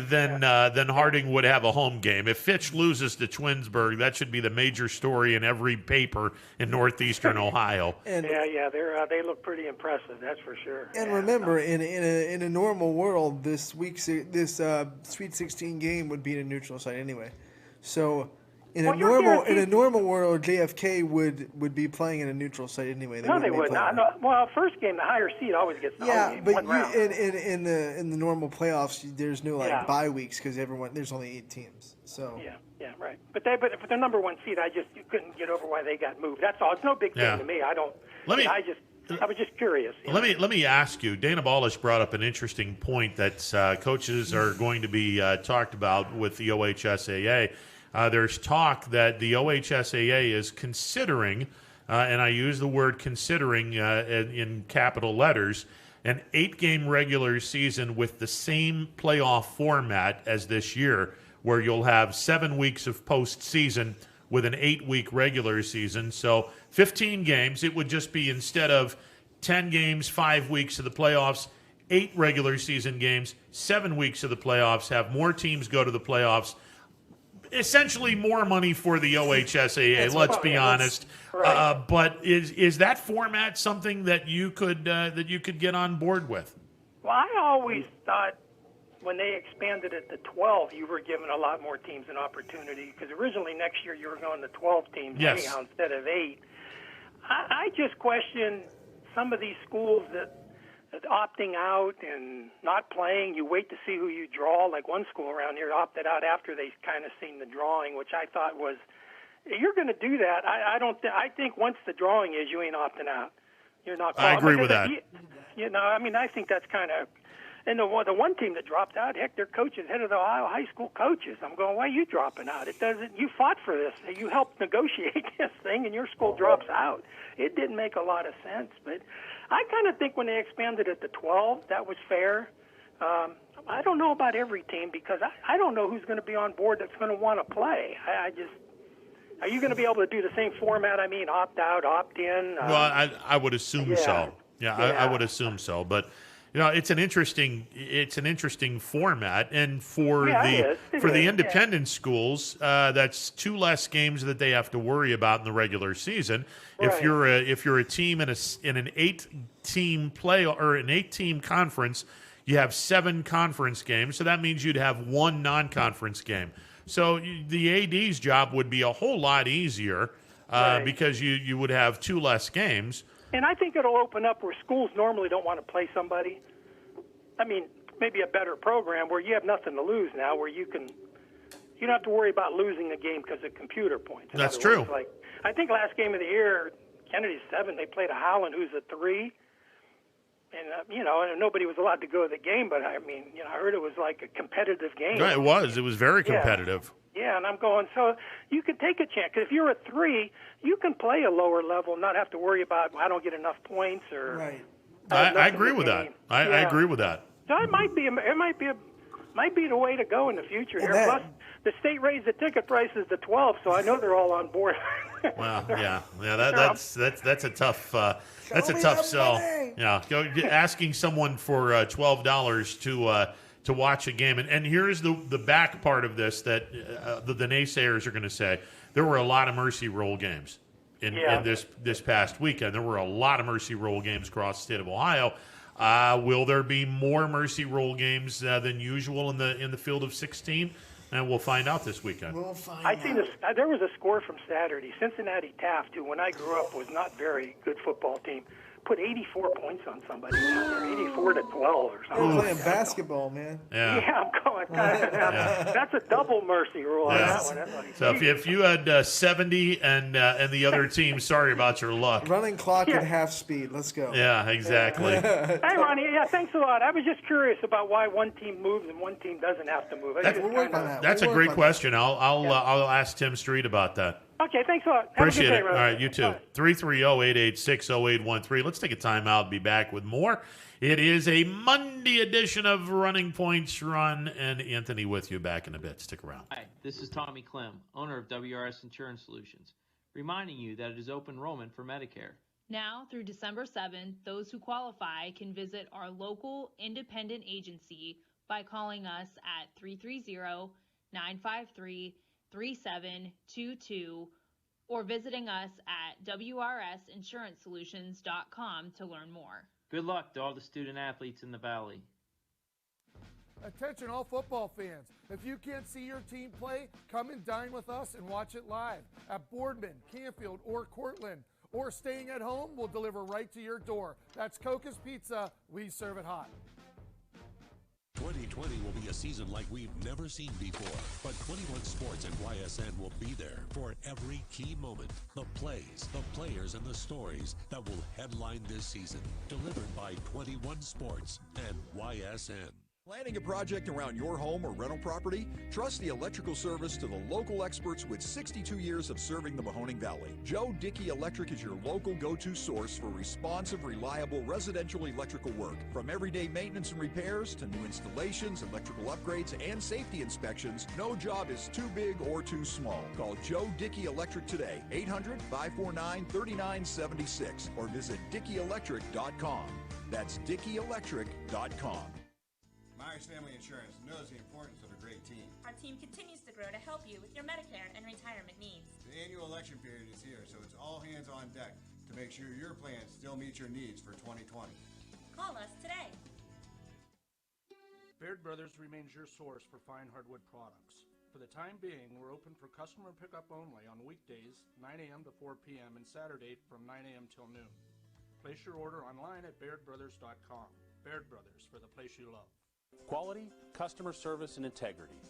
Then Harding would have a home game. If Fitch loses to Twinsburg, that should be the major story in every paper in northeastern Ohio. They look pretty impressive, that's for sure. And remember, in a normal world, this Sweet 16 game would be in a neutral site anyway. So in a normal world, JFK would be playing in a neutral site anyway. No, they would not. No, well, first game, the higher seed always gets the home game. But in the normal playoffs, there's no bye weeks, because there's only 8 teams. So yeah, right. But for the number one seed, you couldn't get over why they got moved. That's all. It's no big thing to me. I was just curious. Let me ask you. Dana Balish brought up an interesting point that coaches are going to be talked about with the OHSAA. There's talk that the OHSAA is considering, and I use the word considering in capital letters, an 8-game regular season with the same playoff format as this year, where you'll have 7 weeks of postseason with an 8-week regular season. So 15 games. It would just be, instead of 10 games, 5 weeks of the playoffs, 8 regular season games, 7 weeks of the playoffs, have more teams go to the playoffs. Essentially more money for the OHSAA, let's be honest. Right. But is that format something that you could get on board with? Well, I always thought when they expanded it to 12, you were giving a lot more teams an opportunity, because originally next year you were going to 12 teams anyhow instead of 8. I just question some of these schools that opting out and not playing. You wait to see who you draw. Like one school around here opted out after they kind of seen the drawing, which I thought was, you're going to do that. I think once the drawing is, you ain't opting out. You're not. I agree with that. I think that's kind of. And the one team that dropped out, heck, their coach is head of the Ohio high school coaches. I'm going, why are you dropping out? It doesn't. You fought for this. You helped negotiate this thing, and your school drops out. It didn't make a lot of sense. But I kind of think when they expanded it to 12, that was fair. I don't know about every team, because I don't know who's going to be on board that's going to want to play. Are you going to be able to do the same format? I mean, opt out, opt in. Well, I would assume so. Yeah, I would assume so. But it's an interesting format, and for the independent schools, that's 2 less games that they have to worry about in the regular season. Right. If you're a team in an 8-team play or an 8-team conference, you have 7 conference games, so that means you'd have 1 non-conference game. So the AD's job would be a whole lot easier because you would have 2 less games. And I think it'll open up where schools normally don't want to play somebody. I mean, maybe a better program where you have nothing to lose now, where you don't have to worry about losing a game because of computer points. That's true. Like, I think last game of the year, Kennedy's 7, they played a Howland who's a 3. And, and nobody was allowed to go to the game, but I mean, I heard it was like a competitive game. Right, it was very competitive. Yeah, and I'm going, so you could take a chance. Because if you're a 3, you can play a lower level and not have to worry about, I don't get enough points or. Right. I agree with that. I agree with that. So it might be the way to go in the future here. Plus, the state raised the ticket prices to 12, so I know they're all on board. Well, that's a tough sell. Yeah, asking someone for $12 to watch a game, and here's the back part of this that the naysayers are going to say. There were a lot of Mercy Roll games in this past weekend. There were a lot of Mercy Roll games across the state of Ohio. Will there be more Mercy Roll games than usual in the field of 16? And we'll find out this weekend. There was a score from Saturday. Cincinnati Taft, who when I grew up was not very good football team, put 84 points on somebody down there, 84 to 12 or something. We're playing basketball, man. Yeah, I'm going. That's a double Mercy Rule on that one. So if you had 70 and the other team, sorry about your luck. Running clock at half speed. Let's go. Yeah, exactly. Hey, Ronnie. Yeah, thanks a lot. I was just curious about why one team moves and one team doesn't have to move. That's a great question. I'll ask Tim Street about that. Okay, thanks a lot. Appreciate it. All right, you too. 330-886-0813. Let's take a timeout. Be back with more. It is a Monday edition of Running Points Run, and Anthony with you back in a bit. Stick around. Hi, this is Tommy Clem, owner of WRS Insurance Solutions, reminding you that it is open enrollment for Medicare. Now through December 7th, those who qualify can visit our local independent agency by calling us at 330-953-3722 or visiting us at wrsinsurancesolutions.com to learn more. Good luck to all the student athletes in the Valley. Attention all football fans. If you can't see your team play, come and dine with us and watch it live at Boardman, Canfield, or Cortland. Or staying at home, we'll deliver right to your door. That's Coca's Pizza. We serve it hot. 2020 will be a season like we've never seen before, but 21 Sports and YSN will be there for every key moment. The plays, the players, and the stories that will headline this season. Delivered by 21 Sports and YSN. Planning a project around your home or rental property? Trust the electrical service to the local experts with 62 years of serving the Mahoning Valley. Joe Dickey Electric is your local go-to source for responsive, reliable residential electrical work. From everyday maintenance and repairs to new installations, electrical upgrades, and safety inspections, no job is too big or too small. Call Joe Dickey Electric today, 800-549-3976, or visit DickeyElectric.com. That's DickeyElectric.com. Myers Family Insurance knows the importance of a great team. Our team continues to grow to help you with your Medicare and retirement needs. The annual election period is here, so it's all hands on deck to make sure your plans still meet your needs for 2020. Call us today. Baird Brothers remains your source for fine hardwood products. For the time being, we're open for customer pickup only on weekdays, 9 a.m. to 4 p.m. and Saturday from 9 a.m. till noon. Place your order online at BairdBrothers.com. Baird Brothers, for the place you love. Quality, customer service, and integrity.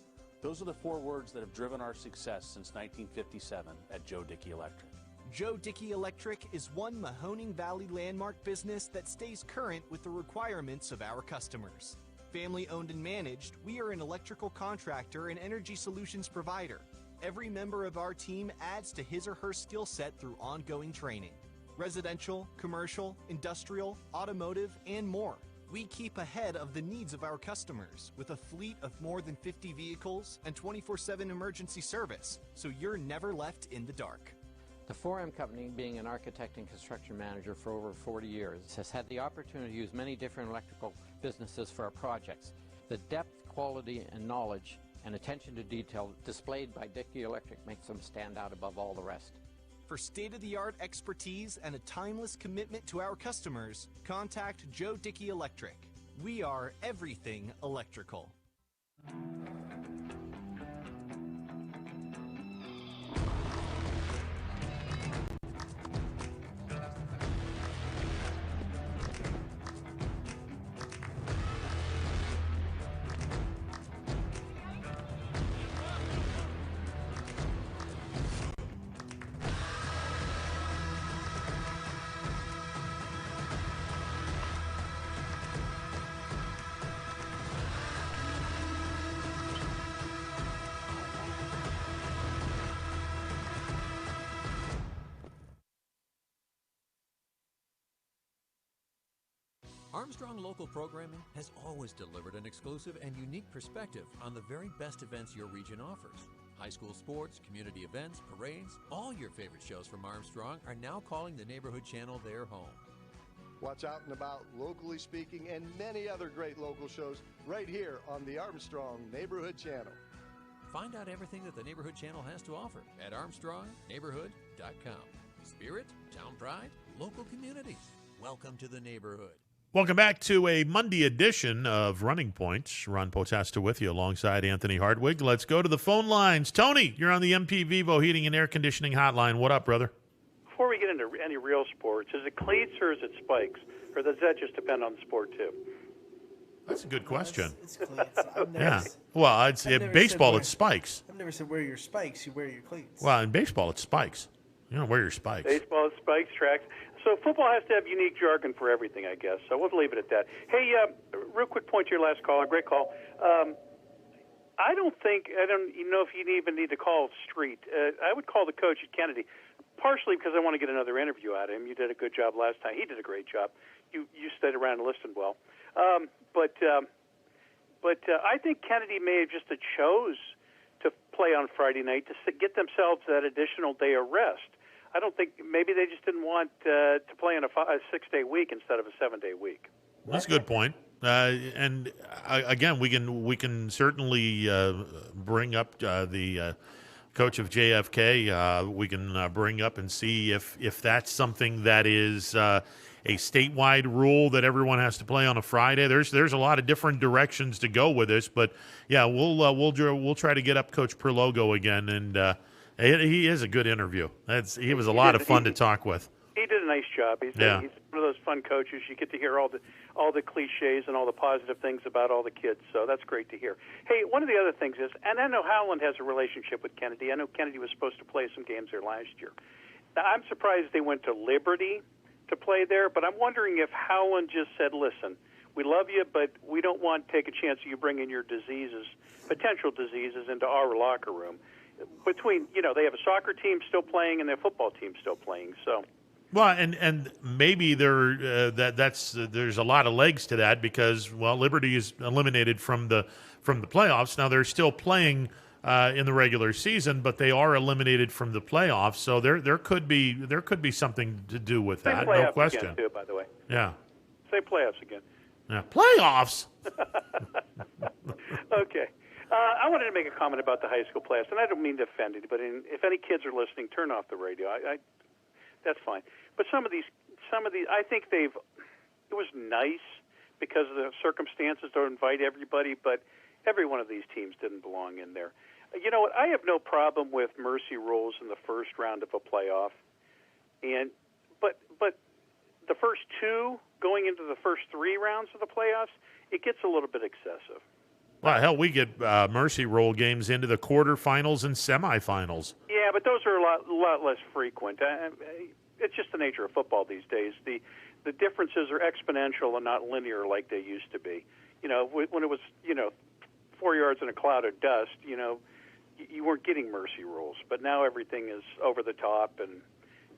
Those are the 4 words that have driven our success since 1957 at Joe Dickey Electric. Joe Dickey Electric is one Mahoning Valley landmark business that stays current with the requirements of our customers. Family owned and managed, we are an electrical contractor and energy solutions provider. Every member of our team adds to his or her skill set through ongoing training. Residential, commercial, industrial, automotive, and more. We keep ahead of the needs of our customers with a fleet of more than 50 vehicles and 24/7 emergency service, so you're never left in the dark. The 4M Company, being an architect and construction manager for over 40 years, has had the opportunity to use many different electrical businesses for our projects. The depth, quality, and knowledge and attention to detail displayed by Dickey Electric makes them stand out above all the rest. For state-of-the-art expertise and a timeless commitment to our customers, contact Joe Dickey Electric. We are everything electrical. Armstrong Local Programming has always delivered an exclusive and unique perspective on the very best events your region offers. High school sports, community events, parades, all your favorite shows from Armstrong are now calling the Neighborhood Channel their home. Watch Out and About, Locally Speaking, and many other great local shows right here on the Armstrong Neighborhood Channel. Find out everything that the Neighborhood Channel has to offer at ArmstrongNeighborhood.com. Spirit, town pride, local communities. Welcome to the neighborhood. Welcome back to a Monday edition of Running Points. Ron Potesta with you alongside Anthony Hardwig. Let's go to the phone lines. Tony, you're on the MP Vivo Heating and Air Conditioning Hotline. What up, brother? Before we get into any real sports, is it cleats or is it spikes? Or does that just depend on the sport, too? That's a good question. It's cleats. Yeah. Well, in baseball, it's spikes. I've never said wear your spikes. You wear your cleats. Well, in baseball, it's spikes. You don't wear your spikes. Baseball, spikes, tracks. So football has to have unique jargon for everything, I guess. So we'll leave it at that. Hey, real quick point to your last caller. Great call. I don't even know if you even need to call Street. I would call the coach at Kennedy, partially because I want to get another interview out of him. You did a good job last time. He did a great job. You stayed around and listened well. But I think Kennedy may have just chose to play on Friday night to get themselves that additional day of rest. I don't think maybe they just didn't want to play in a 6-day week instead of a 7-day week. That's a good point. And again, we can certainly bring up the coach of JFK. We can bring up and see if that's something that is a statewide rule that everyone has to play on a Friday. There's a lot of different directions to go with this, but yeah, we'll try to get up Coach Perlogo again, and he is a good interview. He was a lot of fun to talk with. He did a nice job. He's one of those fun coaches. You get to hear all the cliches and all the positive things about all the kids, so that's great to hear. Hey, one of the other things is, and I know Howland has a relationship with Kennedy. I know Kennedy was supposed to play some games there last year. Now, I'm surprised they went to Liberty to play there, but I'm wondering if Howland just said, listen, We love you, but we don't want to take a chance of you bringing your potential diseases, into our locker room. Between, they have a soccer team still playing and their football team still playing, so. Well, and maybe there's a lot of legs to that because Liberty is eliminated from the playoffs. Now they're still playing in the regular season, but they are eliminated from the playoffs. So there could be something to do with that. No question. Again, too, by the way. Yeah. Say playoffs again. Yeah. Playoffs. Okay. I wanted to make a comment about the high school class, and I don't mean to offend anybody. If any kids are listening, turn off the radio. That's fine. But some of these, I think it was nice because of the circumstances to invite everybody, but every one of these teams didn't belong in there. You know what? I have no problem with mercy rules in the first round of a playoff, but the first two going into the first three rounds of the playoffs, it gets a little bit excessive. Well, hell, we get mercy rule games into the quarterfinals and semifinals. Yeah, but those are a lot less frequent. It's just the nature of football these days. The differences are exponential and not linear like they used to be. When it was 4 yards in a cloud of dust, you weren't getting mercy rules. But now everything is over the top, and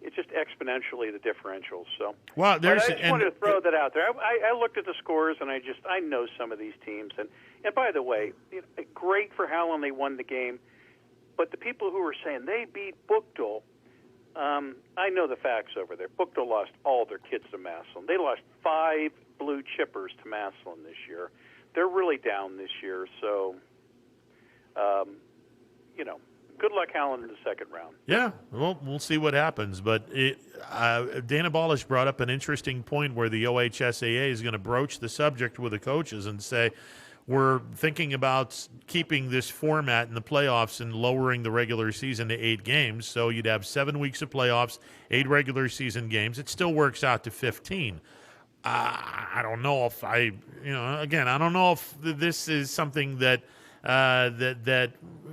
it's just exponentially the differentials. So, I just wanted to throw that out there. I looked at the scores, and I know some of these teams. And by the way, great for Howland, they won the game. But the people who were saying they beat Bookdale, I know the facts over there. Bookdale lost all their kids to Massillon. They lost 5 blue chippers to Massillon this year. They're really down this year. So, good luck, Howland, in the second round. Yeah, well, we'll see what happens. But Dana Balish brought up an interesting point where the OHSAA is going to broach the subject with the coaches and say, we're thinking about keeping this format in the playoffs and lowering the regular season to 8 games. So you'd have 7 weeks of playoffs, 8 regular season games. It still works out to 15. I don't know if I don't know if this is something that that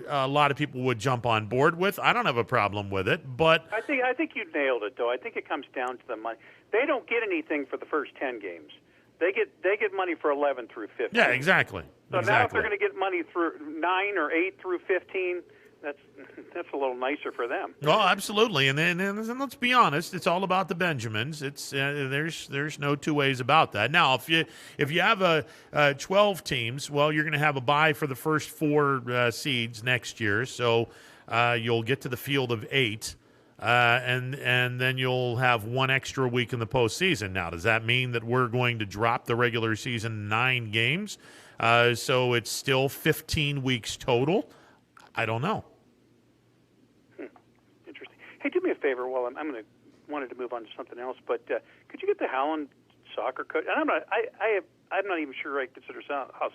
a lot of people would jump on board with. I don't have a problem with it, but I think you nailed it, though. I think it comes down to the money. They don't get anything for the first 10 games. They get money for 11 through 15. Yeah, exactly. So now if they're going to get money through 9 or 8 through 15, that's a little nicer for them. Oh, absolutely. And then let's be honest, it's all about the Benjamins. It's there's no two ways about that. Now, if you have 12 teams, well, you're going to have a bye for the first 4 seeds next year, so you'll get to the field of 8. And then you'll have 1 extra week in the postseason. Now, does that mean that we're going to drop the regular season 9 games? So it's still 15 weeks total? I don't know. Interesting. Hey, do me a favor. Well, I'm wanted to move on to something else, but could you get the Howland soccer coach? And I'm not even sure I consider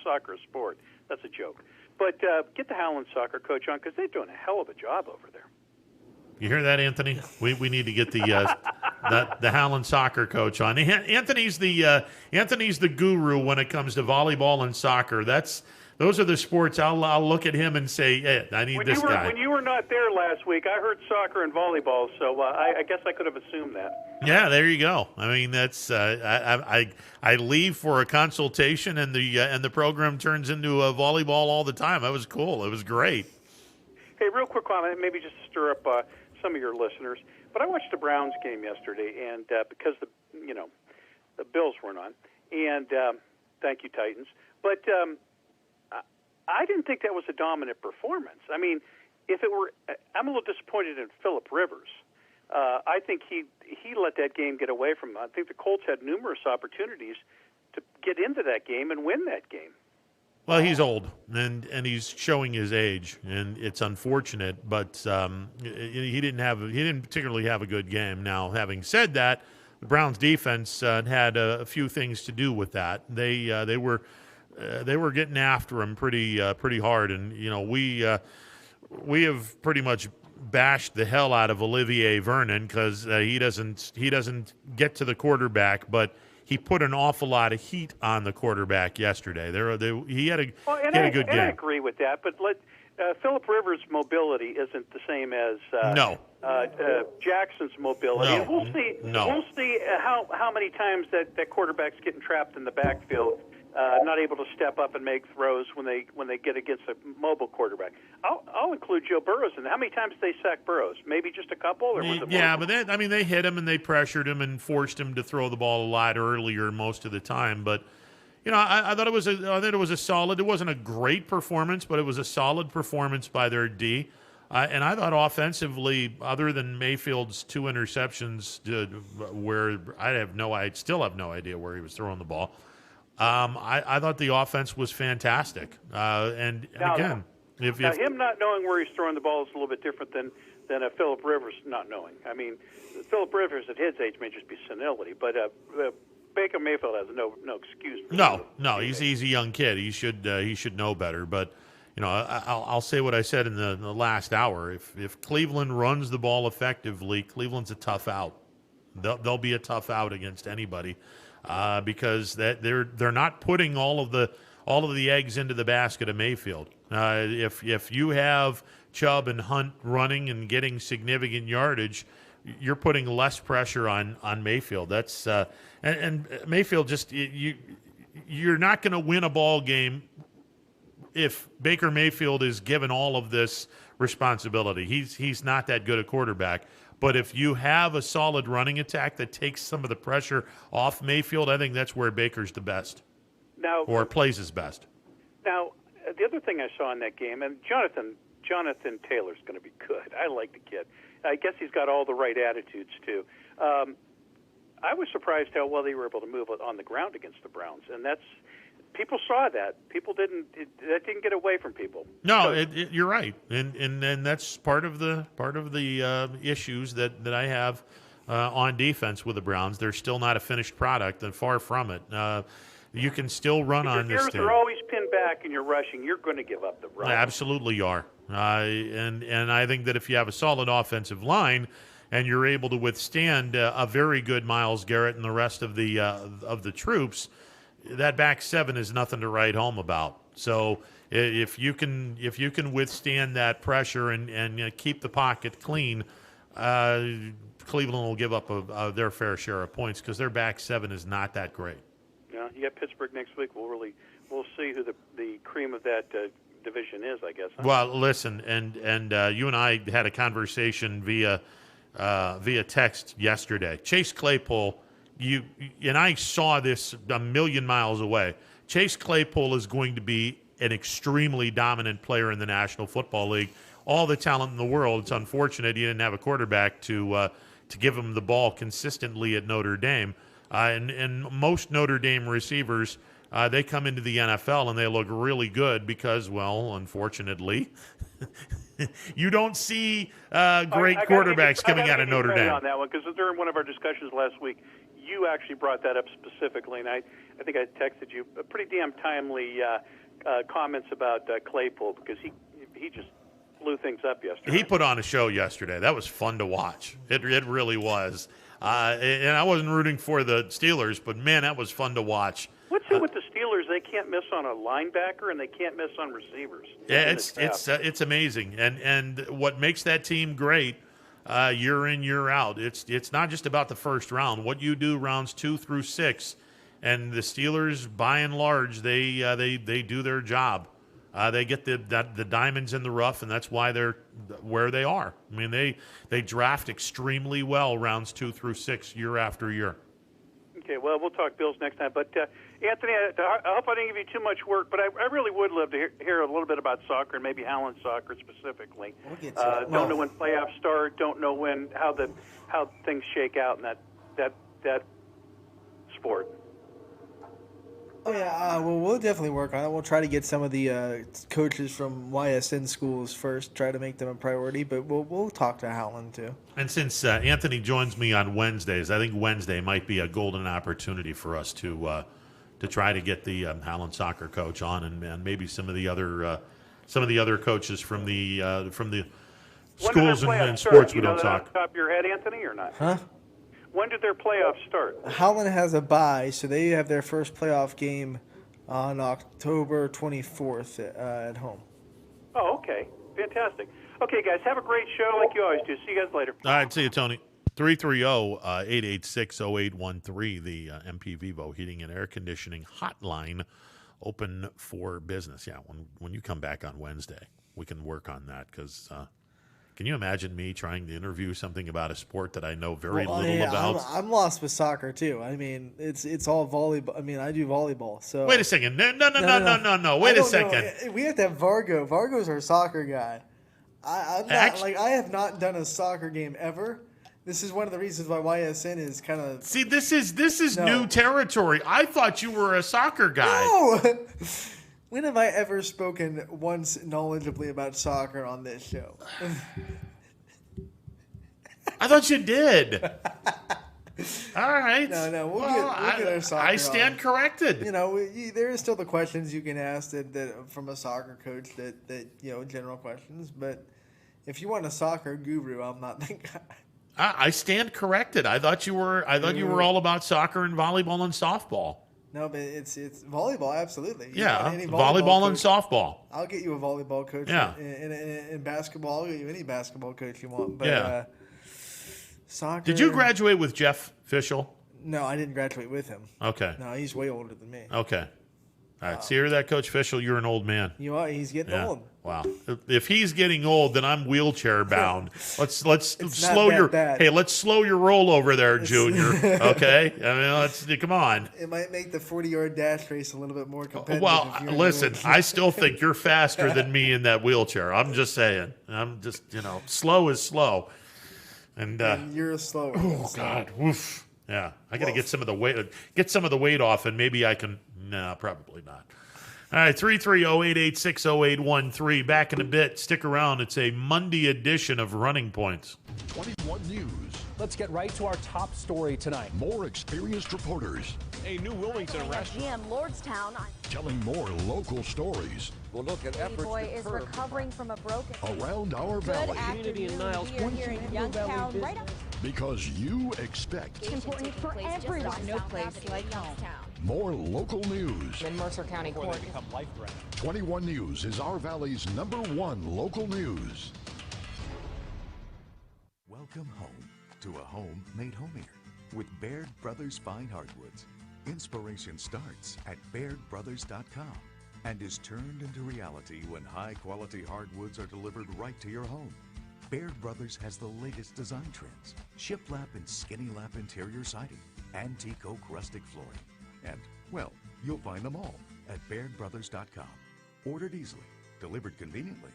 soccer a sport. That's a joke. But get the Howland soccer coach on because they're doing a hell of a job over there. You hear that, Anthony? We need to get the Howland soccer coach on. Anthony's the guru when it comes to volleyball and soccer. Those are the sports I'll look at him and say, hey, I need this guy. When you were not there last week, I heard soccer and volleyball, so I guess I could have assumed that. Yeah, there you go. I mean, that's I leave for a consultation, and the program turns into a volleyball all the time. That was cool. It was great. Hey, real quick comment, maybe just to stir up some of your listeners. But I watched the Browns game yesterday, and because the Bills weren't on, and thank you, Titans. But I didn't think that was a dominant performance. I mean, if it were, I'm a little disappointed in Phillip Rivers. I think he let that game get away from him. I think the Colts had numerous opportunities to get into that game and win that game. Well, he's old, and he's showing his age, and it's unfortunate. But he didn't particularly have a good game. Now, having said that, the Browns' defense had a few things to do with that. They were getting after him pretty hard, and we have pretty much bashed the hell out of Olivier Vernon because he doesn't get to the quarterback, but he put an awful lot of heat on the quarterback yesterday. He had a good game. I agree with that, but Phillip Rivers' mobility isn't the same as No. Jackson's mobility. No. And we'll see. No. We'll see how many times that quarterback's getting trapped in the backfield, not able to step up and make throws when they get against a mobile quarterback. I'll include Joe Burrows in. How many times did they sack Burrows? Maybe just a couple, or was it more? Yeah, but they hit him and they pressured him and forced him to throw the ball a lot earlier most of the time. But I thought it was a solid. It wasn't a great performance, but it was a solid performance by their D. And I thought offensively, other than Mayfield's 2 interceptions, where I still have no idea where he was throwing the ball. I thought the offense was fantastic. And again, if him not knowing where he's throwing the ball is a little bit different than a Phillip Rivers not knowing. I mean, Phillip Rivers at his age may just be senility, but Baker Mayfield has no excuse. No, he's a young kid. He should know better. But I'll say what I said in the last hour. If Cleveland runs the ball effectively, Cleveland's a tough out. They'll be a tough out against anybody because they're not putting all of the eggs into the basket of Mayfield. If you have Chubb and Hunt running and getting significant yardage, you're putting less pressure on Mayfield. That's and Mayfield just you're not going to win a ball game if Baker Mayfield is given all of this responsibility. He's not that good a quarterback. But if you have a solid running attack that takes some of the pressure off Mayfield, I think that's where Baker's the best. Now, or plays his best. Now, the other thing I saw in that game, and Jonathan Taylor's going to be good. I like the kid. I guess he's got all the right attitudes, too. I was surprised how well they were able to move on the ground against the Browns, and people saw that. That didn't get away from people. No, you're right, and that's part of the issues that I have on defense with the Browns. They're still not a finished product, and far from it. You can still run on this team. You're always pinned back and you're rushing. You're going to give up the run. Absolutely, you are. And I think that if you have a solid offensive line and you're able to withstand a very good Myles Garrett and the rest of the troops, that back seven is nothing to write home about. So if you can withstand that pressure and keep the pocket clean, Cleveland will give up their fair share of points because their back seven is not that great. Yeah, you got Pittsburgh next week. We'll see who the cream of that division is, I guess. Huh? Well, listen, and you and I had a conversation via text yesterday. Chase Claypool, and I saw this a million miles away. Chase Claypool is going to be an extremely dominant player in the National Football League. All the talent in the world. It's unfortunate he didn't have a quarterback to give him the ball consistently at Notre Dame. And most Notre Dame receivers, they come into the NFL and they look really good because, well, unfortunately, you don't see great quarterbacks coming out of Notre Dame. On that one, because during one of our discussions last week, you actually brought that up specifically, and I think I texted you pretty damn timely comments about Claypool because he just blew things up yesterday. He put on a show yesterday. That was fun to watch. It really was. And I wasn't rooting for the Steelers, but, man, that was fun to watch. What's it with the Steelers? They can't miss on a linebacker, and they can't miss on receivers. Yeah, it's amazing. And what makes that team great year in, year out, it's not just about the first round. What you do rounds 2 through 6, and the Steelers, by and large, they do their job. They get the diamonds in the rough, and that's why they're where they are. I mean, they draft extremely well rounds 2 through 6 year after year. Okay, well, we'll talk Bills next time. But, Anthony, I hope I didn't give you too much work, but I really would love to hear a little bit about soccer, and maybe Howland soccer specifically. We'll get to don't know when playoffs start, don't know how things shake out in that sport. Oh, yeah, well, we'll definitely work on it. We'll try to get some of the coaches from YSN schools first, try to make them a priority, but we'll talk to Howland, too. And since Anthony joins me on Wednesdays, I think Wednesday might be a golden opportunity for us to try to get the Howland soccer coach on and maybe some of the other coaches from the schools and sports we don't talk. Off the top of your head, Anthony, or not? Huh? When did their playoffs start? Howland has a bye, so they have their first playoff game on October 24th at home. Oh, okay. Fantastic. Okay, guys, have a great show like you always do. See you guys later. All right, see you, Tony. 330-886-0813, the MP Vivo Heating and Air Conditioning hotline, open for business. Yeah, when you come back on Wednesday, we can work on that because can you imagine me trying to interview something about a sport that I know very little about? I'm lost with soccer too. I mean, it's all volleyball. I mean, I do volleyball. So wait a second. No. Wait a second. We have to have Vargo. Vargo's our soccer guy. I'm not I have not done a soccer game ever. This is one of the reasons why YSN is kind of... See, this is new territory. I thought you were a soccer guy. No! When have I ever spoken once knowledgeably about soccer on this show? I thought you did. All right. No, we'll get our soccer I stand corrected. You know, there is still the questions you can ask that from a soccer coach that general questions. But if you want a soccer guru, I'm not the guy. I stand corrected. I thought you were all about soccer and volleyball and softball. No, but it's volleyball, absolutely. Yeah, volleyball and softball. I'll get you a volleyball coach. Yeah. In basketball, I'll get you any basketball coach you want. But yeah. Soccer. Did you graduate with Jeff Fischel? No, I didn't graduate with him. Okay. No, he's way older than me. Okay. All right. See, hear that, Coach Fischel? You're an old man. You are. He's getting old. Wow. If he's getting old, then I'm wheelchair bound. Let's slow your let's slow your roll over there, Junior. Okay. I mean, come on. It might make the 40-yard dash race a little bit more competitive. Well, listen, I still think you're faster than me in that wheelchair. I'm just saying. I'm just slow is slow, and you're slower. Oh God. Oof. Yeah. I got to get some of the weight off, and maybe I can. No, probably not. All right, 330-886-0813. Back in a bit. Stick around. It's a Monday edition of Running Points. 21 News. Let's get right to our top story tonight. More experienced reporters. A new Wilmington restaurant. GM Lordstown. Telling more local stories. We'll look at efforts boy is recovering from a broken... Around our valley. Community in Niles. We are here in Youngstown. Right up. Because you expect... It's important for everyone. No place like home. More local news. In Mercer County Court. 21 News is our valley's #1 local news. Welcome home to a home made homier with Baird Brothers Fine Hardwoods. Inspiration starts at BairdBrothers.com and is turned into reality when high-quality hardwoods are delivered right to your home. Baird Brothers has the latest design trends, shiplap and skinny lap interior siding, antique oak rustic flooring. And, well, you'll find them all at BairdBrothers.com. Ordered easily, delivered conveniently,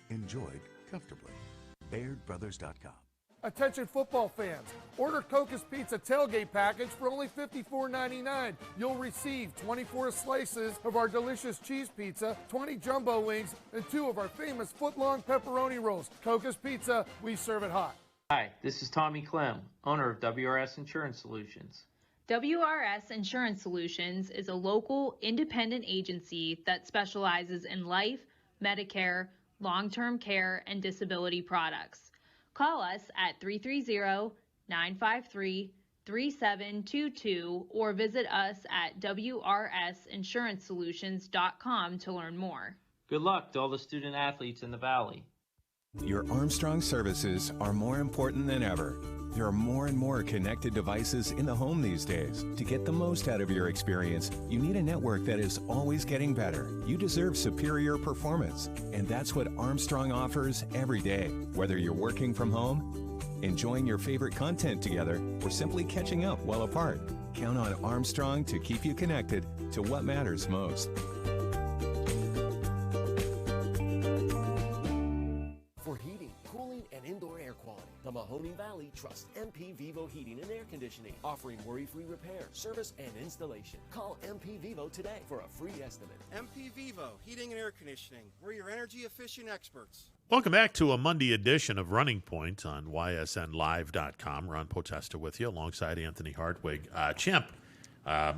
enjoyed comfortably. BairdBrothers.com. Attention football fans, order Coca's Pizza tailgate package for only $54.99. You'll receive 24 slices of our delicious cheese pizza, 20 jumbo wings, and 2 of our famous foot-long pepperoni rolls. Coca's Pizza, we serve it hot. Hi, this is Tommy Clem, owner of WRS Insurance Solutions. WRS Insurance Solutions is a local independent agency that specializes in life, Medicare, long-term care, and disability products. Call us at 330-953-3722 or visit us at wrsinsuranceSolutions.com to learn more. Good luck to all the student athletes in the Valley. Your Armstrong services are more important than ever. There are more and more connected devices in the home these days. To get the most out of your experience, you need a network that is always getting better. You deserve superior performance, and that's what Armstrong offers every day. Whether you're working from home, enjoying your favorite content together, or simply catching up while apart, count on Armstrong to keep you connected to what matters most. For heating, cooling, and indoor air quality, the Mahoning Valley trusts MP Vivo Heating and Air Conditioning, offering worry-free repair, service, and installation. Call MP Vivo today for a free estimate. MP Vivo Heating and Air Conditioning. We're your energy-efficient experts. Welcome back to a Monday edition of Running Point on ysnlive.com. Ron Potesta with you alongside Anthony Hartwig. Chimp,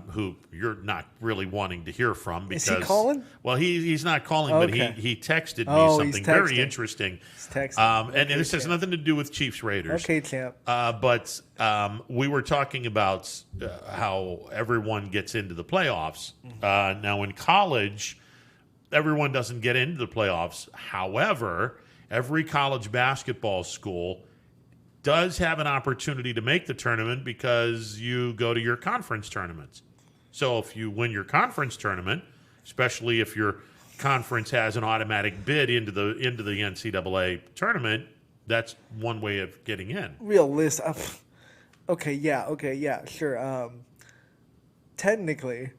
who you're not really wanting to hear from because... Is he calling? Well, he's not calling, okay. But he texted me something very interesting. He's texting. And this has nothing to do with Chiefs Raiders. Okay, Champ. But we were talking about how everyone gets into the playoffs. Now, in college, everyone doesn't get into the playoffs. However, every college basketball school does have an opportunity to make the tournament because you go to your conference tournaments. So if you win your conference tournament, especially if your conference has an automatic bid into the NCAA tournament, that's one way of getting in. Okay, sure. Technically,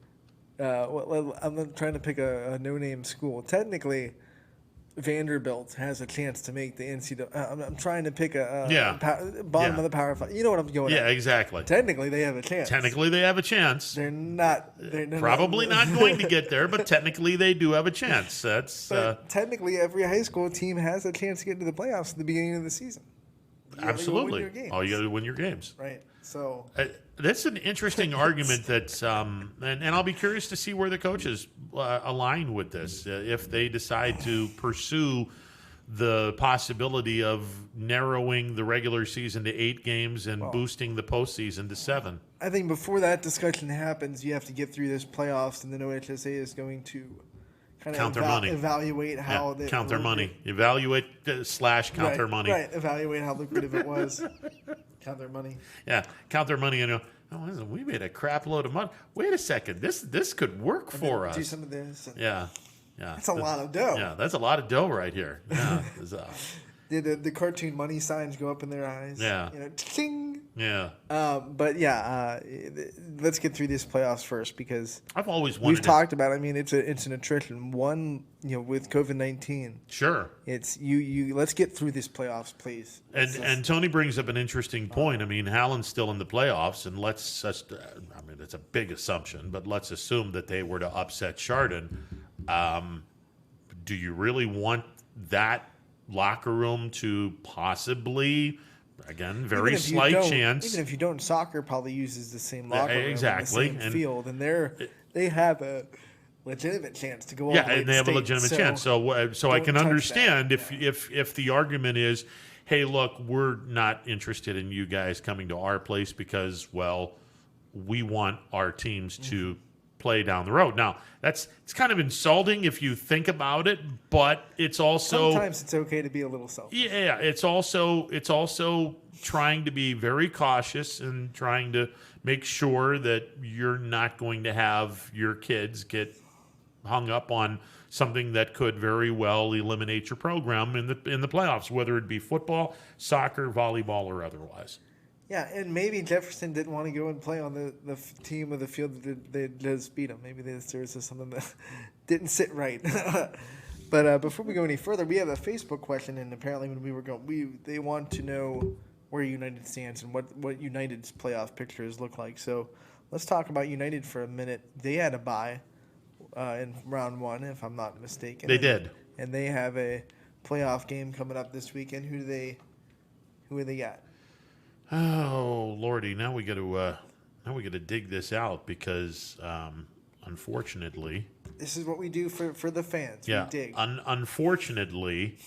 I'm trying to pick a no-name school. Technically, Vanderbilt has a chance to make the NCAA. I'm trying to pick a bottom of the Power 5. You know what I'm going at. Yeah, exactly. Technically, they have a chance. Technically, they have a chance. They're not. They're Probably not going to get there, but technically, they do have a chance. Technically, every high school team has a chance to get into the playoffs at the beginning of the season. Absolutely. All you got to win your games. Right. So that's an interesting argument. That's and I'll be curious to see where the coaches align with this if they decide to pursue the possibility of narrowing the regular season to 8 games and boosting the postseason to 7. I think before that discussion happens, you have to get through this playoffs, and then OHSA is going to kind count of their money. Evaluate how they count their money. Evaluate / count their money. Right. Evaluate how lucrative it was. Count their money. Yeah, count their money and go, listen, we made a crap load of money. Wait a second, this could work for us. Do some of this. Yeah. That's a lot of dough. Yeah, that's a lot of dough right here. Yeah. Did the cartoon money signs go up in their eyes? Yeah. Ting. Yeah. Let's get through these playoffs first because I've always wanted. We've talked about. I mean, it's an attrition. One, with COVID-19. Sure. It's you. Let's get through this playoffs, please. And Tony brings up an interesting point. I mean, Hallen's still in the playoffs, and it's a big assumption, but let's assume that they were to upset Chardon. Do you really want that locker room to possibly, again, very slight chance? Even if you don't, soccer probably uses the same locker room, exactly, and the same field, and they have a legitimate chance to go. All yeah, the way and they have a legitimate chance. So I can understand if the argument is, hey, look, we're not interested in you guys coming to our place because, well, we want our teams to play down the road. Now, it's kind of insulting if you think about it, but it's also sometimes it's okay to be a little selfish. Yeah, it's also trying to be very cautious and trying to make sure that you're not going to have your kids get hung up on something that could very well eliminate your program in the playoffs, whether it be football, soccer, volleyball, or otherwise. Yeah, and maybe Jefferson didn't want to go and play on the team of the field that they just beat him. Maybe there was something that didn't sit right. But before we go any further, we have a Facebook question, and apparently when we were going, they want to know where United stands and what United's playoff pictures look like. So let's talk about United for a minute. They had a bye in round 1, if I'm not mistaken. They did, and they have a playoff game coming up this weekend. Who do they got? Oh Lordy! Now we got to dig this out because unfortunately, this is what we do for the fans. Yeah, we dig. Unfortunately,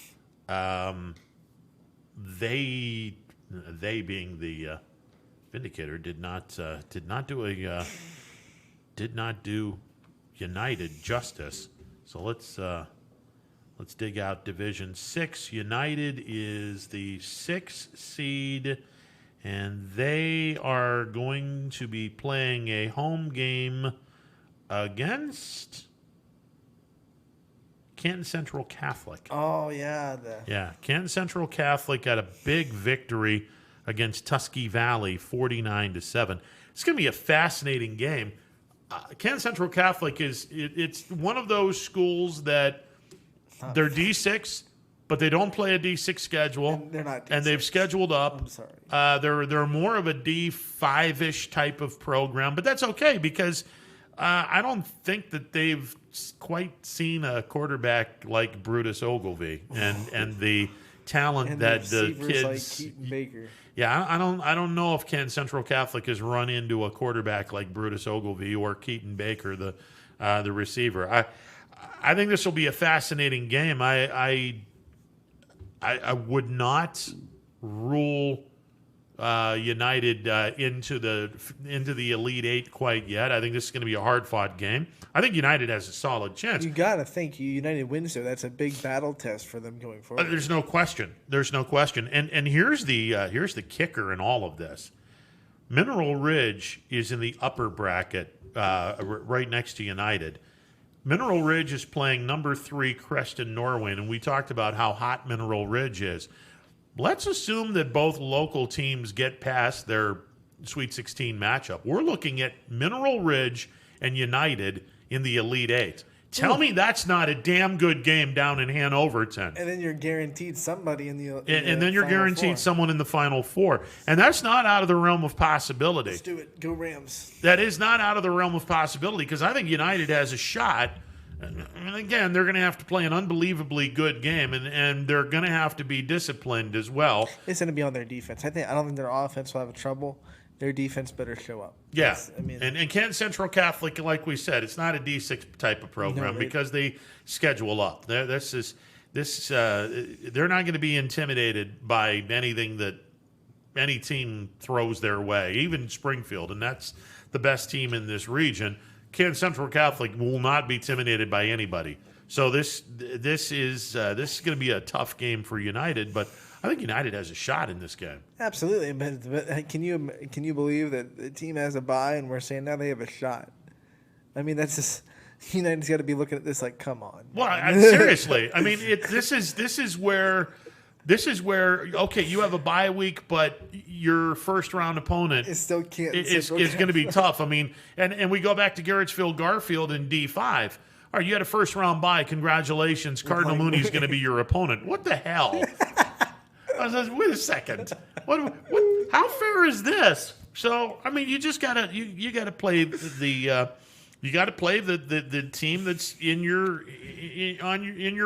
they being the Vindicator did not do United justice. So let's dig out Division 6. United is the 6th seed. And they are going to be playing a home game against Canton Central Catholic. Oh, yeah. Canton Central Catholic got a big victory against Tuskegee Valley, 49-7. It's going to be a fascinating game. Canton Central Catholic it's one of those schools that they're D6, but they don't play a D6 schedule. And they're not D6. And they've scheduled up. I'm sorry. They're more of a D5-ish type of program, but that's okay because I don't think that they've quite seen a quarterback like Brutus Ogilvie and the talent and that the kids like Keaton Baker. Yeah, I don't know if Canton Central Catholic has run into a quarterback like Brutus Ogilvie or Keaton Baker, the receiver. I think this will be a fascinating game. I would not rule United into the Elite Eight quite yet. I think this is going to be a hard-fought game. I think United has a solid chance. You got to think United wins, so that's a big battle test for them going forward. There's no question. And here's the kicker in all of this. Mineral Ridge is in the upper bracket, right next to United. Mineral Ridge is playing number 3 Creston Norway, and we talked about how hot Mineral Ridge is. Let's assume that both local teams get past their Sweet 16 matchup. We're looking at Mineral Ridge and United in the Elite Eight. Tell me that's not a damn good game down in Hanoverton. And then you're guaranteed somebody in the and then you're Final guaranteed Four. Final in the Final Four. And that's not out of the realm of possibility. Let's do it. Go Rams. That is not out of the realm of possibility because I think United has a shot. And again, they're going to have to play an unbelievably good game, and they're going to have to be disciplined as well. It's going to be on their defense. I don't think their offense will have trouble. Their defense better show up. Yeah, and Kent Central Catholic, like we said, it's not a D6 type of program because they schedule up. They're not going to be intimidated by anything that any team throws their way, even Springfield, and that's the best team in this region. Kent Central Catholic will not be intimidated by anybody. So this is going to be a tough game for United, but I think United has a shot in this game. Absolutely, but can you believe that the team has a bye and we're saying now they have a shot? I mean, that's just United's got to be looking at this like, come on. Well, seriously, I mean, this is where okay, you have a bye week, but your first round opponent is still is going to be tough. I mean, and we go back to Garrettsville Garfield in D5. All right, you had a first round bye. Congratulations, Cardinal Mooney's going to be your opponent. What the hell? I was like, wait a second. What? How fair is this? So, I mean, you just gotta you gotta play the team that's in your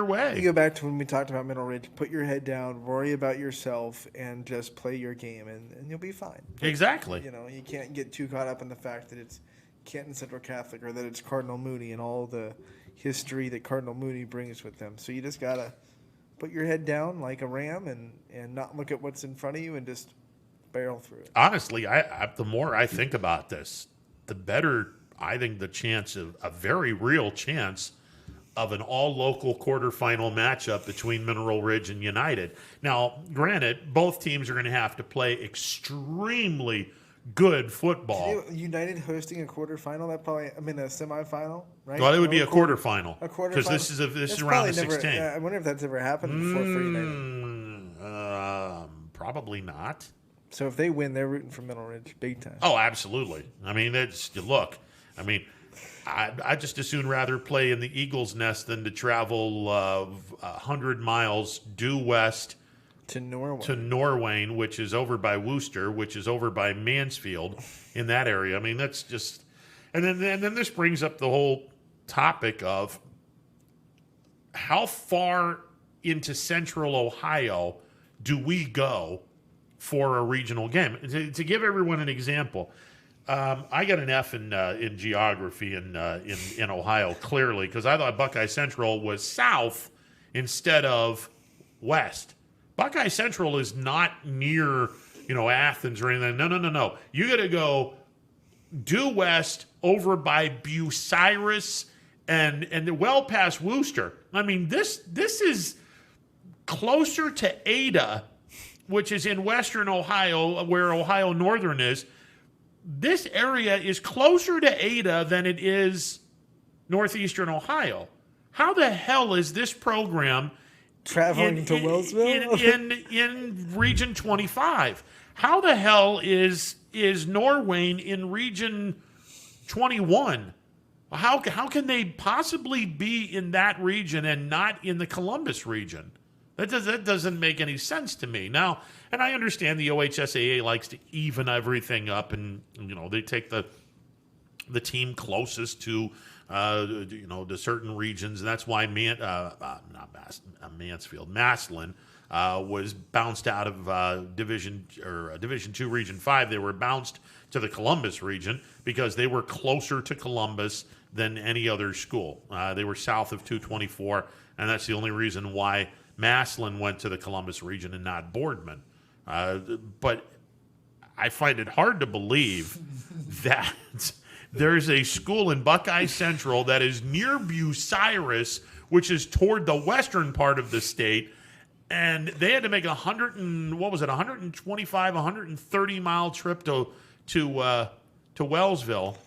way. You go back to when we talked about Mineral Ridge. Put your head down, worry about yourself, and just play your game, and you'll be fine. Exactly. You can't get too caught up in the fact that it's Canton Central Catholic or that it's Cardinal Mooney and all the history that Cardinal Mooney brings with them. So you just gotta put your head down like a ram and not look at what's in front of you and just barrel through it. Honestly, the more I think about this, the better I think the chance of a very real chance of an all-local quarterfinal matchup between Mineral Ridge and United. Now, granted, both teams are going to have to play extremely good football. United hosting a quarterfinal, a semifinal, right? Well, it would be a quarterfinal. A quarterfinal. Because this is around the 16. I wonder if that's ever happened before for United. Probably not. So if they win, they're rooting for Mineral Ridge big time. Oh, absolutely. I mean, I'd just as soon rather play in the Eagle's Nest than to travel 100 miles due west to Norway, which is over by Worcester, which is over by Mansfield, in that area. I mean, that's just, and then this brings up the whole topic of how far into Central Ohio do we go for a regional game? To give everyone an example. I got an F in geography in Ohio, clearly, because I thought Buckeye Central was south instead of west. Buckeye Central is not near, Athens or anything. No. You got to go due west over by Bucyrus and well past Worcester. I mean, this is closer to Ada, which is in western Ohio, where Ohio Northern is. This area is closer to Ada than it is northeastern Ohio. How the hell is this program traveling to Wellsville in Region 25? How the hell is Norway in Region 21? How can they possibly be in that region and not in the Columbus region? That doesn't make any sense to me. Now, and I understand the OHSAA likes to even everything up, and they take the team closest to to certain regions, and that's why Maslin was bounced out of Division II Region 5. They were bounced to the Columbus region because they were closer to Columbus than any other school. They were south of 224, and that's the only reason why Maslin went to the Columbus region and not Boardman. But I find it hard to believe that there's a school in Buckeye Central that is near Bucyrus, which is toward the western part of the state, and they had to make 125, 130 mile trip to Wellsville.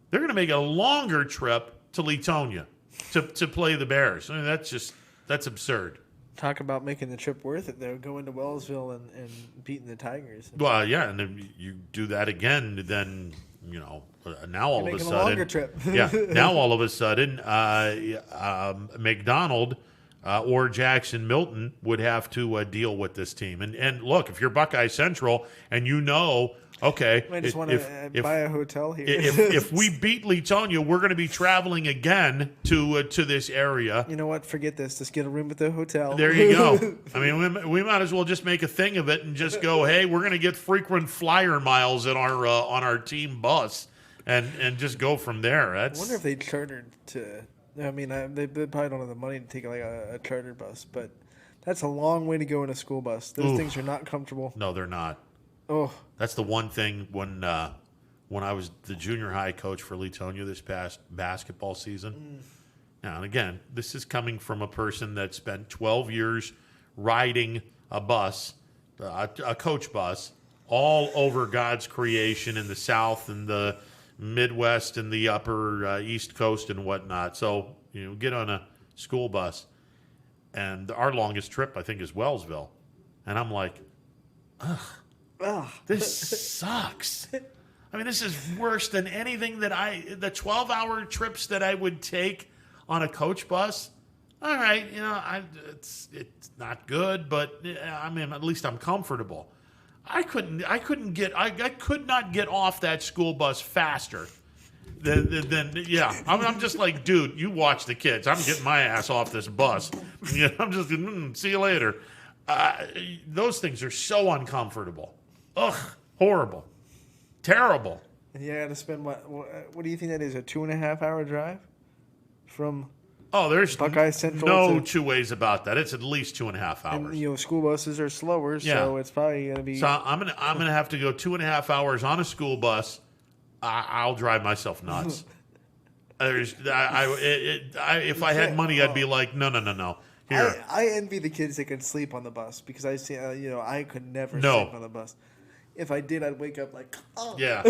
They're going to make a longer trip to Leetonia to play the Bears. I mean, that's absurd. Talk about making the trip worth it, though. Going to Wellsville and beating the Tigers. Well, yeah, and then you do that again, then now all of a sudden, a longer trip. Now all of a sudden, McDonald or Jackson Milton would have to deal with this team. And look, if you're Buckeye Central and okay, I just want to buy a hotel here. if we beat Leetonia, we're going to be traveling again to this area. You know what? Forget this. Just get a room at the hotel. There you go. I mean, we might as well just make a thing of it and just go, hey, we're going to get frequent flyer miles in our on our team bus and just go from there. I wonder if they chartered to. I mean, they probably don't have the money to take like a charter bus, but that's a long way to go in a school bus. Those things are not comfortable. No, they're not. Oh, that's the one thing when I was the junior high coach for Leetonia this past basketball season. Now, and again, this is coming from a person that spent 12 years riding a bus, a coach bus, all over God's creation in the South and the Midwest and the upper East Coast and whatnot. So, get on a school bus. And our longest trip, I think, is Wellsville. And I'm like, ugh. This sucks. I mean, this is worse than anything the 12-hour trips that I would take on a coach bus. All right, it's not good, but I mean, at least I'm comfortable. I could not get off that school bus faster than I'm just like, dude, you watch the kids. I'm getting my ass off this bus. I'm just see you later. Those things are so uncomfortable. Ugh, horrible, terrible. And you got to spend what do you think that is? A 2.5 hour drive from? Oh, there's Buckeye Central. No two ways about that. It's at least 2.5 hours. And, school buses are slower, so it's probably going to be. So I'm gonna have to go 2.5 hours on a school bus. I'll drive myself nuts. If I had money, I'd be like, no. Here. I envy the kids that can sleep on the bus because I see, I could never sleep on the bus. If I did, I'd wake up like, oh. Yeah,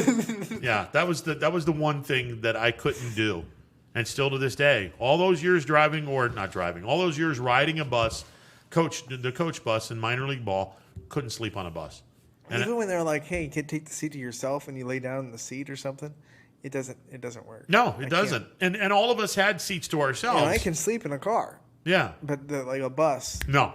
yeah. That was the one thing that I couldn't do, and still to this day, all those years all those years riding a bus, the coach bus in minor league ball, couldn't sleep on a bus. And even when they're like, hey, you can take the seat to yourself and you lay down in the seat or something, it doesn't work. No, it doesn't. And all of us had seats to ourselves. Yeah, I can sleep in a car. Yeah, but like a bus. No,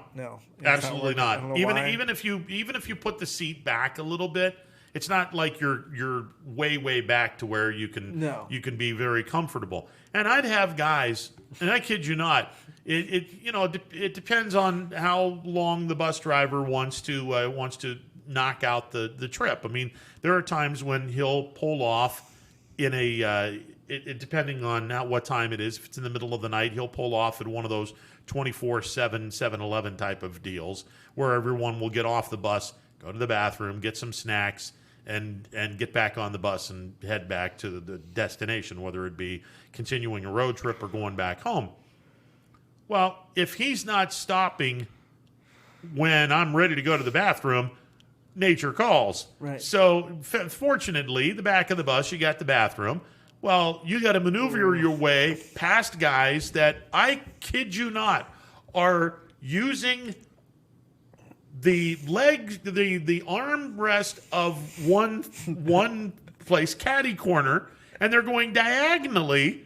Absolutely absolutely not. Even if you put the seat back a little bit, it's not like you're way back to where you can be very comfortable. And I'd have guys, and I kid you not, it depends on how long the bus driver wants to knock out the trip. I mean, there are times when he'll pull off in a. Depending on what time it is, if it's in the middle of the night, he'll pull off at one of those 24/7 7-Eleven type of deals where everyone will get off the bus, go to the bathroom, get some snacks, and get back on the bus and head back to the destination, whether it be continuing a road trip or going back home. Well, if he's not stopping when I'm ready to go to the bathroom, nature calls. Right. So fortunately, the back of the bus, you got the bathroom. Well, you got to maneuver your way past guys that, I kid you not, are using the armrest of one place, caddy corner, and they're going diagonally,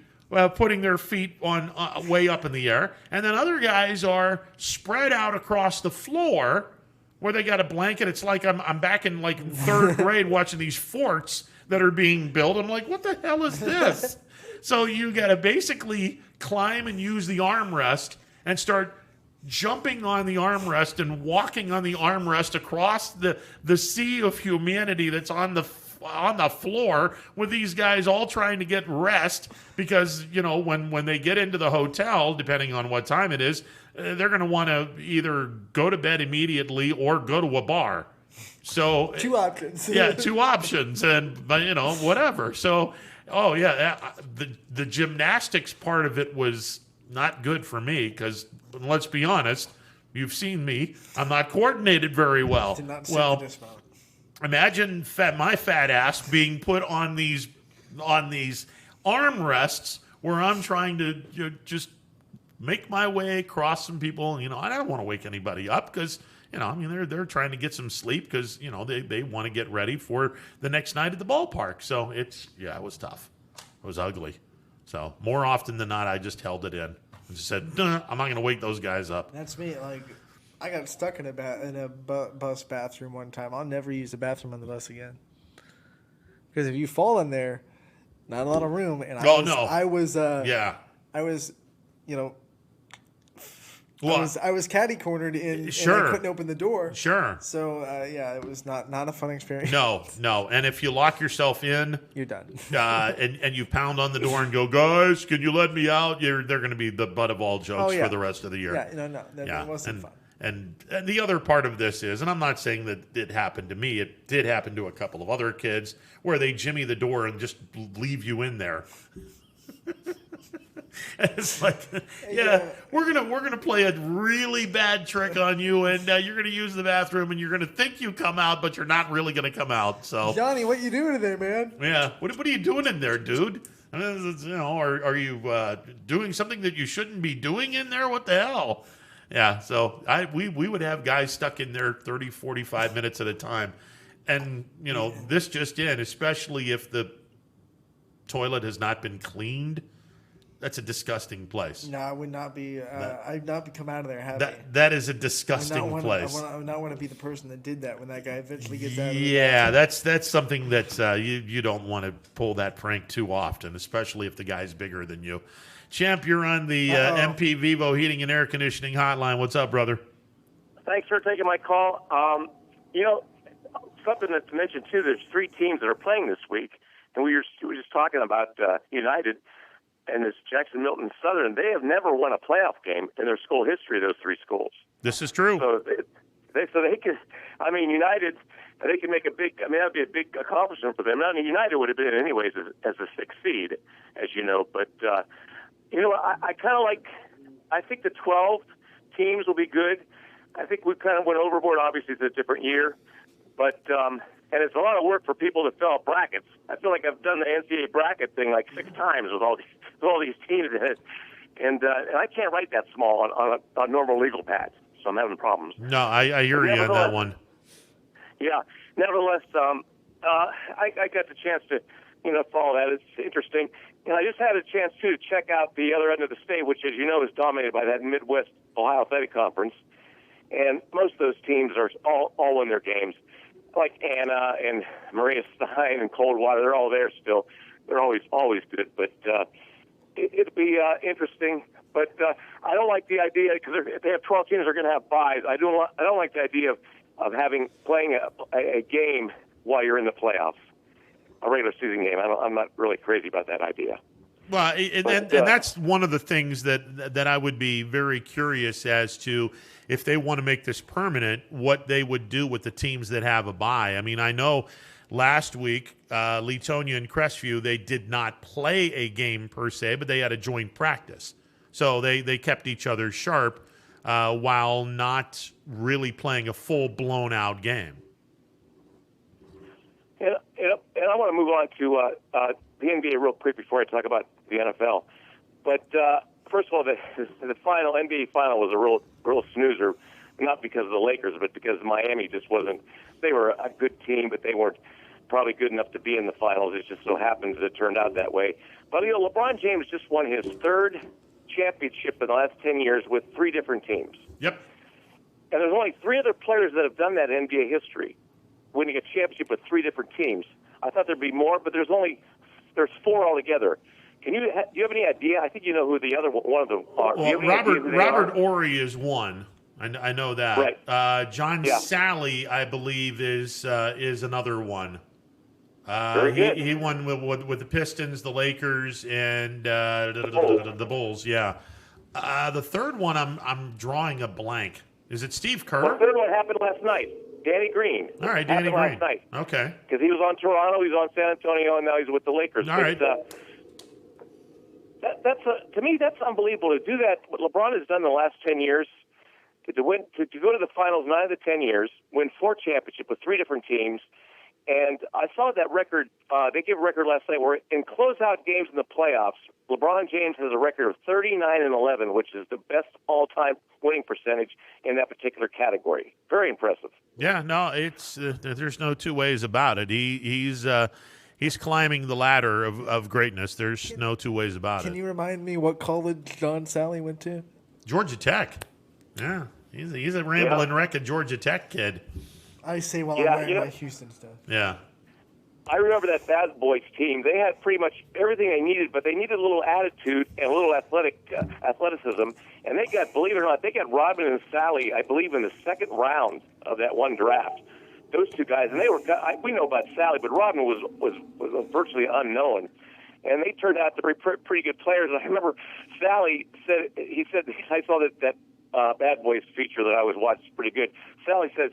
putting their feet on way up in the air, and then other guys are spread out across the floor where they got a blanket. It's like I'm back in like third grade watching these forts that are being built. I'm like, what the hell is this? So you got to basically climb and use the armrest and start jumping on the armrest and walking on the armrest across the sea of humanity that's on the floor with these guys all trying to get rest because, when they get into the hotel, depending on what time it is, they're going to want to either go to bed immediately or go to a bar. So 2 options. Yeah, 2 options, but whatever. So, the gymnastics part of it was not good for me because let's be honest, you've seen me. I'm not coordinated very well. Did not sit to dismount. Imagine my fat ass being put on these armrests where I'm trying to just make my way, cross some people. I don't want to wake anybody up because they're trying to get some sleep because they want to get ready for the next night at the ballpark. So it was tough. It was ugly. So more often than not, I just held it in and just said, I'm not going to wake those guys up. That's me. Like, I got stuck in a bus bathroom one time. I'll never use the bathroom on the bus again. Because if you fall in there, not a lot of room. And I was catty cornered in, sure. and I couldn't open the door. Sure. So it was not a fun experience. No. And if you lock yourself in, you're done. And you pound on the door and go, guys, can you let me out? They're going to be the butt of all jokes for the rest of the year. That wasn't fun. And the other part of this is, and I'm not saying that it happened to me, it did happen to a couple of other kids where they jimmy the door and just leave you in there. It's like, we're gonna play a really bad trick on you, and you're gonna use the bathroom, and you're gonna think you come out, but you're not really gonna come out. So, Johnny, what you doing in there, man? Yeah, what are you doing in there, dude? Are you doing something that you shouldn't be doing in there? What the hell? Yeah, so we would have guys stuck in there 30, 45 minutes at a time. And, this just in, especially if the toilet has not been cleaned, that's a disgusting place. No, I would not be. I'd not be come out of there happy. That is a disgusting place. I would not want to be the person that did that when that guy eventually gets out of it. Yeah, that's something that you don't want to pull that prank too often, especially if the guy's bigger than you. Champ, you're on the MP Vivo Heating and Air Conditioning Hotline. What's up, brother? Thanks for taking my call. Something that's mentioned, too, there's 3 teams that are playing this week, and we were just talking about United and this Jackson, Milton, Southern. They have never won a playoff game in their school history, those 3 schools. This is true. So they can, United, they can make that would be a big accomplishment for them. United would have been anyways as a 6th seed, as you know, but I kind of I think the 12 teams will be good. I think we kind of went overboard. Obviously, it's a different year, but and it's a lot of work for people to fill out brackets. I feel like I've done the NCAA bracket thing like 6 times with all these teams in it, and I can't write that small on normal legal pads, so I'm having problems. No, I hear you on that one. Yeah. Nevertheless, I got the chance to follow that. It's interesting. And I just had a chance, too, to check out the other end of the state, which, as you know, is dominated by that Midwest Ohio Athletic Conference. And most of those teams are all win their games. Like Anna and Maria Stein and Coldwater, they're all there still. They're always good. But it'll be interesting. But I don't like the idea, because if they have 12 teams, they're going to have byes. I don't like the idea of playing a game while you're in the playoffs. A regular season game. I'm not really crazy about that idea. Well, and that's one of the things that I would be very curious as to if they want to make this permanent, what they would do with the teams that have a bye. I mean, I know last week, Leetonia and Crestview, they did not play a game per se, but they had a joint practice. So they kept each other sharp while not really playing a full blown out game. And I want to move on to the NBA real quick before I talk about the NFL. But first of all, the NBA final was a real snoozer, not because of the Lakers, but because Miami just wasn't. They were a good team, but they weren't probably good enough to be in the finals. It just so happens that it turned out that way. But LeBron James just won his 3rd championship in the last 10 years with 3 different teams. Yep. And there's only 3 other players that have done that in NBA history, winning a championship with 3 different teams. I thought there'd be more, but there's 4 altogether. Do you have any idea? I think you know who the other one of them are. Well, Robert Horry is one. I know that. Right. John Sally, I believe, is another one. Very good. He won with the Pistons, the Lakers, and the Bulls. Yeah. The third one, I'm drawing a blank. Is it Steve Kerr? Well, the third one happened last night. Danny Green. All right, Danny Green. Last night. Okay. Because he was on Toronto, he was on San Antonio, and now he's with the Lakers. All right. To me, that's unbelievable to do that. What LeBron has done in the last 10 years, to go to the finals 9 of the 10 years, win 4 championships with 3 different teams. And I saw that record. They gave a record last night where in closeout games in the playoffs, LeBron James has a record of 39-11, which is the best all-time winning percentage in that particular category. Very impressive. Yeah, no, it's there's no two ways about it. He's climbing the ladder of greatness. There's no two ways about it. Can you remind me what college John Sally went to? Georgia Tech. Yeah, he's a rambling wreck of Georgia Tech kid. I say while I'm wearing my Houston stuff. Yeah. I remember that Bad Boys team. They had pretty much everything they needed, but they needed a little attitude and a little athleticism. And they got, believe it or not, they got Rodman and Sally, I believe, in the second round of that one draft. Those two guys, and they were, we know about Sally, but Rodman was virtually unknown. And they turned out to be pretty good players. I remember Sally said, I saw that Bad Boys feature that I was watching, pretty good. Sally says,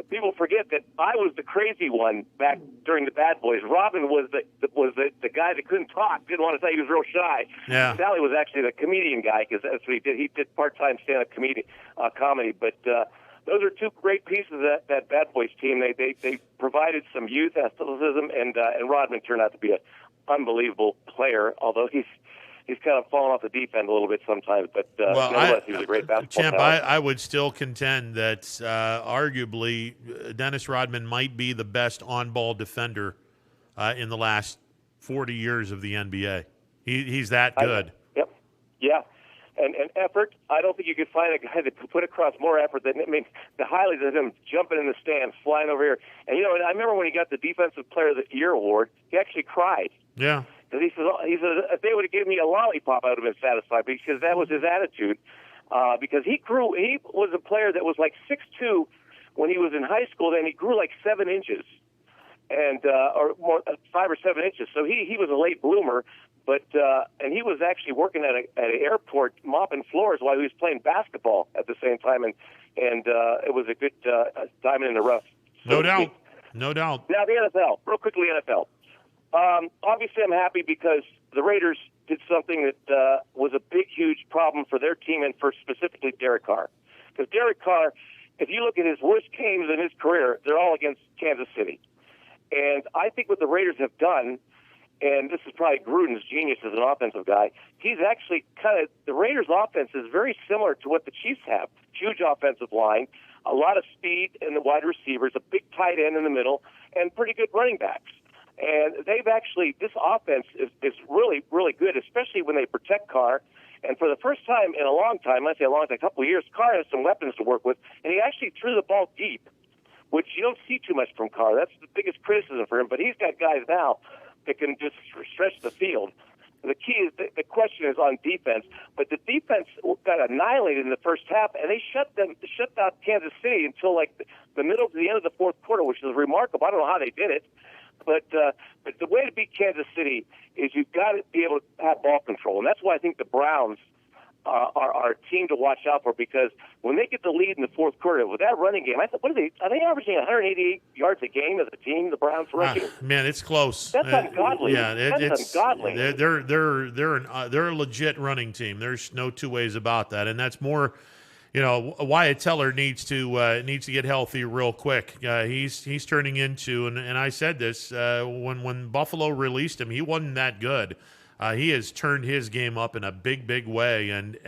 people forget that I was the crazy one back during the Bad Boys. Robin was the guy that couldn't talk, didn't want to say, he was real shy. Yeah. Sally was actually the comedian guy because that's what he did. He did part-time stand-up comedy. But those are 2 great pieces of that Bad Boys team. They provided some youth, athleticism, and Rodman turned out to be an unbelievable player, although he's kind of fallen off the deep end a little bit sometimes, but nevertheless, he was a great basketball Champ, talent. I would still contend that arguably Dennis Rodman might be the best on-ball defender in the last 40 years of the NBA. He's that good. Yep. Yeah. And effort, I don't think you could find a guy that could put across more effort than, the highlights of him jumping in the stands, flying over here. And, I remember when he got the Defensive Player of the Year award, he actually cried. Yeah. Because he said, if they would have given me a lollipop, I would have been satisfied, because that was his attitude. Because he was a player that was like 6'2" when he was in high school, then he grew like 7 inches, and or more, 5 or 7 inches. So he was a late bloomer, but and he was actually working at an airport mopping floors while he was playing basketball at the same time, and it was a good diamond in the rough. No doubt. No doubt. Now the NFL, real quickly, NFL. Obviously, I'm happy because the Raiders did something that was a big, huge problem for their team and for specifically Derek Carr. Because Derek Carr, if you look at his worst games in his career, they're all against Kansas City. And I think what the Raiders have done, and this is probably Gruden's genius as an offensive guy, he's actually the Raiders' offense is very similar to what the Chiefs have. Huge offensive line, a lot of speed in the wide receivers, a big tight end in the middle, and pretty good running backs. And they've actually, this offense is really, really good, especially when they protect Carr. And for the first time in a long time, I say a long time, a couple of years, Carr has some weapons to work with, and he actually threw the ball deep, which you don't see too much from Carr. That's the biggest criticism for him. But he's got guys now that can just stretch the field. The key is the question is on defense, but the defense got annihilated in the first half, and they shut out Kansas City until like the middle to the end of the fourth quarter, which is remarkable. I don't know how they did it. But the way to beat Kansas City is you've got to be able to have ball control, and that's why I think the Browns are a team to watch out for, because when they get the lead in the fourth quarter with that running game, I thought, are they averaging 188 yards a game as a team? The Browns rushing. Man, it's close. That's ungodly. Yeah, it's ungodly. They're a legit running team. There's no two ways about that, and that's more. Wyatt Teller needs to get healthy real quick. He's turning into, and I said this when Buffalo released him, he wasn't that good. He has turned his game up in a big, big way, and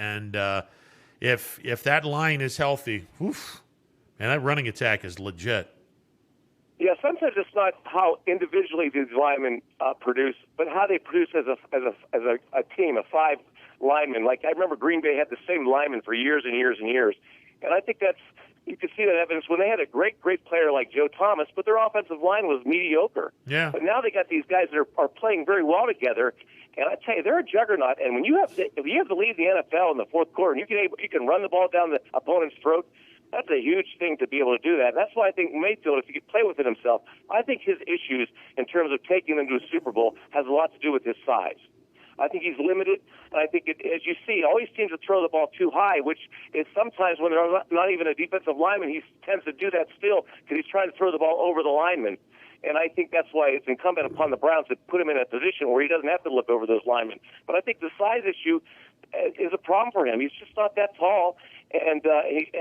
if that line is healthy, and that running attack is legit. Yeah, sometimes it's not how individually these linemen produce, but how they produce as a team, a 5 linemen. Like I remember Green Bay had the same linemen for years and years and years, and I think you can see that evidence when they had a great player like Joe Thomas, but their offensive line was mediocre. Yeah. But now they got these guys that are playing very well together, and I tell you, they're a juggernaut. And when if you have the lead in the NFL in the fourth quarter, and you can run the ball down the opponent's throat, that's a huge thing to be able to do that. And that's why I think Mayfield, if he could play with it himself, I think his issues in terms of taking them to a Super Bowl has a lot to do with his size. I think he's limited. And I think, as you see, always seems to throw the ball too high, which is sometimes when they're not even a defensive lineman, he tends to do that still because he's trying to throw the ball over the lineman. And I think that's why it's incumbent upon the Browns to put him in a position where he doesn't have to look over those linemen. But I think the size issue is a problem for him. He's just not that tall, and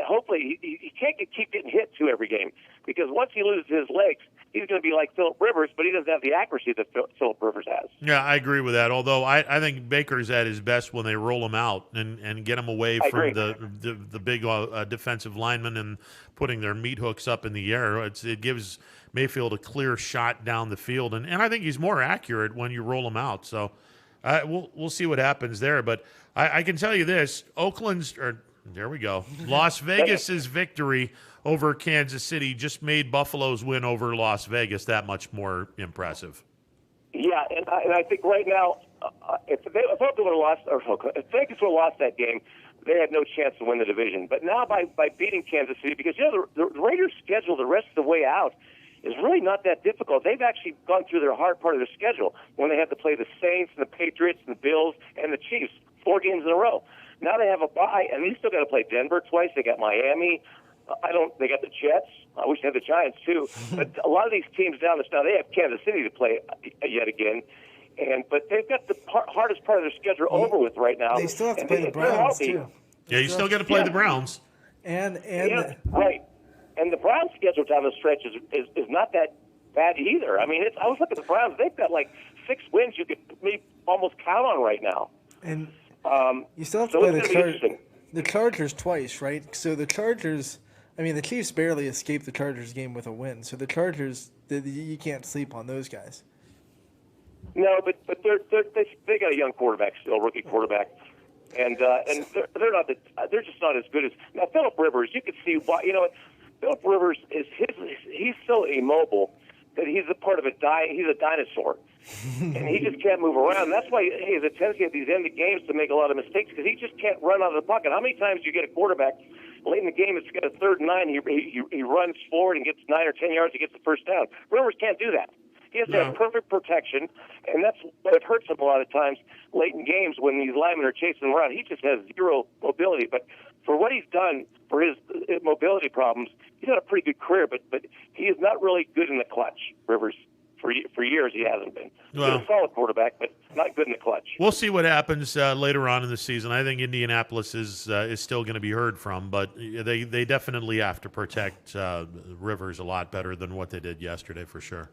hopefully he can't keep getting hit too every game, because once he loses his legs, he's going to be like Phillip Rivers, but he doesn't have the accuracy that Phillip Rivers has. Yeah, I agree with that. Although I think Baker's at his best when they roll him out and get him away from the big defensive linemen and putting their meat hooks up in the air. It gives Mayfield a clear shot down the field, and I think he's more accurate when you roll him out. So we'll see what happens there. But I can tell you this: there we go. Las Vegas's victory over Kansas City just made Buffalo's win over Las Vegas that much more impressive. Yeah, and I think right now, if Vegas would have lost that game, they had no chance to win the division. But now by beating Kansas City, because the Raiders' schedule the rest of the way out is really not that difficult. They've actually gone through their hard part of their schedule when they had to play the Saints and the Patriots and the Bills and the Chiefs 4 games in a row. Now they have a bye, and they still got to play Denver twice. They got Miami. They got the Jets. I wish they had the Giants too. But a lot of these teams down the now they have Kansas City to play yet again. But they've got the hardest part of their schedule over with right now. They still have to play the Browns too. Yeah, you still got to play the Browns. Right. And the Browns' schedule down the stretch is not that bad either. I mean, I was looking at the Browns; they've got like 6 wins you could maybe almost count on right now. And you still have to play the Chargers twice, right? So the Chargers, the Chiefs barely escaped the Chargers game with a win. So the Chargers, you can't sleep on those guys. No, but they got a young quarterback still, rookie quarterback, and they're just not as good as now. Phillip Rivers, you could see why. You know, Phillip Rivers he's so immobile that he's a part of he's a dinosaur. And he just can't move around. That's why he has a tendency at these end of games to make a lot of mistakes, because he just can't run out of the pocket. How many times do you get a quarterback late in the game, it's got a 3rd and 9, he runs forward and gets 9 or 10 yards, he gets the first down. Rivers can't do that. He has to have perfect protection, and that's what hurts him a lot of times late in games when these linemen are chasing him around. He just has zero mobility. But for what he's done for his mobility problems, he's had a pretty good career, but he is not really good in the clutch, Rivers. For years, he hasn't been. He's been a solid quarterback, but not good in the clutch. We'll see what happens later on in the season. I think Indianapolis is still going to be heard from, but they definitely have to protect Rivers a lot better than what they did yesterday, for sure.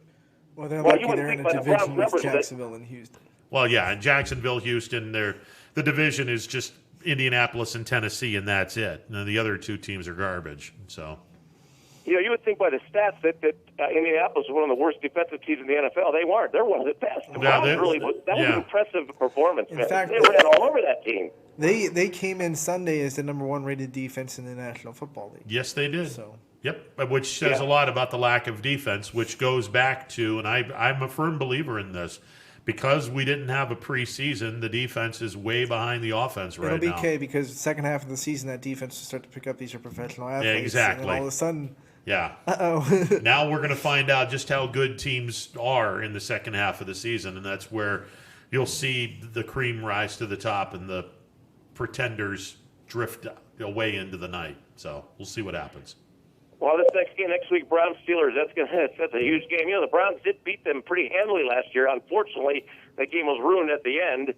Well, they're lucky they're in a division with Jacksonville and Houston. Well, yeah, in Jacksonville, Houston, the division is just Indianapolis and Tennessee, and that's it. And the other 2 teams are garbage. So. You know, you would think by the stats that Indianapolis was one of the worst defensive teams in the NFL. They weren't. They're one of the best. That was an impressive performance. In fact, they ran all over that team. They came in Sunday as the number 1 rated defense in the National Football League. Yes, they did. So. Yep, which says a lot about the lack of defense, which goes back to, and I'm a firm believer in this, because we didn't have a preseason, the defense is way behind the offense right now. It'll be okay, because the second half of the season, that defense will start to pick up. These are professional athletes. Yeah, exactly. And all of a sudden... Yeah. Uh-oh. Now we're going to find out just how good teams are in the second half of the season, and that's where you'll see the cream rise to the top and the pretenders drift away into the night. So we'll see what happens. Well, this next game next week, Browns Steelers. That's a huge game. You know, the Browns did beat them pretty handily last year. Unfortunately, that game was ruined at the end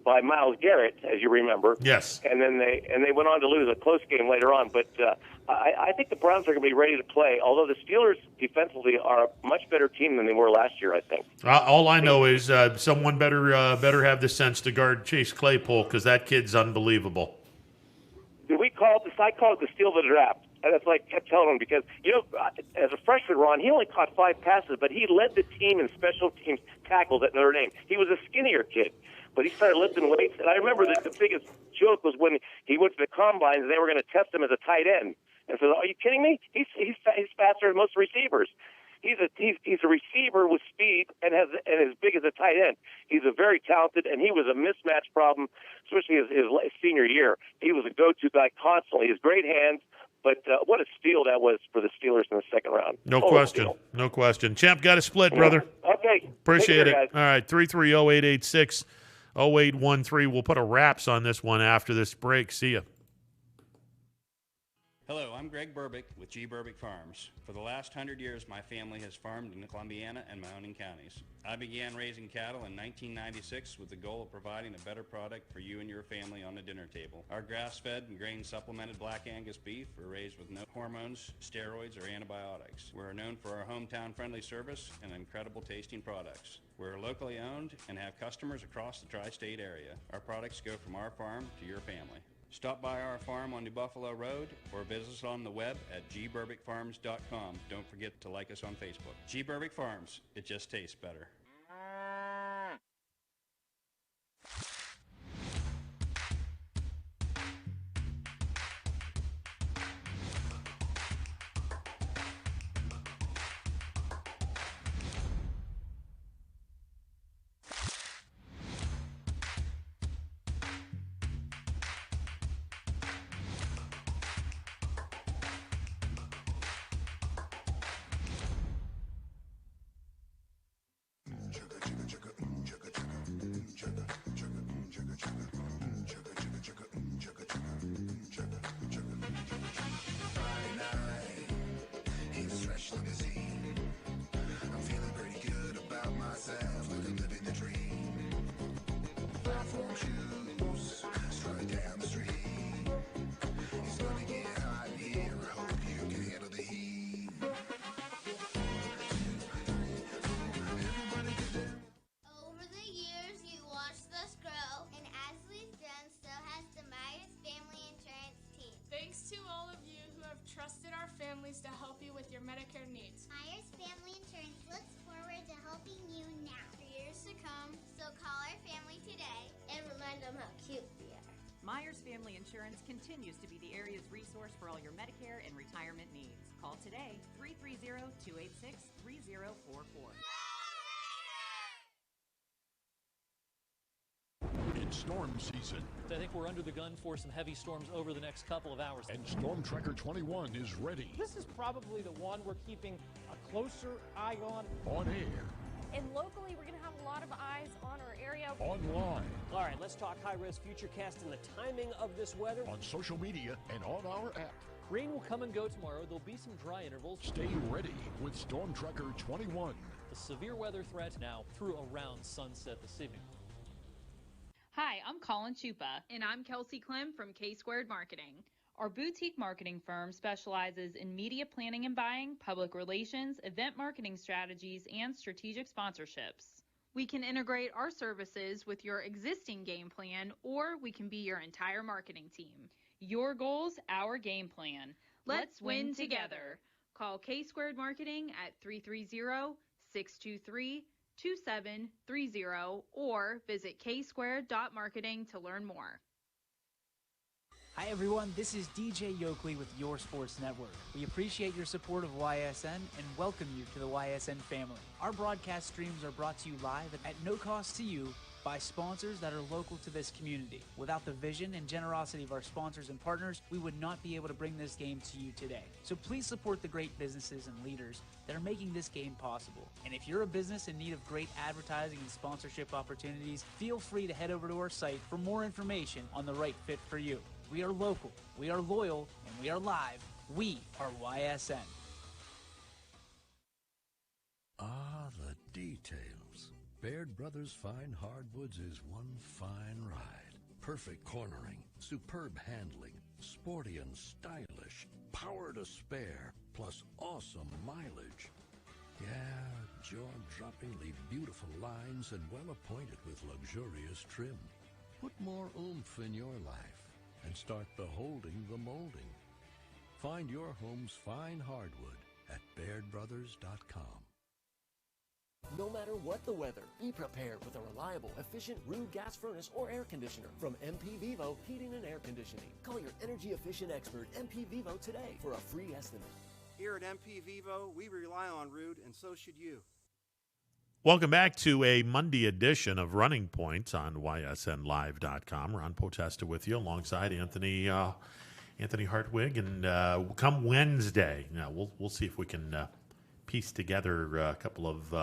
by Myles Garrett, as you remember. Yes. And then they went on to lose a close game later on. But I think the Browns are going to be ready to play. Although the Steelers defensively are a much better team than they were last year, I think. All I know is someone better have the sense to guard Chase Claypool, because that kid's unbelievable. I call it the steal of the draft. And that's like I kept telling him, because, as a freshman, Ron, he only caught 5 passes, but he led the team in special teams tackles at Notre Dame. He was a skinnier kid, but he started lifting weights. And I remember that the biggest joke was when he went to the combines and they were going to test him as a tight end. And so, are you kidding me? He's faster than most receivers. He's a receiver with speed and as big as a tight end. He's a very talented, and he was a mismatch problem, especially his senior year. He was a go-to guy constantly. He has great hands. But what a steal that was for the Steelers in the second round. No question. No question. Champ, got a split, brother. Okay. Appreciate it. Guys. All right, 330-886. 0813. We'll put a wraps on this one after this break. See ya. Hello, I'm Greg Burbick with G. Burbick Farms. For the last 100 years, my family has farmed in Columbiana and Mahoning counties. I began raising cattle in 1996 with the goal of providing a better product for you and your family on the dinner table. Our grass-fed and grain-supplemented Black Angus beef are raised with no hormones, steroids, or antibiotics. We're known for our hometown-friendly service and incredible tasting products. We're locally owned and have customers across the tri-state area. Our products go from our farm to your family. Stop by our farm on New Buffalo Road or visit us on the web at gburbickfarms.com. Don't forget to like us on Facebook. G. Burbick Farms. It just tastes better. To help you with your Medicare needs. Myers Family Insurance looks forward to helping you now for years to come. So call our family today and remind them how cute we are. Myers Family Insurance continues to be the area's resource for all your Medicare and retirement needs. Call today, 330-286-3044. It's storm season. I think we're under the gun for some heavy storms over the next couple of hours. And Storm Tracker 21 is ready. This is probably the one we're keeping a closer eye on. On air. And locally, we're going to have a lot of eyes on our area. Online. All right, let's talk high-risk futurecast and the timing of this weather. On social media and on our app. Rain will come and go tomorrow. There'll be some dry intervals. Stay ready with Storm Tracker 21. The severe weather threat now through around sunset this evening. Hi, I'm Colin Chupa. And I'm Kelsey Clem from K-Squared Marketing. Our boutique marketing firm specializes in media planning and buying, public relations, event marketing strategies, and strategic sponsorships. We can integrate our services with your existing game plan, or we can be your entire marketing team. Your goals, our game plan. Let's win together. Call K-Squared Marketing at 330-623-2730 or visit ksquared.marketing to learn more. Hi everyone, this is DJ Yoakley with Your Sports Network. We appreciate your support of YSN and welcome you to the YSN family. Our broadcast streams are brought to you live at no cost to you by sponsors that are local to this community. Without the vision and generosity of our sponsors and partners, we would not be able to bring this game to you today. So please support the great businesses and leaders that are making this game possible. And if you're a business in need of great advertising and sponsorship opportunities, feel free to head over to our site for more information on the right fit for you. We are local, we are loyal, and we are live. We are YSN. Ah, the details. Baird Brothers Fine Hardwoods is one fine ride. Perfect cornering, superb handling, sporty and stylish, power to spare, plus awesome mileage. Yeah, jaw-droppingly beautiful lines and well appointed with luxurious trim. Put more oomph in your life and start beholding the molding. Find your home's fine hardwood at BairdBrothers.com. No matter what the weather, be prepared with a reliable, efficient Rude gas furnace or air conditioner from MP Vivo Heating and Air Conditioning. Call your energy-efficient expert, MP Vivo, today for a free estimate. Here at MP Vivo, we rely on Rude, and so should you. Welcome back to a Monday edition of Running Points on YSNLive.com. Ron Potesta with you alongside Anthony Hartwig, and come Wednesday, now we'll see if we can piece together a couple of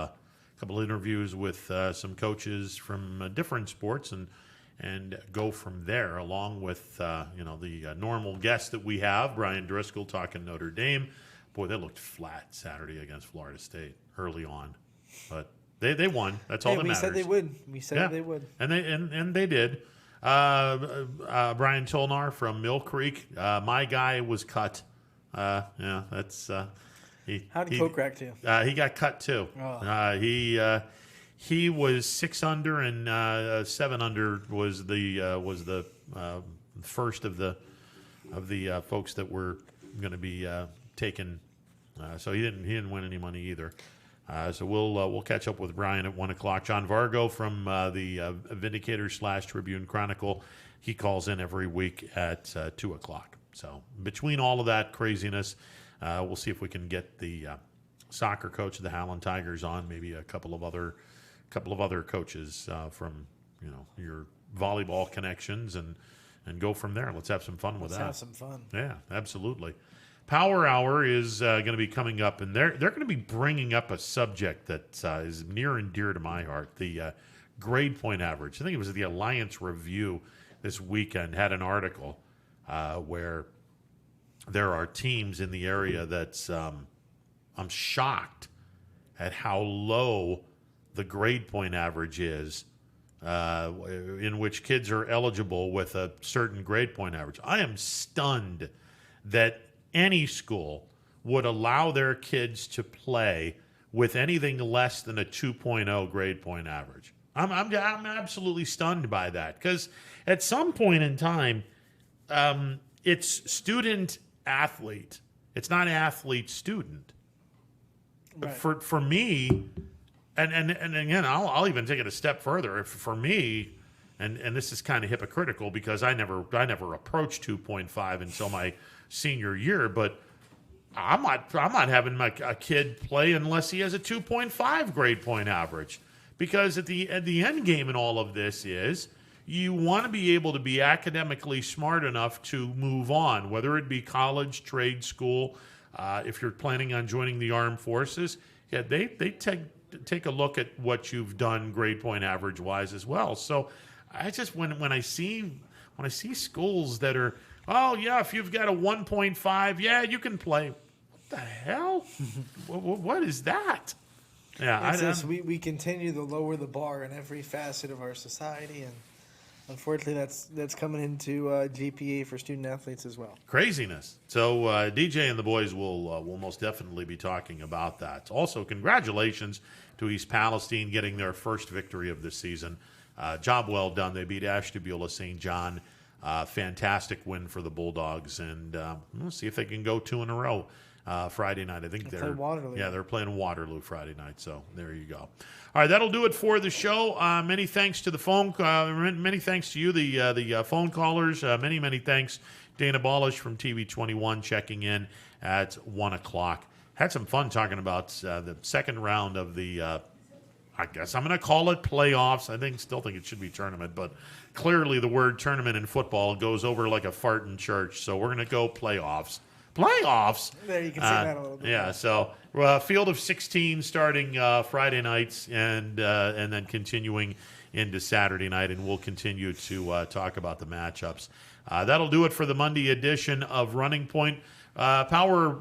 couple of interviews with some coaches from different sports and go from there, along with the normal guests that we have. Brian Driscoll talking Notre Dame. Boy, they looked flat Saturday against Florida State early on, but they won. That's all that matters. We said they would. We said they would, and they did. Brian Tolnar from Mill Creek. My guy was cut. That's how did Kokrak do? He got cut too. Oh. He was 6 under, and 7 under was the first of the folks that were going to be taken. So he didn't win any money either. So we'll catch up with Brian at 1 o'clock. John Vargo from the Vindicator/Tribune Chronicle. He calls in every week at 2 o'clock. So between all of that craziness, we'll see if we can get the soccer coach of the Howland Tigers on, maybe a couple of other coaches from your volleyball connections, and go from there. Let's have some fun with that. Let's have some fun. Yeah, absolutely. Power Hour is going to be coming up, and they're going to be bringing up a subject that is near and dear to my heart, the grade point average. I think it was the Alliance Review this weekend had an article where there are teams in the area that's I'm shocked at how low the grade point average is, in which kids are eligible with a certain grade point average. I am stunned that any school would allow their kids to play with anything less than a 2.0 grade point average. I'm absolutely stunned by that, because at some point in time, it's student athlete. It's not athlete student. Right. For me, and again, I'll even take it a step further. For me, and this is kind of hypocritical because I never approached 2.5 until my senior year, but I'm not having a kid play unless he has a 2.5 grade point average, because at the end game in all of this is you want to be able to be academically smart enough to move on, whether it be college, trade school, if you're planning on joining the armed forces. Yeah, they take a look at what you've done grade point average wise as well. So I just when I see schools that are, oh yeah, if you've got a 1.5, yeah, you can play. What the hell? What is that? Yeah, we continue to lower the bar in every facet of our society, and unfortunately, that's coming into GPA for student athletes as well. Craziness. So DJ and the boys will most definitely be talking about that. Also, congratulations to East Palestine getting their first victory of the season. Job well done. They beat Ashtabula St. John. Fantastic win for the Bulldogs, and we'll see if they can go 2 in a row. Friday night. I think they're Waterloo. Yeah, they're playing Waterloo Friday night. So there you go. All right, that'll do it for the show. Many thanks to the phone. Many thanks to you, the phone callers. Many thanks, Dana Ballish from TV 21 checking in at 1 o'clock. Had some fun talking about the second round of the. I guess I'm going to call it playoffs. Still think it should be tournament, but clearly the word tournament in football goes over like a fart in church. So we're going to go playoffs. Playoffs. There, you can sing that a little bit. Yeah, so field of 16 starting Friday nights and then continuing into Saturday night, and we'll continue to talk about the matchups. That'll do it for the Monday edition of Running Point. Power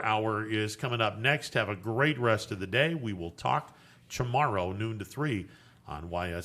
Hour is coming up next. Have a great rest of the day. We will talk tomorrow, noon to 3 on YS.